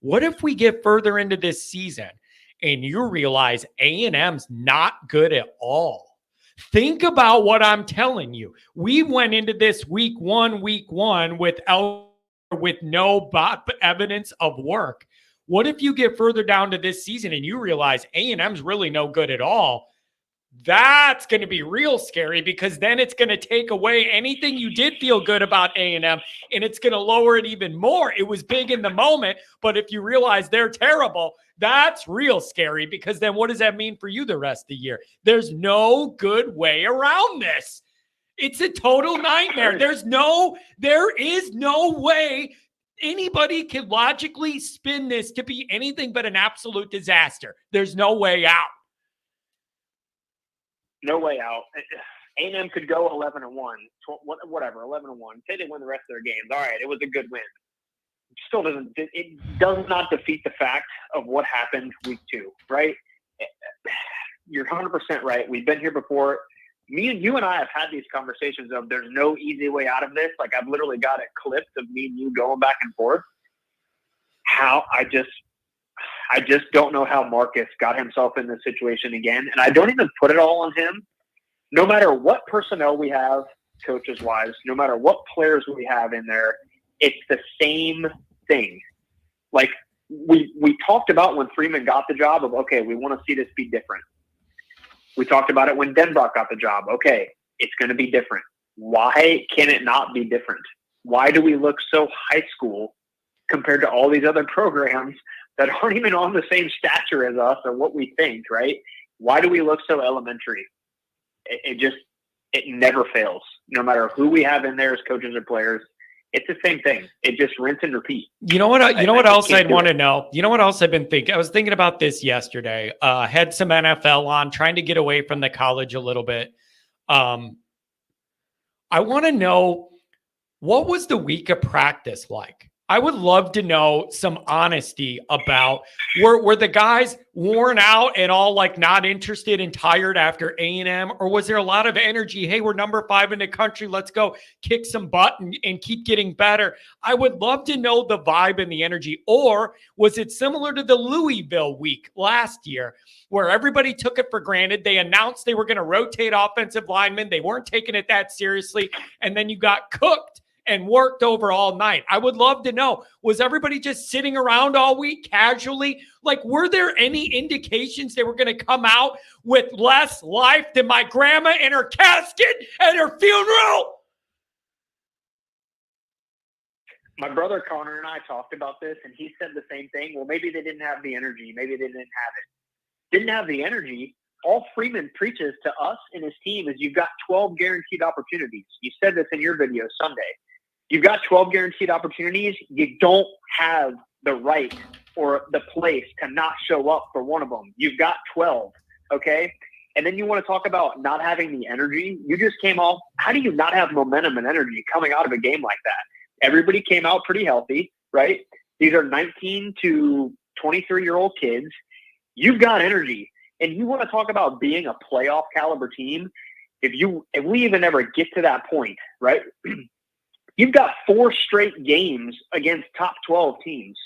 What if we get further into this season and you realize A&M's not good at all? Think about what I'm telling you. We went into this week one with no evidence of work. What if you get further down to this season and you realize A&M's really no good at all? That's going to be real scary, because then it's going to take away anything you did feel good about A&M, and it's going to lower it even more. It was big in the moment, but if you realize they're terrible, that's real scary, because then what does that mean for you the rest of the year? There's no good way around this. It's a total nightmare. There is no way anybody can logically spin this to be anything but an absolute disaster. There's no way out. No way out. A&M could go 11-1, whatever, 11-1. Say they win the rest of their games. All right, it was a good win. It does not defeat the fact of what happened week 2, right? You're 100% right. We've been here before. You and I have had these conversations of there's no easy way out of this. Like, I've literally got it clipped of me and you going back and forth. I just don't know how Marcus got himself in this situation again. And I don't even put it all on him. No matter what personnel we have, coaches-wise, no matter what players we have in there, it's the same thing. Like, we talked about when Freeman got the job of, okay, we want to see this be different. We talked about it when Denbrock got the job. Okay, it's going to be different. Why can it not be different? Why do we look so high school compared to all these other programs that aren't even on the same stature as us or what we think, right? Why do we look so elementary? It never fails. No matter who we have in there as coaches or players, it's the same thing. It just rinse and repeat. You know what else I'd want to know? You know what else I've been thinking? I was thinking about this yesterday. Had some NFL on, trying to get away from the college a little bit. I want to know, what was the week of practice like? I would love to know some honesty about, were the guys worn out and all like not interested and tired after A&M, or was there a lot of energy? Hey, we're number 5 in the country. Let's go kick some butt and keep getting better. I would love to know the vibe and the energy. Or was it similar to the Louisville week last year, where everybody took it for granted? They announced they were going to rotate offensive linemen. They weren't taking it that seriously. And then you got cooked and worked over all night. I would love to know, was everybody just sitting around all week casually? Like, were there any indications they were going to come out with less life than my grandma in her casket at her funeral? My brother Connor and I talked about this, and he said the same thing. Well, maybe they didn't have the energy. Maybe they didn't have it. Didn't have the energy. All Freeman preaches to us and his team is you've got 12 guaranteed opportunities. You said this in your video Sunday. You've got 12 guaranteed opportunities. You don't have the right or the place to not show up for one of them. You've got 12, okay? And then you want to talk about not having the energy. You just came off. How do you not have momentum and energy coming out of a game like that? Everybody came out pretty healthy, right? These are 19 to 23-year-old kids. You've got energy. And you want to talk about being a playoff caliber team. If we even ever get to that point, right? You've got 4 straight games against top 12 teams.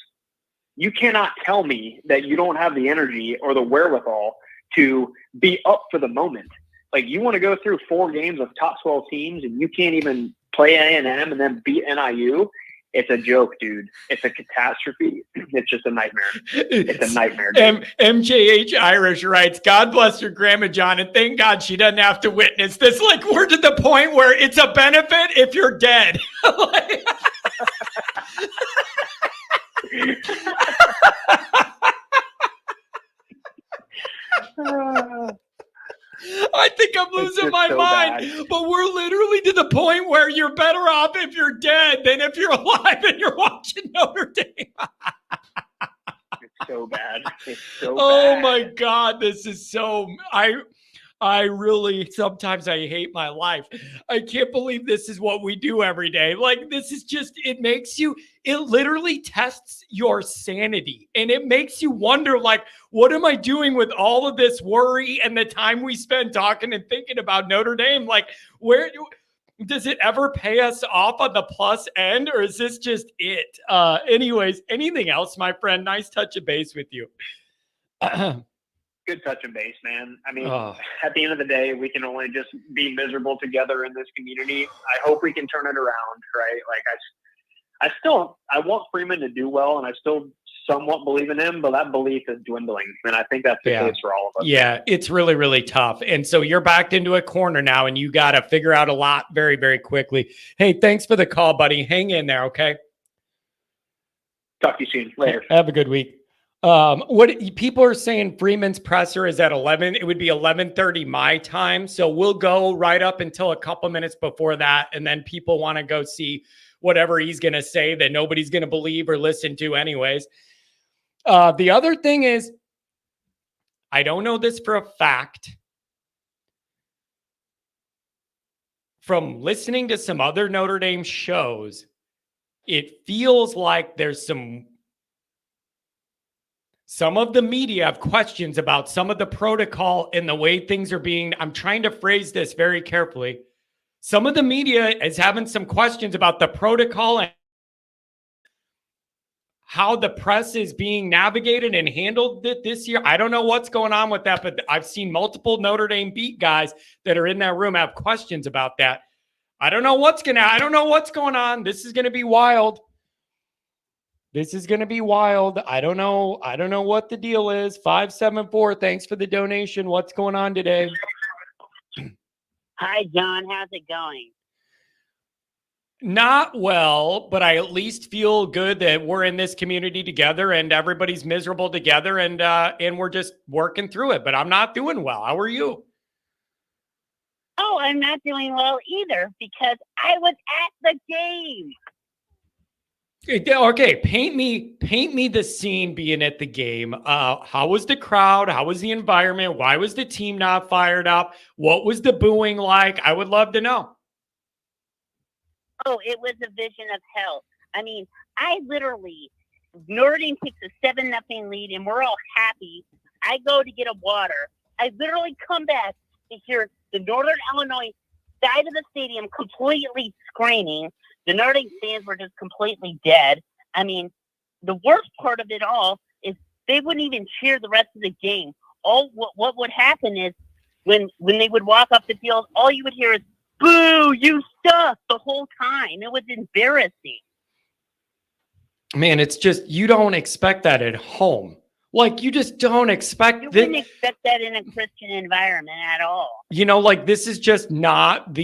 You cannot tell me that you don't have the energy or the wherewithal to be up for the moment. Like, you want to go through 4 games of top 12 teams and you can't even play A&M and then beat NIU. It's a joke, dude. It's a catastrophe. It's just a nightmare. It's a nightmare, dude. MJH Irish writes, God bless your grandma, John, and thank God she doesn't have to witness this. Like, we're to the point where it's a benefit if you're dead. I think I'm losing my mind, but we're literally to the point where you're better off if you're dead than if you're alive and you're watching Notre Dame. It's so bad. It's so Oh bad. my God, this is so. I really, sometimes I hate my life. I can't believe this is what we do every day. Like, this is just, it literally tests your sanity. And it makes you wonder, like, what am I doing with all of this worry and the time we spend talking and thinking about Notre Dame? Like, where does it ever pay us off on the plus end, or is this just it? Anyways, anything else, my friend? Nice touch of base with you. Good touch and base, man. I mean, At the end of the day, we can only just be miserable together in this community. I hope we can turn it around, right? Like, I want Freeman to do well, and I still somewhat believe in him, but that belief is dwindling. And I think that's the case for all of us. Yeah, it's really, really tough. And so you're backed into a corner now, and you got to figure out a lot very, very quickly. Hey, thanks for the call, buddy. Hang in there, okay? Talk to you soon. Later. Have a good week. What people are saying, Freeman's presser is at 11. It would be 11:30 my time. So we'll go right up until a couple minutes before that. And then people want to go see whatever he's going to say that nobody's going to believe or listen to anyways. The other thing is, I don't know this for a fact. From listening to some other Notre Dame shows, it feels like there's some of the media have questions about some of the protocol and the way things are being. I'm trying to phrase this very carefully. Some of the media is having some questions about the protocol and how the press is being navigated and handled this year. I don't know what's going on with that, but I've seen multiple Notre Dame beat guys that are in that room have questions about that. I don't know what's going on. This is going to be wild. This is going to be wild. I don't know what the deal is. 574, thanks for the donation. What's going on today? Hi, John. How's it going? Not well, but I at least feel good that we're in this community together and everybody's miserable together, and we're just working through it. But I'm not doing well. How are you? Oh, I'm not doing well either because I was at the game. Okay, paint me the scene being at the game. How was the crowd? How was the environment? Why was the team not fired up? What was the booing like? I would love to know. Oh, it was a vision of hell. I mean, Notre Dame takes a 7-0 lead, and we're all happy. I go to get a water. I literally come back to hear the Northern Illinois side of the stadium completely screaming. The Notre Dame fans were just completely dead. I mean, the worst part of it all is they wouldn't even cheer the rest of the game. What would happen is when they would walk off the field, all you would hear is, "Boo, you suck," the whole time. It was embarrassing. Man, it's just, you don't expect that at home. Like, you just don't expect that. You wouldn't expect that in a Christian environment at all. You know, like, this is just not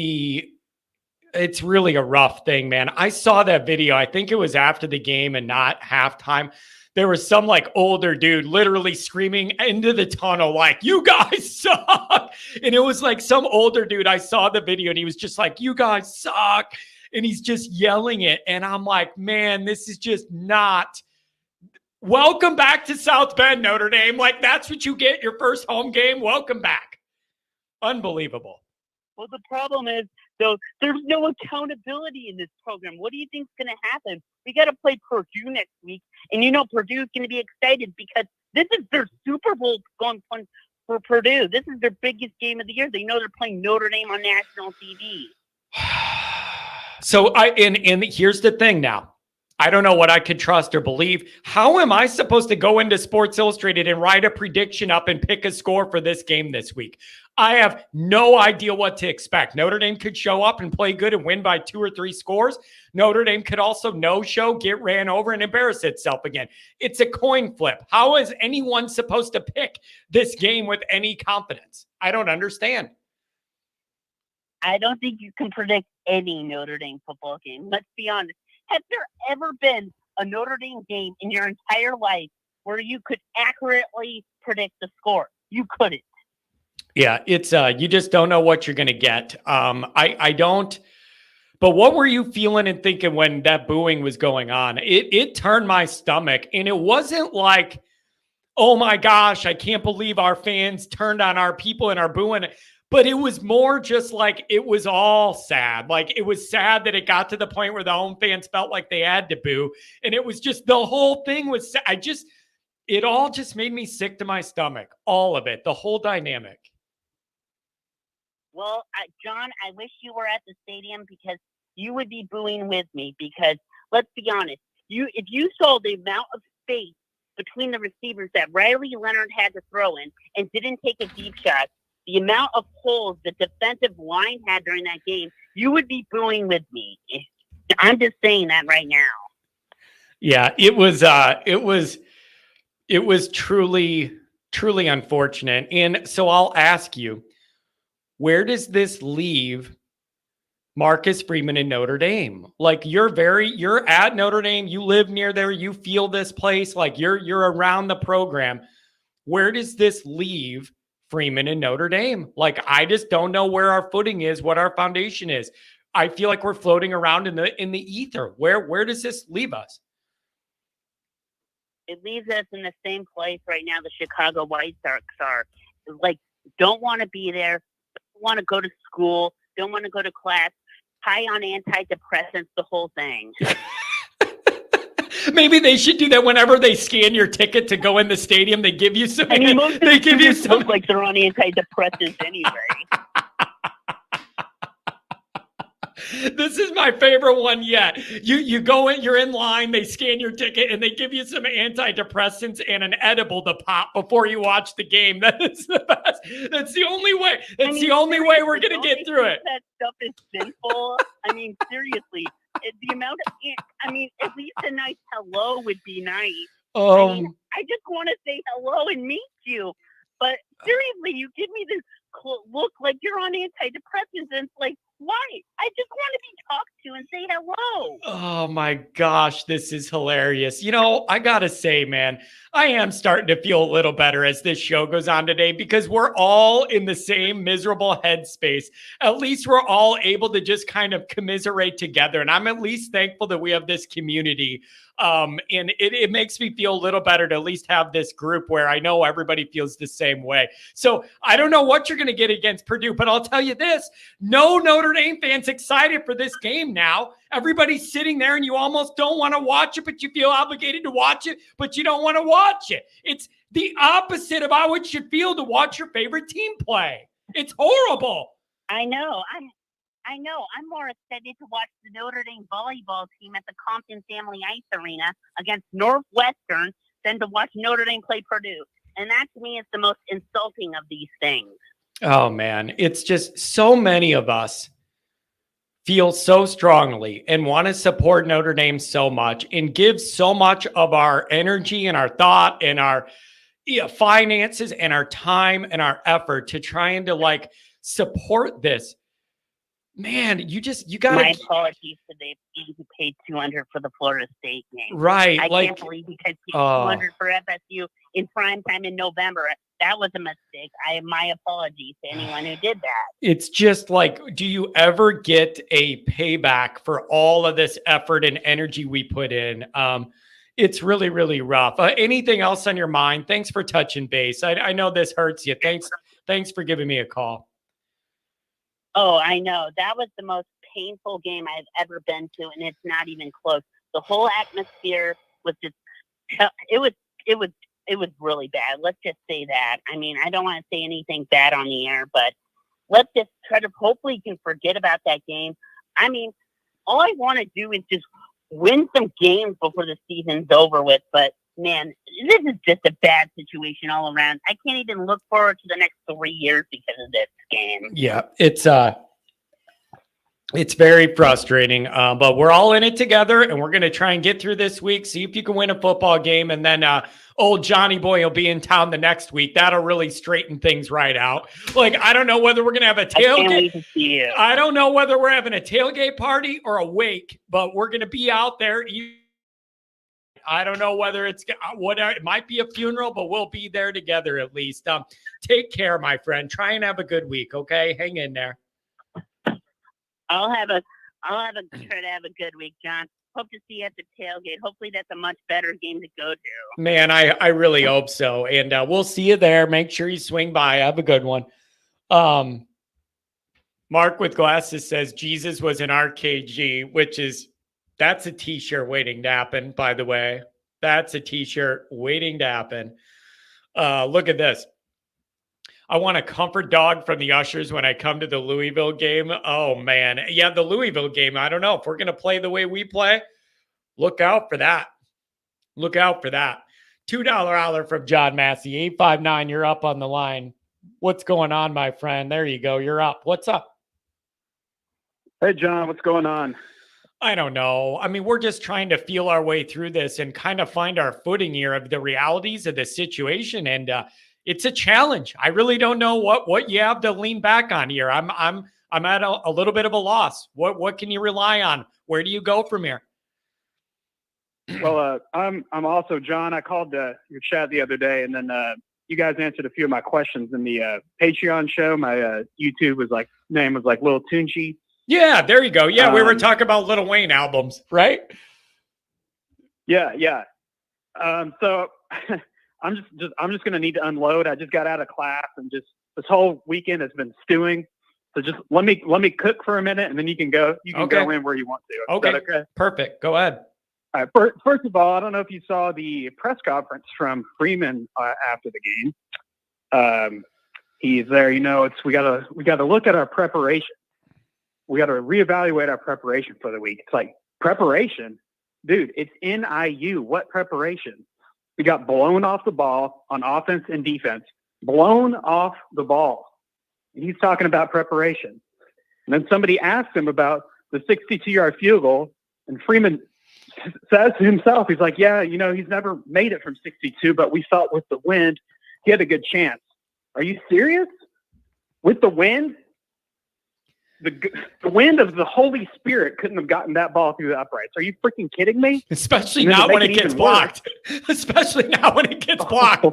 it's really a rough thing, man. I saw that video. I think it was after the game and not halftime. There was some like older dude literally screaming into the tunnel, like, "You guys suck." And it was like some older dude. I saw the video and he was just like, "You guys suck." And he's just yelling it. And I'm like, man, this is just not. Welcome back to South Bend, Notre Dame. Like, that's what you get your first home game. Welcome back. Unbelievable. Well, the problem is, though, there's no accountability in this program. What do you think's going to happen? We got to play Purdue next week, and you know Purdue's going to be excited because this is their Super Bowl going for Purdue. This is their biggest game of the year. They know they're playing Notre Dame on national TV. So and here's the thing now. I don't know what I could trust or believe. How am I supposed to go into Sports Illustrated and write a prediction up and pick a score for this game this week? I have no idea what to expect. Notre Dame could show up and play good and win by 2 or 3 scores. Notre Dame could also no-show, get ran over, and embarrass itself again. It's a coin flip. How is anyone supposed to pick this game with any confidence? I don't understand. I don't think you can predict any Notre Dame football game. Let's be honest. Has there ever been a Notre Dame game in your entire life where you could accurately predict the score? You couldn't. Yeah, it's you just don't know what you're going to get. I don't. But what were you feeling and thinking when that booing was going on? It turned my stomach, and it wasn't like, "Oh my gosh, I can't believe our fans turned on our people and are booing." But it was more just like, it was all sad. Like, it was sad that it got to the point where the home fans felt like they had to boo. And it was just, the whole thing was, it all just made me sick to my stomach. All of it, the whole dynamic. Well, John, I wish you were at the stadium because you would be booing with me because, let's be honest, if you saw the amount of space between the receivers that Riley Leonard had to throw in and didn't take a deep shot, the amount of holes the defensive line had during that game, you would be booing with me. I'm just saying that right now. Yeah, it was It was truly, truly unfortunate. And so I'll ask you, where does this leave Marcus Freeman in Notre Dame? Like you're at Notre Dame, you live near there, you feel this place, like you're around the program. Where does this leave Freeman in Notre Dame? Like I just don't know where our footing is, what our foundation is. I feel like we're floating around in the ether. Where does this leave us? It leaves us in the same place right now the Chicago White Sox are. Like, don't want to be there, don't want to go to school, don't want to go to class, high on antidepressants, the whole thing. Maybe they should do that whenever they scan your ticket to go in the stadium. They give you some. I mean, most of they the give you students some. look like they're on antidepressants anyway. This is my favorite one yet. You go in, you're in line, they scan your ticket, and they give you some antidepressants and an edible to pop before you watch the game. That is the best. That's the only way. That's the only way we're gonna get through it. That stuff is sinful. I mean, seriously, the amount of, I mean, at least a nice hello would be nice. I mean, I just want to say hello and meet you. But seriously, you give me this look like you're on antidepressants, and it's like, why? I just want to be talked to and say hello. Oh my gosh, this is hilarious. You know, I gotta say, man, I am starting to feel a little better as this show goes on today because we're all in the same miserable headspace. At least we're all able to just kind of commiserate together. And I'm at least thankful that we have this community. And it makes me feel a little better to at least have this group where I know everybody feels the same way. So I don't know what you're going to get against Purdue, but I'll tell you this, no Notre Dame fans excited for this game now. Everybody's sitting there and you almost don't want to watch it, but you feel obligated to watch it, but you don't want to watch it. It's the opposite of how it should feel to watch your favorite team play. It's horrible. I know. I'm more excited to watch the Notre Dame volleyball team at the Compton Family Ice Arena against Northwestern than to watch Notre Dame play Purdue. And that, to me, is the most insulting of these things. Oh, man. It's just so many of us feel so strongly and want to support Notre Dame so much and give so much of our energy and our thought and our finances and our time and our effort to trying to like support this. Man, you got my apologies to the people who paid $200 for the Florida State game. Right. I can't believe you guys paid $200 for FSU in prime time in November. That was a mistake. My apologies to anyone who did that. It's just like, do you ever get a payback for all of this effort and energy we put in? It's really, really rough. Anything else on your mind? Thanks for touching base. I know this hurts you. Thanks for giving me a call. Oh, I know. That was the most painful game I've ever been to, and it's not even close. The whole atmosphere was just, it was really bad. Let's just say that. I mean, I don't want to say anything bad on the air, but let's just try to, hopefully you can forget about that game. I mean, all I want to do is just win some games before the season's over with, but man, this is just a bad situation all around. I can't even look forward to the next 3 years because of this game. Yeah, it's very frustrating, but we're all in it together, and we're going to try and get through this week, see if you can win a football game, and then old Johnny Boy will be in town the next week. That'll really straighten things right out. Like, I don't know whether we're going to have a tailgate. I can't wait to see you. I don't know whether we're having a tailgate party or a wake, but we're going to be out there. I don't know whether it's whatever. It might be a funeral, but we'll be there together at least. Take care, my friend. Try and have a good week. Okay, hang in there. I'll try to have a good week, John. Hope to see you at the tailgate. Hopefully, that's a much better game to go to. Man, I really hope so. And we'll see you there. Make sure you swing by. Have a good one. Mark with glasses says Jesus was an RKG, that's a t-shirt waiting to happen, by the way. That's a t-shirt waiting to happen. Look at this. I want a comfort dog from the Ushers when I come to the Louisville game. Oh, man. Yeah, the Louisville game. I don't know. If we're going to play the way we play, look out for that. Look out for that. $2 holler from John Massey. 859, you're up on the line. What's going on, my friend? There you go. You're up. What's up? Hey, John. What's going on? I don't know. I mean, we're just trying to feel our way through this and kind of find our footing here of the realities of the situation. And it's a challenge. I really don't know what you have to lean back on here. I'm at a little bit of a loss. What can you rely on? Where do you go from here? Well, I'm also John. I called your chat the other day, and then you guys answered a few of my questions in the Patreon show. My YouTube name was like Lil Tunchi. Yeah, there you go. Yeah, we were talking about Lil Wayne albums, right? Yeah. So I'm just gonna need to unload. I just got out of class, and just this whole weekend has been stewing. So just let me cook for a minute, and then you can go. You can go in where you want to. Okay. Is that okay? Perfect. Go ahead. All right. First of all, I don't know if you saw the press conference from Freeman after the game. He's there. We gotta look at our preparation. We got to reevaluate our preparation for the week. It's like, preparation? Dude, it's NIU. What preparation? We got blown off the ball on offense and defense. Blown off the ball. And he's talking about preparation. And then somebody asked him about the 62-yard field goal, and Freeman says to himself, he's like, yeah, he's never made it from 62, but we felt with the wind, he had a good chance. Are you serious? With the wind? The wind of the Holy Spirit couldn't have gotten that ball through the uprights. Are you freaking kidding me? Especially not when it gets blocked. Especially not when it gets blocked.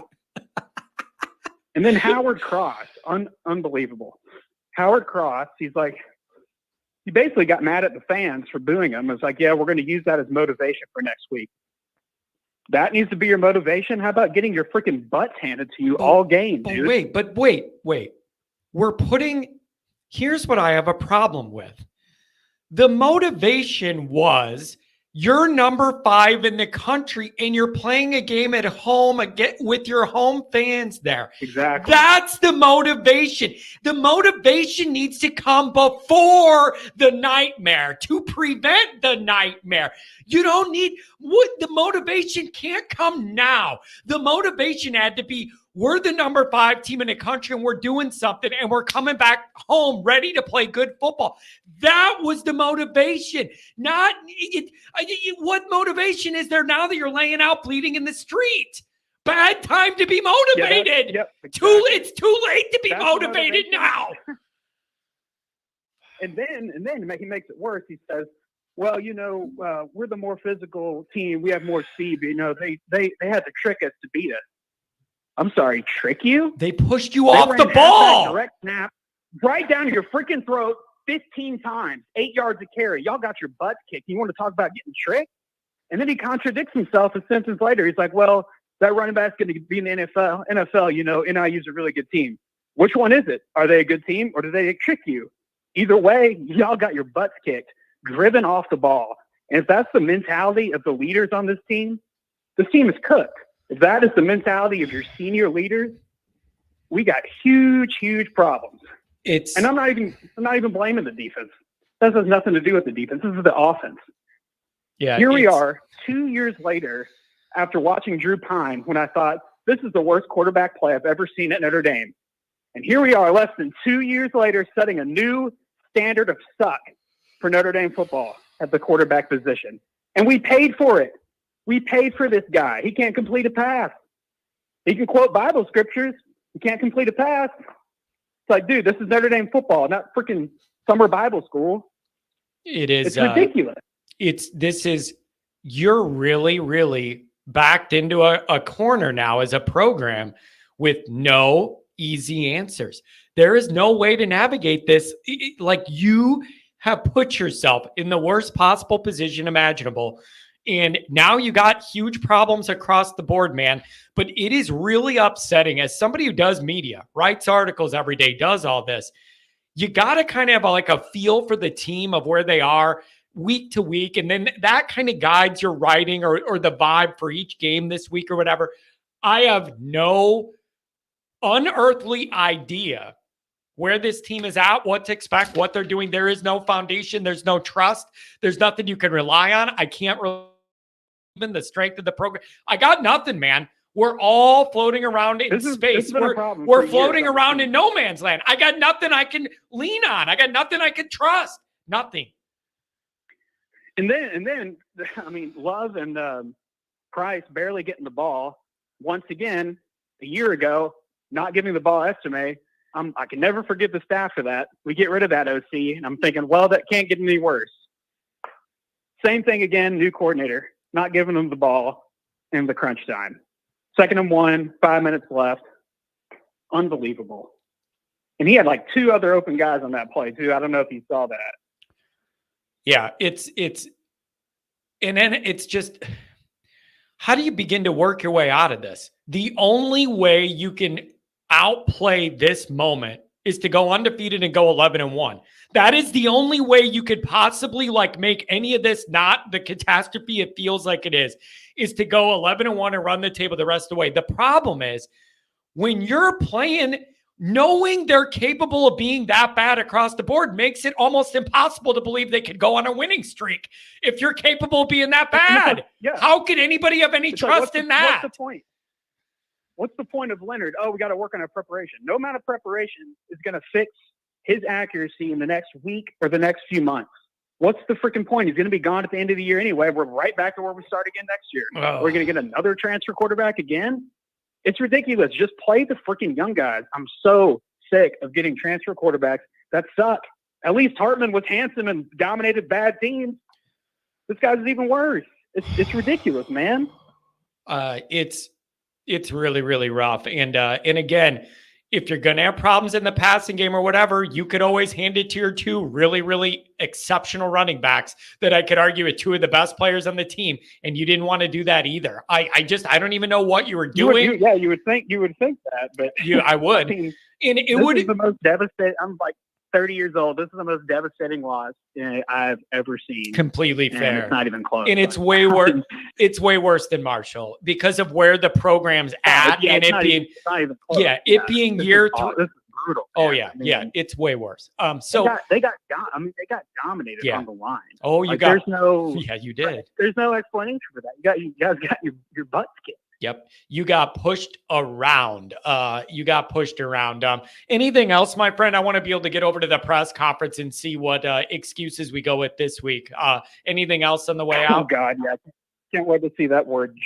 And then Howard Cross, unbelievable. Howard Cross, he basically got mad at the fans for booing him. It's like, yeah, we're going to use that as motivation for next week. That needs to be your motivation. How about getting your freaking butts handed to you all game, dude? Wait. Here's what I have a problem with. The motivation was you're number 5 in the country and you're playing a game at home with your home fans there. Exactly. That's the motivation. The motivation needs to come before the nightmare to prevent the nightmare. You don't need the motivation can't come now. The motivation had to be, we're the number 5 team in the country and we're doing something and we're coming back home ready to play good football. That was the motivation. Not what motivation is there now that you're laying out bleeding in the street? Bad time to be motivated. Exactly. It's too late to be motivated now. And then he makes it worse. He says, well, we're the more physical team. We have more speed. But, they had to trick us to beat us. I'm sorry, trick you? They pushed you off the ball. Direct snap right down your freaking throat 15 times, 8 yards of carry. Y'all got your butts kicked. You want to talk about getting tricked? And then he contradicts himself a sentence later. He's like, well, that running back's going to be in the NFL. NIU's a really good team. Which one is it? Are they a good team or do they trick you? Either way, y'all got your butts kicked, driven off the ball. And if that's the mentality of the leaders on this team is cooked. If that is the mentality of your senior leaders, we got huge, huge problems. And I'm not even blaming the defense. This has nothing to do with the defense. This is the offense. Yeah. Here we are 2 years later after watching Drew Pine when I thought this is the worst quarterback play I've ever seen at Notre Dame. And here we are less than 2 years later setting a new standard of suck for Notre Dame football at the quarterback position. And we paid for it. We paid for this guy. He can't complete a pass. He can quote Bible scriptures. He can't complete a pass. It's like, dude, this is Notre Dame football, not freaking summer Bible school. It is. It's ridiculous. You're really, really backed into a corner now as a program with no easy answers. There is no way to navigate this. Like, you have put yourself in the worst possible position imaginable. And now you got huge problems across the board, man. But it is really upsetting as somebody who does media, writes articles every day, does all this. You got to kind of have like a feel for the team of where they are week to week. And then that kind of guides your writing or the vibe for each game this week or whatever. I have no unearthly idea where this team is at, what to expect, what they're doing. There is no foundation. There's no trust. There's nothing you can rely on. I can't even the strength of the program. I got nothing, man. We're all floating around in space. We're floating around in no man's land. I got nothing I can lean on. I got nothing I can trust. Nothing. And then, I mean, Love and Price barely getting the ball. Once again, a year ago, not giving the ball estimate. I can never forgive the staff for that. We get rid of that OC, and I'm thinking, well, that can't get any worse. Same thing again, new coordinator, not giving them the ball in the crunch time. 2nd and 1, 5 minutes left. Unbelievable. And he had like 2 other open guys on that play too. I don't know if you saw that. Yeah, and then it's just, how do you begin to work your way out of this? The only way you can outplay this moment is to go undefeated and go 11-1. That is the only way you could possibly like make any of this not the catastrophe it feels like it is to go 11-1 and run the table the rest of the way. The problem is when you're playing, knowing they're capable of being that bad across the board makes it almost impossible to believe they could go on a winning streak if you're capable of being that bad. Yeah. How could anybody have any trust in that? What's the point? What's the point of Leonard? Oh, we got to work on our preparation. No amount of preparation is going to fix his accuracy in the next week or the next few months. What's the freaking point? He's going to be gone at the end of the year anyway. We're right back to where we start again next year. Oh. We're going to get another transfer quarterback again. It's ridiculous. Just play the freaking young guys. I'm so sick of getting transfer quarterbacks that suck. At least Hartman was handsome and dominated bad teams. This guy's even worse. It's ridiculous, man. It's really, really rough. And again, if you're going to have problems in the passing game or whatever, you could always hand it to your 2 really, really exceptional running backs that I could argue are 2 of the best players on the team. And you didn't want to do that either. I don't even know what you were doing. You would think that, but I would. I mean, and it this would is the most devastating. I'm like 30 years old. This is the most devastating loss I've ever seen. Completely And fair. it's not even close. And it's way worse. It's way worse than Marshall because of where the program's at and it being, it's not even close. being This year is 3. This is brutal. Oh man. yeah, I mean, yeah, it's way worse. So they got dominated Yeah. on the line. oh, you Like, got there's no yeah, you did. there's no explanation for that. You guys got your butts kicked. Yep. You got pushed around. Anything else, my friend? I want to be able to get over to the press conference and see what excuses we go with this week. Anything else on the way Oh out? God, yeah. Can't wait to see that word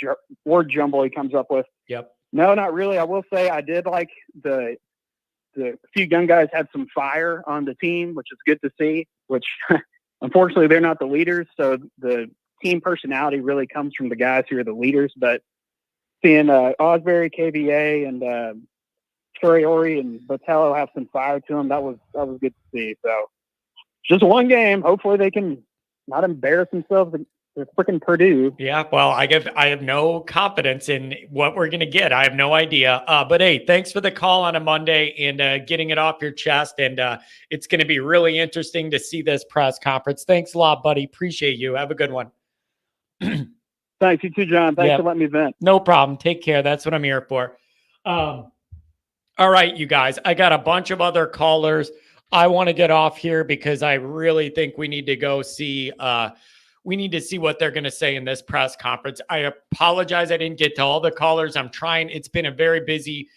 jumble he comes up with. Yep. No, not really. I will say I did like the few young guys had some fire on the team, which is good to see, which unfortunately they're not the leaders. So the team personality really comes from the guys who are the leaders. But seeing Osbury, KVA, and Ori and Botello have some fire to them, that was good to see. So just one game. Hopefully they can not embarrass themselves. They're freaking Purdue. Yeah, well, I have no confidence in what we're going to get. I have no idea. But hey, thanks for the call on a Monday and getting it off your chest. And it's going to be really interesting to see this press conference. Thanks a lot, buddy. Appreciate you. Have a good one. Thanks, you too, John. Thanks for letting me vent. No problem. Take care. That's what I'm here for. All right, you guys. I got a bunch of other callers. I want to get off here because I really think we need to go see we need to see what they're going to say in this press conference. I apologize I didn't get to all the callers. I'm trying. It's been a very busy,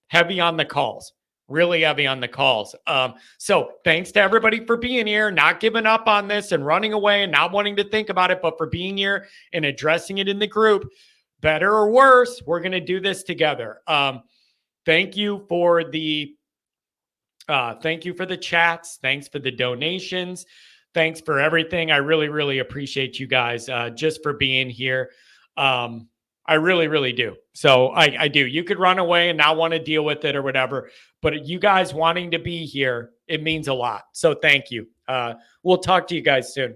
heavy on the calls, really heavy on the calls. So thanks to everybody for being here, not giving up on this and running away and not wanting to think about it, but for being here and addressing it in the group. Better or worse, we're going to do this together. Thank you for the chats. Thanks for the donations. Thanks for everything. I really, really appreciate you guys just for being here. I really, really do. So I do. You could run away and not want to deal with it or whatever, but you guys wanting to be here, it means a lot. So thank you. We'll talk to you guys soon.